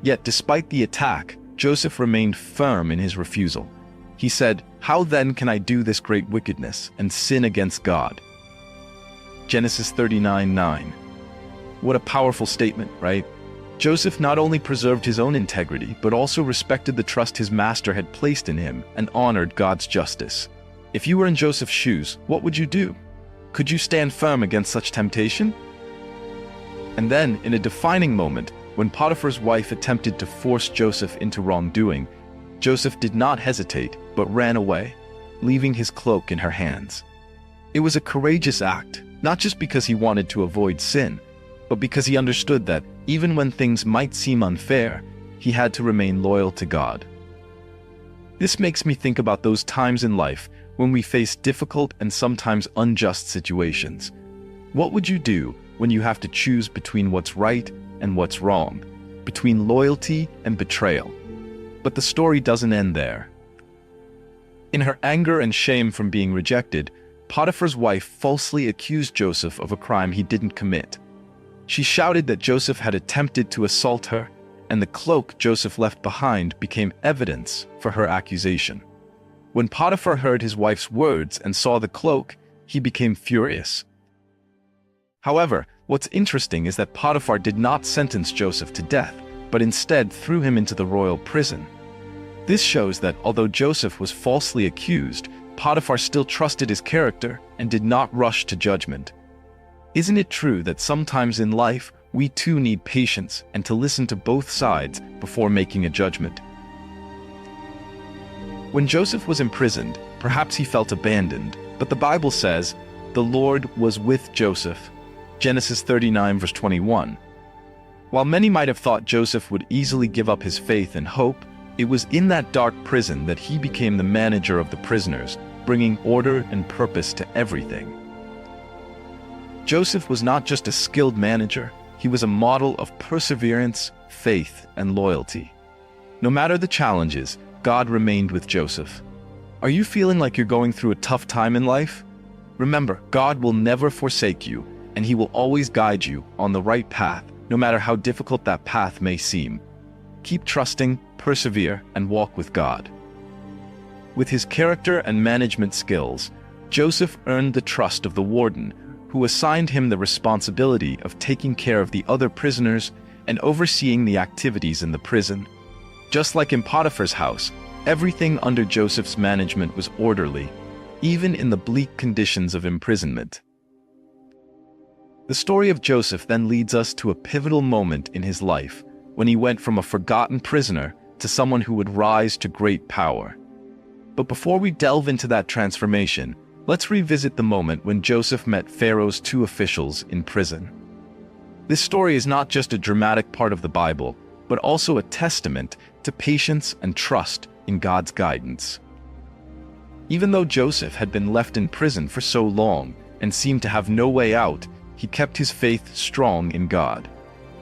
Yet despite the attack, Joseph remained firm in his refusal. He said, "How then can I do this great wickedness and sin against God?" Genesis 39:9. What a powerful statement, right? Joseph not only preserved his own integrity, but also respected the trust his master had placed in him and honored God's justice. If you were in Joseph's shoes, what would you do? Could you stand firm against such temptation? And then, in a defining moment, when Potiphar's wife attempted to force Joseph into wrongdoing, Joseph did not hesitate, but ran away, leaving his cloak in her hands. It was a courageous act, not just because he wanted to avoid sin, but because he understood that, even when things might seem unfair, he had to remain loyal to God. This makes me think about those times in life when we face difficult and sometimes unjust situations. What would you do when you have to choose between what's right and what's wrong, between loyalty and betrayal? But the story doesn't end there. In her anger and shame from being rejected, Potiphar's wife falsely accused Joseph of a crime he didn't commit. She shouted that Joseph had attempted to assault her, and the cloak Joseph left behind became evidence for her accusation. When Potiphar heard his wife's words and saw the cloak, he became furious. However, what's interesting is that Potiphar did not sentence Joseph to death, but instead threw him into the royal prison. This shows that although Joseph was falsely accused, Potiphar still trusted his character and did not rush to judgment. Isn't it true that sometimes in life, we too need patience and to listen to both sides before making a judgment? When Joseph was imprisoned, perhaps he felt abandoned, but the Bible says, "The Lord was with Joseph." Genesis 39 verse 21. While many might have thought Joseph would easily give up his faith and hope, it was in that dark prison that he became the manager of the prisoners, bringing order and purpose to everything. Joseph was not just a skilled manager, he was a model of perseverance, faith, and loyalty. No matter the challenges, God remained with Joseph. Are you feeling like you're going through a tough time in life? Remember, God will never forsake you, and He will always guide you on the right path, no matter how difficult that path may seem. Keep trusting, persevere, and walk with God. With his character and management skills, Joseph earned the trust of the warden, who assigned him the responsibility of taking care of the other prisoners and overseeing the activities in the prison. Just like in Potiphar's house, everything under Joseph's management was orderly, even in the bleak conditions of imprisonment. The story of Joseph then leads us to a pivotal moment in his life, when he went from a forgotten prisoner to someone who would rise to great power. But before we delve into that transformation, let's revisit the moment when Joseph met Pharaoh's two officials in prison. This story is not just a dramatic part of the Bible, but also a testament to patience and trust in God's guidance. Even though Joseph had been left in prison for so long and seemed to have no way out, he kept his faith strong in God.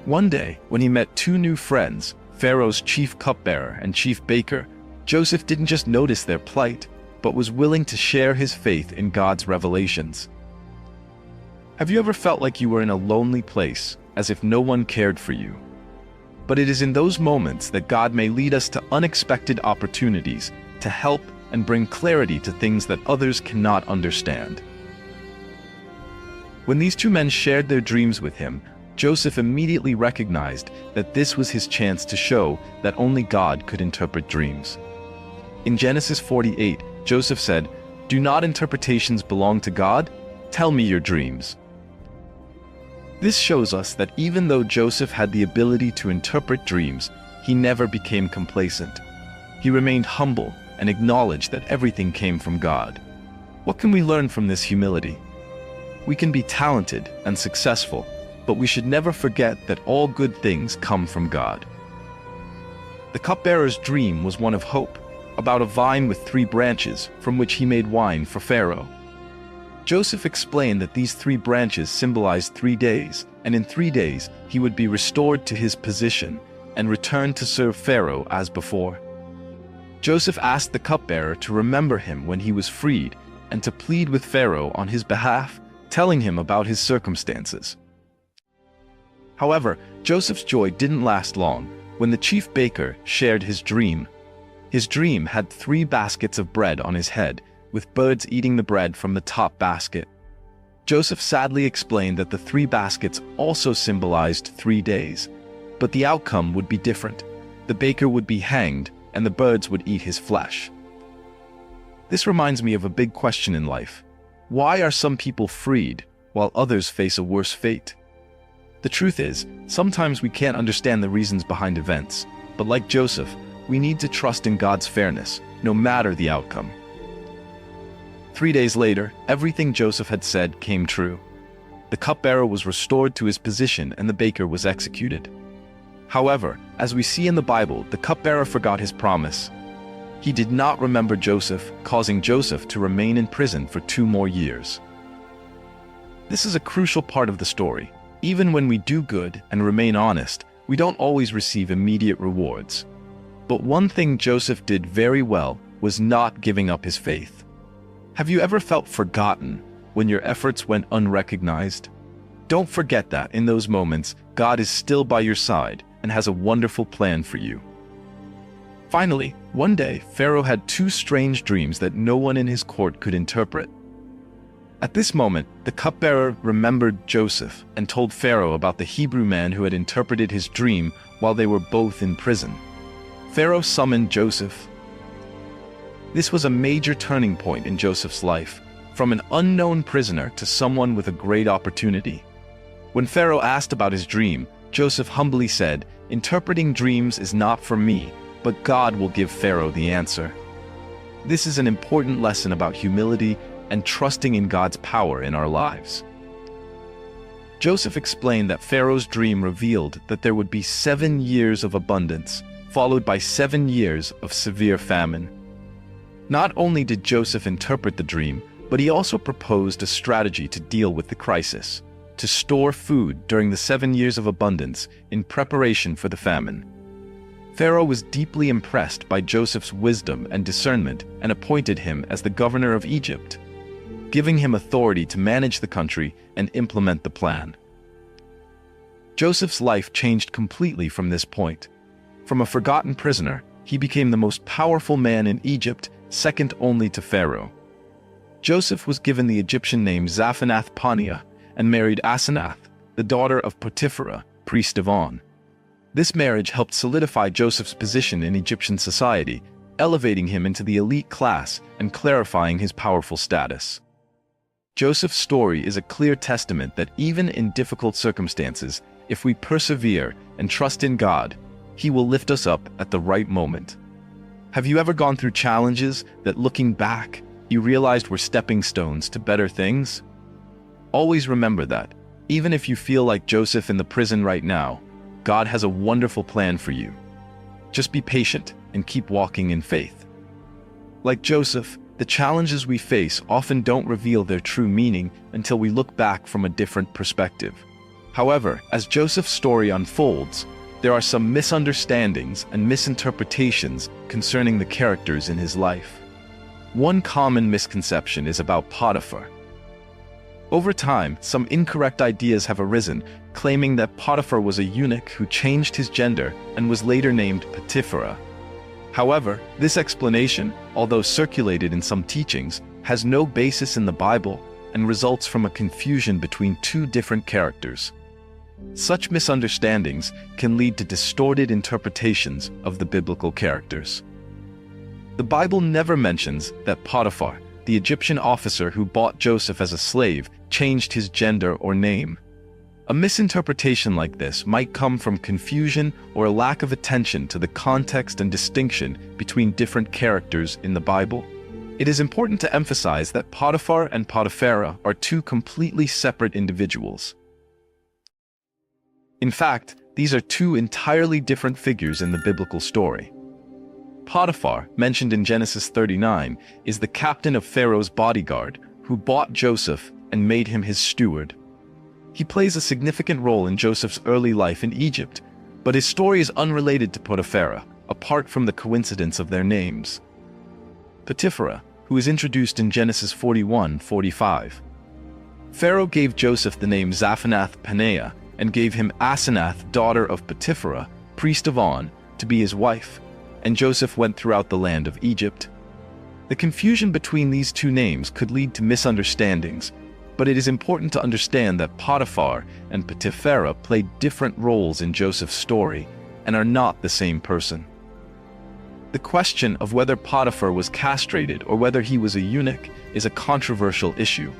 One day, when he met two new friends, Pharaoh's chief cupbearer and chief baker, Joseph didn't just notice their plight, but was willing to share his faith in God's revelations. Have you ever felt like you were in a lonely place, as if no one cared for you? But it is in those moments that God may lead us to unexpected opportunities to help and bring clarity to things that others cannot understand. When these two men shared their dreams with him, Joseph immediately recognized that this was his chance to show that only God could interpret dreams. In Genesis 48, Joseph said, "Do not interpretations belong to God? Tell me your dreams." This shows us that even though Joseph had the ability to interpret dreams, he never became complacent. He remained humble and acknowledged that everything came from God. What can we learn from this humility? We can be talented and successful, but we should never forget that all good things come from God. The cupbearer's dream was one of hope, about a vine with 3 branches from which he made wine for Pharaoh. Joseph explained that these 3 branches symbolized 3 days, and in 3 days he would be restored to his position and return to serve Pharaoh as before. Joseph asked the cupbearer to remember him when he was freed and to plead with Pharaoh on his behalf, telling him about his circumstances. However, Joseph's joy didn't last long when the chief baker shared his dream. His dream had 3 baskets of bread on his head, with birds eating the bread from the top basket. Joseph sadly explained that the 3 baskets also symbolized 3 days, but the outcome would be different. The baker would be hanged, and the birds would eat his flesh. This reminds me of a big question in life. Why are some people freed, while others face a worse fate? The truth is, sometimes we can't understand the reasons behind events, but like Joseph, we need to trust in God's fairness, no matter the outcome. 3 days later, everything Joseph had said came true. The cupbearer was restored to his position and the baker was executed. However, as we see in the Bible, the cupbearer forgot his promise. He did not remember Joseph, causing Joseph to remain in prison for 2 more years. This is a crucial part of the story. Even when we do good and remain honest, we don't always receive immediate rewards. But one thing Joseph did very well was not giving up his faith. Have you ever felt forgotten when your efforts went unrecognized? Don't forget that in those moments, God is still by your side and has a wonderful plan for you. Finally, one day, Pharaoh had 2 strange dreams that no one in his court could interpret. At this moment, the cupbearer remembered Joseph and told Pharaoh about the Hebrew man who had interpreted his dream while they were both in prison. Pharaoh summoned Joseph. This was a major turning point in Joseph's life, from an unknown prisoner to someone with a great opportunity. When Pharaoh asked about his dream, Joseph humbly said, "Interpreting dreams is not for me, but God will give Pharaoh the answer." This is an important lesson about humility and trusting in God's power in our lives. Joseph explained that Pharaoh's dream revealed that there would be 7 years of abundance, followed by 7 years of severe famine. Not only did Joseph interpret the dream, but he also proposed a strategy to deal with the crisis, to store food during the 7 years of abundance in preparation for the famine. Pharaoh was deeply impressed by Joseph's wisdom and discernment and appointed him as the governor of Egypt, giving him authority to manage the country and implement the plan. Joseph's life changed completely from this point. From a forgotten prisoner, he became the most powerful man in Egypt, second only to Pharaoh. Joseph was given the Egyptian name Zaphanath-Paneah and married Asenath, the daughter of Potiphera, priest of On. This marriage helped solidify Joseph's position in Egyptian society, elevating him into the elite class and clarifying his powerful status. Joseph's story is a clear testament that even in difficult circumstances, if we persevere and trust in God, He will lift us up at the right moment. Have you ever gone through challenges that, looking back, you realized were stepping stones to better things? Always remember that, even if you feel like Joseph in the prison right now, God has a wonderful plan for you. Just be patient and keep walking in faith. Like Joseph, the challenges we face often don't reveal their true meaning until we look back from a different perspective. However, as Joseph's story unfolds, there are some misunderstandings and misinterpretations concerning the characters in his life. One common misconception is about Potiphar. Over time, some incorrect ideas have arisen, claiming that Potiphar was a eunuch who changed his gender and was later named Potiphera. However, this explanation, although circulated in some teachings, has no basis in the Bible and results from a confusion between two different characters. Such misunderstandings can lead to distorted interpretations of the biblical characters. The Bible never mentions that Potiphar, the Egyptian officer who bought Joseph as a slave, changed his gender or name. A misinterpretation like this might come from confusion or a lack of attention to the context and distinction between different characters in the Bible. It is important to emphasize that Potiphar and Potipharah are two completely separate individuals. In fact, these are two entirely different figures in the biblical story. Potiphar, mentioned in Genesis 39, is the captain of Pharaoh's bodyguard who bought Joseph and made him his steward. He plays a significant role in Joseph's early life in Egypt, but his story is unrelated to Potipharah, apart from the coincidence of their names. Potiphera, who is introduced in Genesis 41:45. Pharaoh gave Joseph the name Zaphanath-Paneah and gave him Asenath, daughter of Potiphera, priest of On, to be his wife, and Joseph went throughout the land of Egypt. The confusion between these two names could lead to misunderstandings, but it is important to understand that Potiphar and Potipharah played different roles in Joseph's story and are not the same person. The question of whether Potiphar was castrated or whether he was a eunuch is a controversial issue.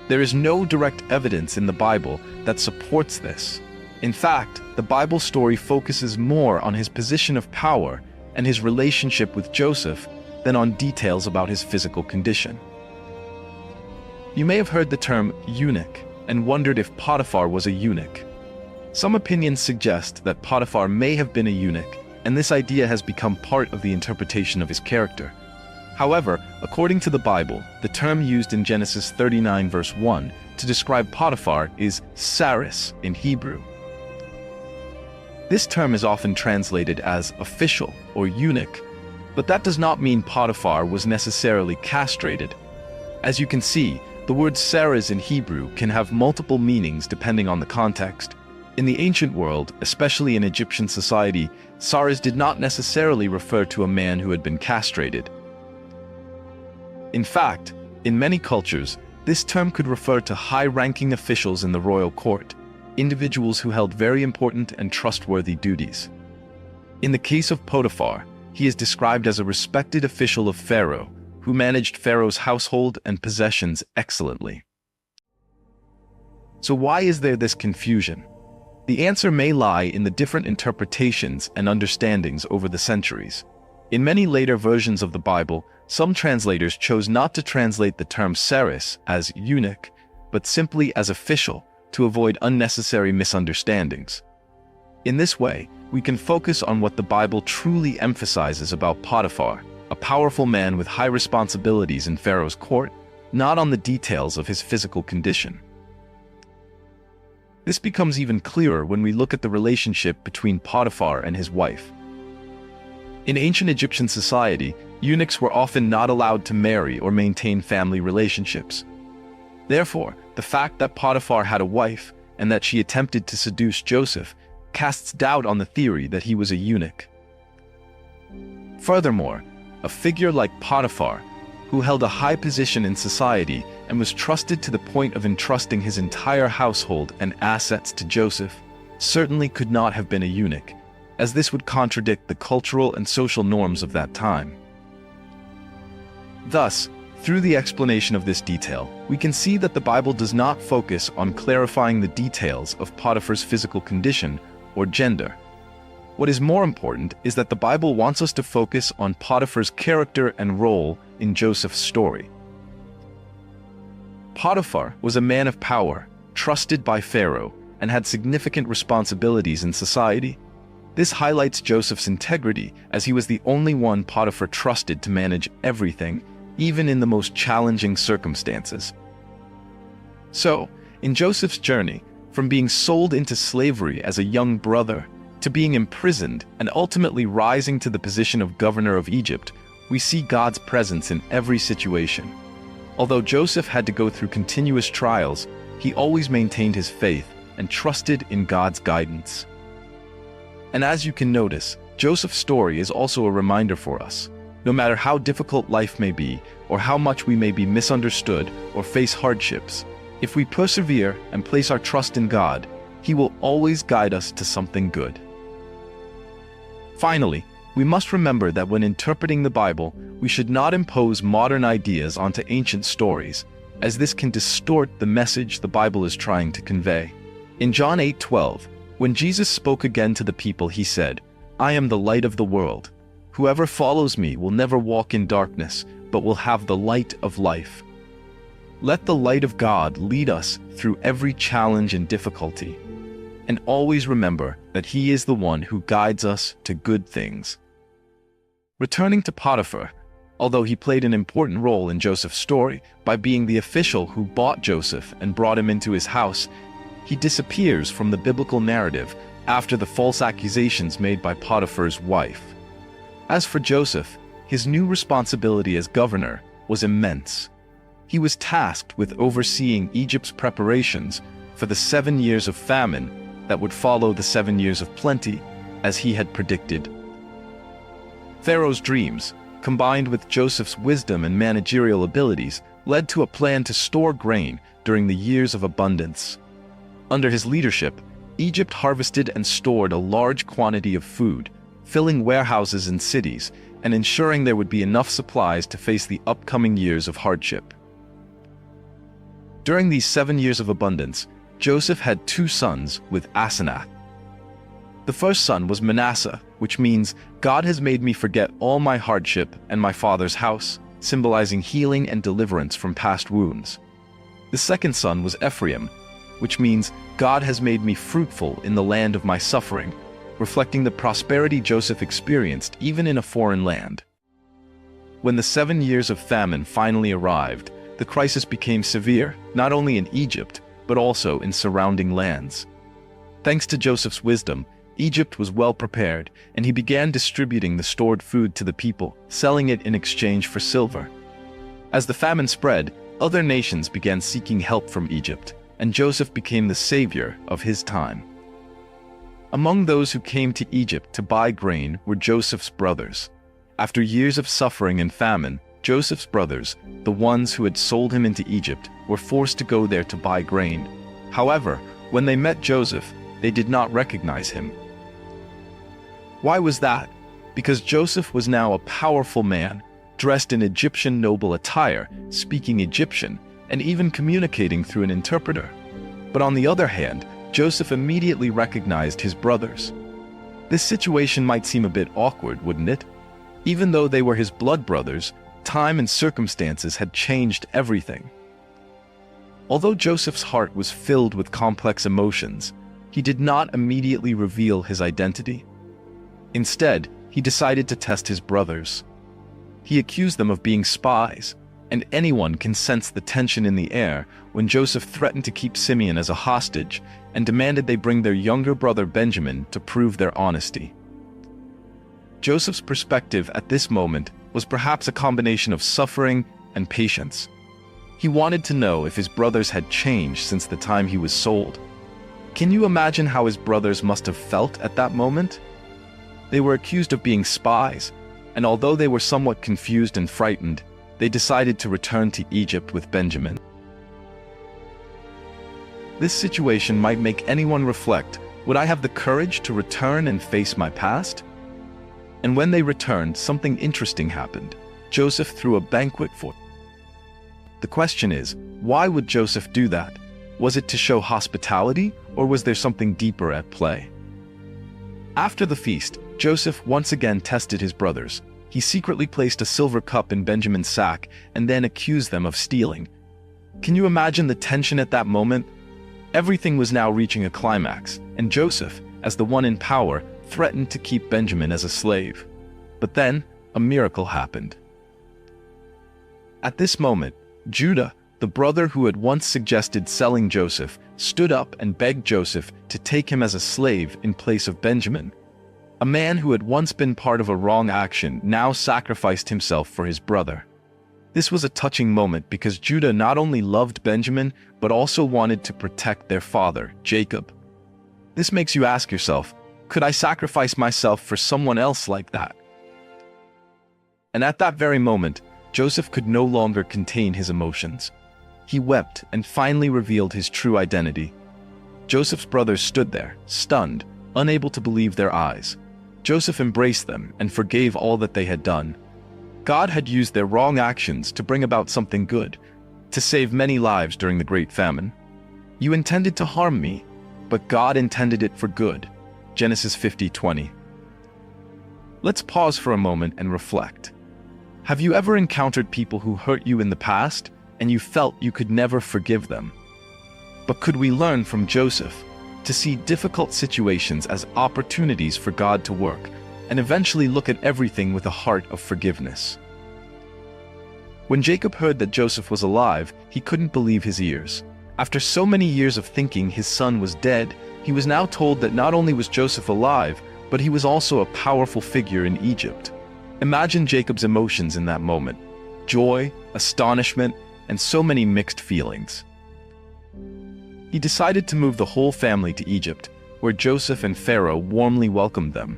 There is no direct evidence in the Bible that supports this. In fact, the Bible story focuses more on his position of power and his relationship with Joseph than on details about his physical condition. You may have heard the term eunuch and wondered if Potiphar was a eunuch. Some opinions suggest that Potiphar may have been a eunuch, and this idea has become part of the interpretation of his character. However, according to the Bible, the term used in Genesis 39 verse 1 to describe Potiphar is saris in Hebrew. This term is often translated as official or eunuch, but that does not mean Potiphar was necessarily castrated. As you can see, the word saris in Hebrew can have multiple meanings depending on the context. In the ancient world, especially in Egyptian society, saris did not necessarily refer to a man who had been castrated. In fact, in many cultures, this term could refer to high-ranking officials in the royal court, individuals who held very important and trustworthy duties. In the case of Potiphar, he is described as a respected official of Pharaoh, who managed Pharaoh's household and possessions excellently. So why is there this confusion? The answer may lie in the different interpretations and understandings over the centuries. In many later versions of the Bible, some translators chose not to translate the term saris as eunuch, but simply as official to avoid unnecessary misunderstandings. In this way, we can focus on what the Bible truly emphasizes about Potiphar, a powerful man with high responsibilities in Pharaoh's court, not on the details of his physical condition. This becomes even clearer when we look at the relationship between Potiphar and his wife. In ancient Egyptian society, eunuchs were often not allowed to marry or maintain family relationships. Therefore, the fact that Potiphar had a wife and that she attempted to seduce Joseph casts doubt on the theory that he was a eunuch. Furthermore, a figure like Potiphar, who held a high position in society and was trusted to the point of entrusting his entire household and assets to Joseph, certainly could not have been a eunuch, as this would contradict the cultural and social norms of that time. Thus, through the explanation of this detail, we can see that the Bible does not focus on clarifying the details of Potiphar's physical condition or gender. What is more important is that the Bible wants us to focus on Potiphar's character and role in Joseph's story. Potiphar was a man of power, trusted by Pharaoh, and had significant responsibilities in society. This highlights Joseph's integrity, as he was the only one Potiphar trusted to manage everything, even in the most challenging circumstances. So, in Joseph's journey, from being sold into slavery as a young brother to being imprisoned and ultimately rising to the position of governor of Egypt, we see God's presence in every situation. Although Joseph had to go through continuous trials, he always maintained his faith and trusted in God's guidance. And as you can notice, Joseph's story is also a reminder for us. No matter how difficult life may be, or how much we may be misunderstood or face hardships, if we persevere and place our trust in God, He will always guide us to something good. Finally, we must remember that when interpreting the Bible, we should not impose modern ideas onto ancient stories, as this can distort the message the Bible is trying to convey. In John 8:12, when Jesus spoke again to the people, he said, "I am the light of the world. Whoever follows me will never walk in darkness, but will have the light of life." Let the light of God lead us through every challenge and difficulty. And always remember that He is the one who guides us to good things. Returning to Potiphar, although he played an important role in Joseph's story by being the official who bought Joseph and brought him into his house, he disappears from the biblical narrative after the false accusations made by Potiphar's wife. As for Joseph, his new responsibility as governor was immense. He was tasked with overseeing Egypt's preparations for the 7 years of famine that would follow the 7 years of plenty, as he had predicted. Pharaoh's dreams, combined with Joseph's wisdom and managerial abilities, led to a plan to store grain during the years of abundance. Under his leadership, Egypt harvested and stored a large quantity of food, filling warehouses in cities and ensuring there would be enough supplies to face the upcoming years of hardship. During these 7 years of abundance, Joseph had 2 sons with Asenath. The first son was Manasseh, which means, "God has made me forget all my hardship and my father's house," symbolizing healing and deliverance from past wounds. The second son was Ephraim, which means, "God has made me fruitful in the land of my suffering," reflecting the prosperity Joseph experienced even in a foreign land. When the 7 years of famine finally arrived, the crisis became severe, not only in Egypt, but also in surrounding lands. Thanks to Joseph's wisdom, Egypt was well prepared, and he began distributing the stored food to the people, selling it in exchange for silver. As the famine spread, other nations began seeking help from Egypt, and Joseph became the savior of his time. Among those who came to Egypt to buy grain were Joseph's brothers. After years of suffering and famine, Joseph's brothers, the ones who had sold him into Egypt, were forced to go there to buy grain. However, when they met Joseph, they did not recognize him. Why was that? Because Joseph was now a powerful man, dressed in Egyptian noble attire, speaking Egyptian, and even communicating through an interpreter. But on the other hand, Joseph immediately recognized his brothers. This situation might seem a bit awkward, wouldn't it? Even though they were his blood brothers, time and circumstances had changed everything. Although Joseph's heart was filled with complex emotions, he did not immediately reveal his identity. Instead, he decided to test his brothers. He accused them of being spies, and anyone can sense the tension in the air when Joseph threatened to keep Simeon as a hostage and demanded they bring their younger brother Benjamin to prove their honesty. Joseph's perspective at this moment was perhaps a combination of suffering and patience. He wanted to know if his brothers had changed since the time he was sold. Can you imagine how his brothers must have felt at that moment? They were accused of being spies, and although they were somewhat confused and frightened, they decided to return to Egypt with Benjamin. This situation might make anyone reflect, would I have the courage to return and face my past? And when they returned, something interesting happened. Joseph threw a banquet for them. The question is, why would Joseph do that? Was it to show hospitality, or was there something deeper at play? After the feast, Joseph once again tested his brothers. He secretly placed a silver cup in Benjamin's sack and then accused them of stealing. Can you imagine the tension at that moment? Everything was now reaching a climax, and Joseph, as the one in power, threatened to keep Benjamin as a slave. But then, a miracle happened. At this moment, Judah, the brother who had once suggested selling Joseph, stood up and begged Joseph to take him as a slave in place of Benjamin. A man who had once been part of a wrong action now sacrificed himself for his brother. This was a touching moment because Judah not only loved Benjamin, but also wanted to protect their father, Jacob. This makes you ask yourself, could I sacrifice myself for someone else like that? And at that very moment, Joseph could no longer contain his emotions. He wept and finally revealed his true identity. Joseph's brothers stood there, stunned, unable to believe their eyes. Joseph embraced them and forgave all that they had done. God had used their wrong actions to bring about something good, to save many lives during the Great Famine. You intended to harm me, but God intended it for good. Genesis 50:20. Let's pause for a moment and reflect. Have you ever encountered people who hurt you in the past, and you felt you could never forgive them? But could we learn from Joseph to see difficult situations as opportunities for God to work, and eventually look at everything with a heart of forgiveness? When Jacob heard that Joseph was alive, he couldn't believe his ears. After so many years of thinking his son was dead, he was now told that not only was Joseph alive, but he was also a powerful figure in Egypt. Imagine Jacob's emotions in that moment: joy, astonishment, and so many mixed feelings. He decided to move the whole family to Egypt, where Joseph and Pharaoh warmly welcomed them.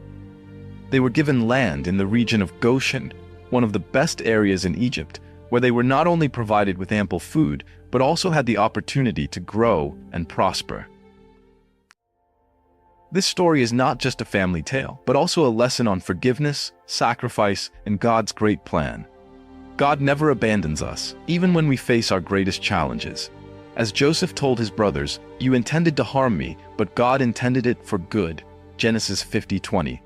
They were given land in the region of Goshen, one of the best areas in Egypt, where they were not only provided with ample food, but also had the opportunity to grow and prosper. This story is not just a family tale, but also a lesson on forgiveness, sacrifice, and God's great plan. God never abandons us, even when we face our greatest challenges. As Joseph told his brothers, "You intended to harm me, but God intended it for good." Genesis 50:20.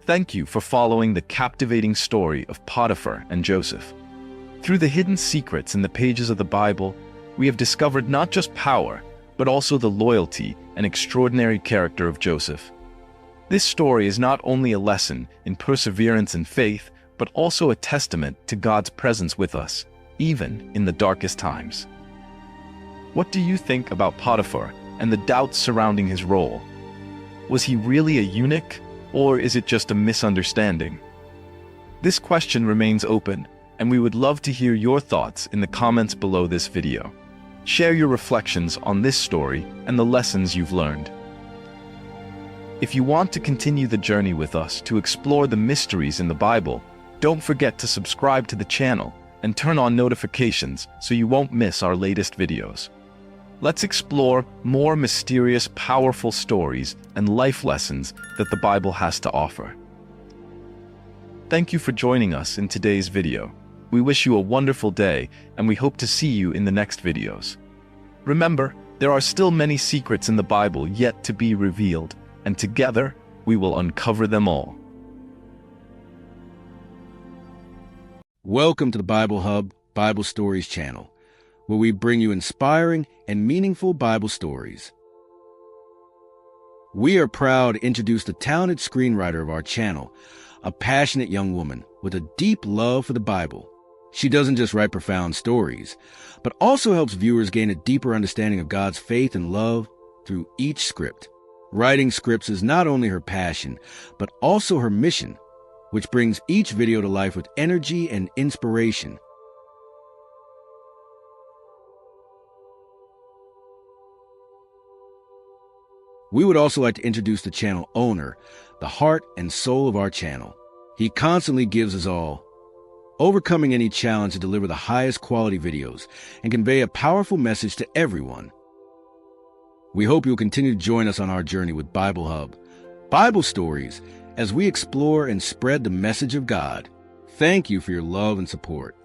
Thank you for following the captivating story of Potiphar and Joseph. Through the hidden secrets in the pages of the Bible, we have discovered not just power, but also the loyalty and extraordinary character of Joseph. This story is not only a lesson in perseverance and faith, but also a testament to God's presence with us, even in the darkest times. What do you think about Potiphar and the doubts surrounding his role? Was he really a eunuch, or is it just a misunderstanding? This question remains open, and we would love to hear your thoughts in the comments below this video. Share your reflections on this story and the lessons you've learned. If you want to continue the journey with us to explore the mysteries in the Bible, don't forget to subscribe to the channel and turn on notifications so you won't miss our latest videos. Let's explore more mysterious, powerful stories and life lessons that the Bible has to offer. Thank you for joining us in today's video. We wish you a wonderful day, and we hope to see you in the next videos. Remember, there are still many secrets in the Bible yet to be revealed, and together we will uncover them all. Welcome to the Bible Hub Bible Stories channel, where we bring you inspiring and meaningful Bible stories. We are proud to introduce the talented screenwriter of our channel, a passionate young woman with a deep love for the Bible. She doesn't just write profound stories, but also helps viewers gain a deeper understanding of God's faith and love through each script. Writing scripts is not only her passion, but also her mission, which brings each video to life with energy and inspiration. We would also like to introduce the channel owner, the heart and soul of our channel. He constantly gives us all, overcoming any challenge to deliver the highest quality videos and convey a powerful message to everyone. We hope you'll continue to join us on our journey with Bible Hub, Bible stories, as we explore and spread the message of God. Thank you for your love and support.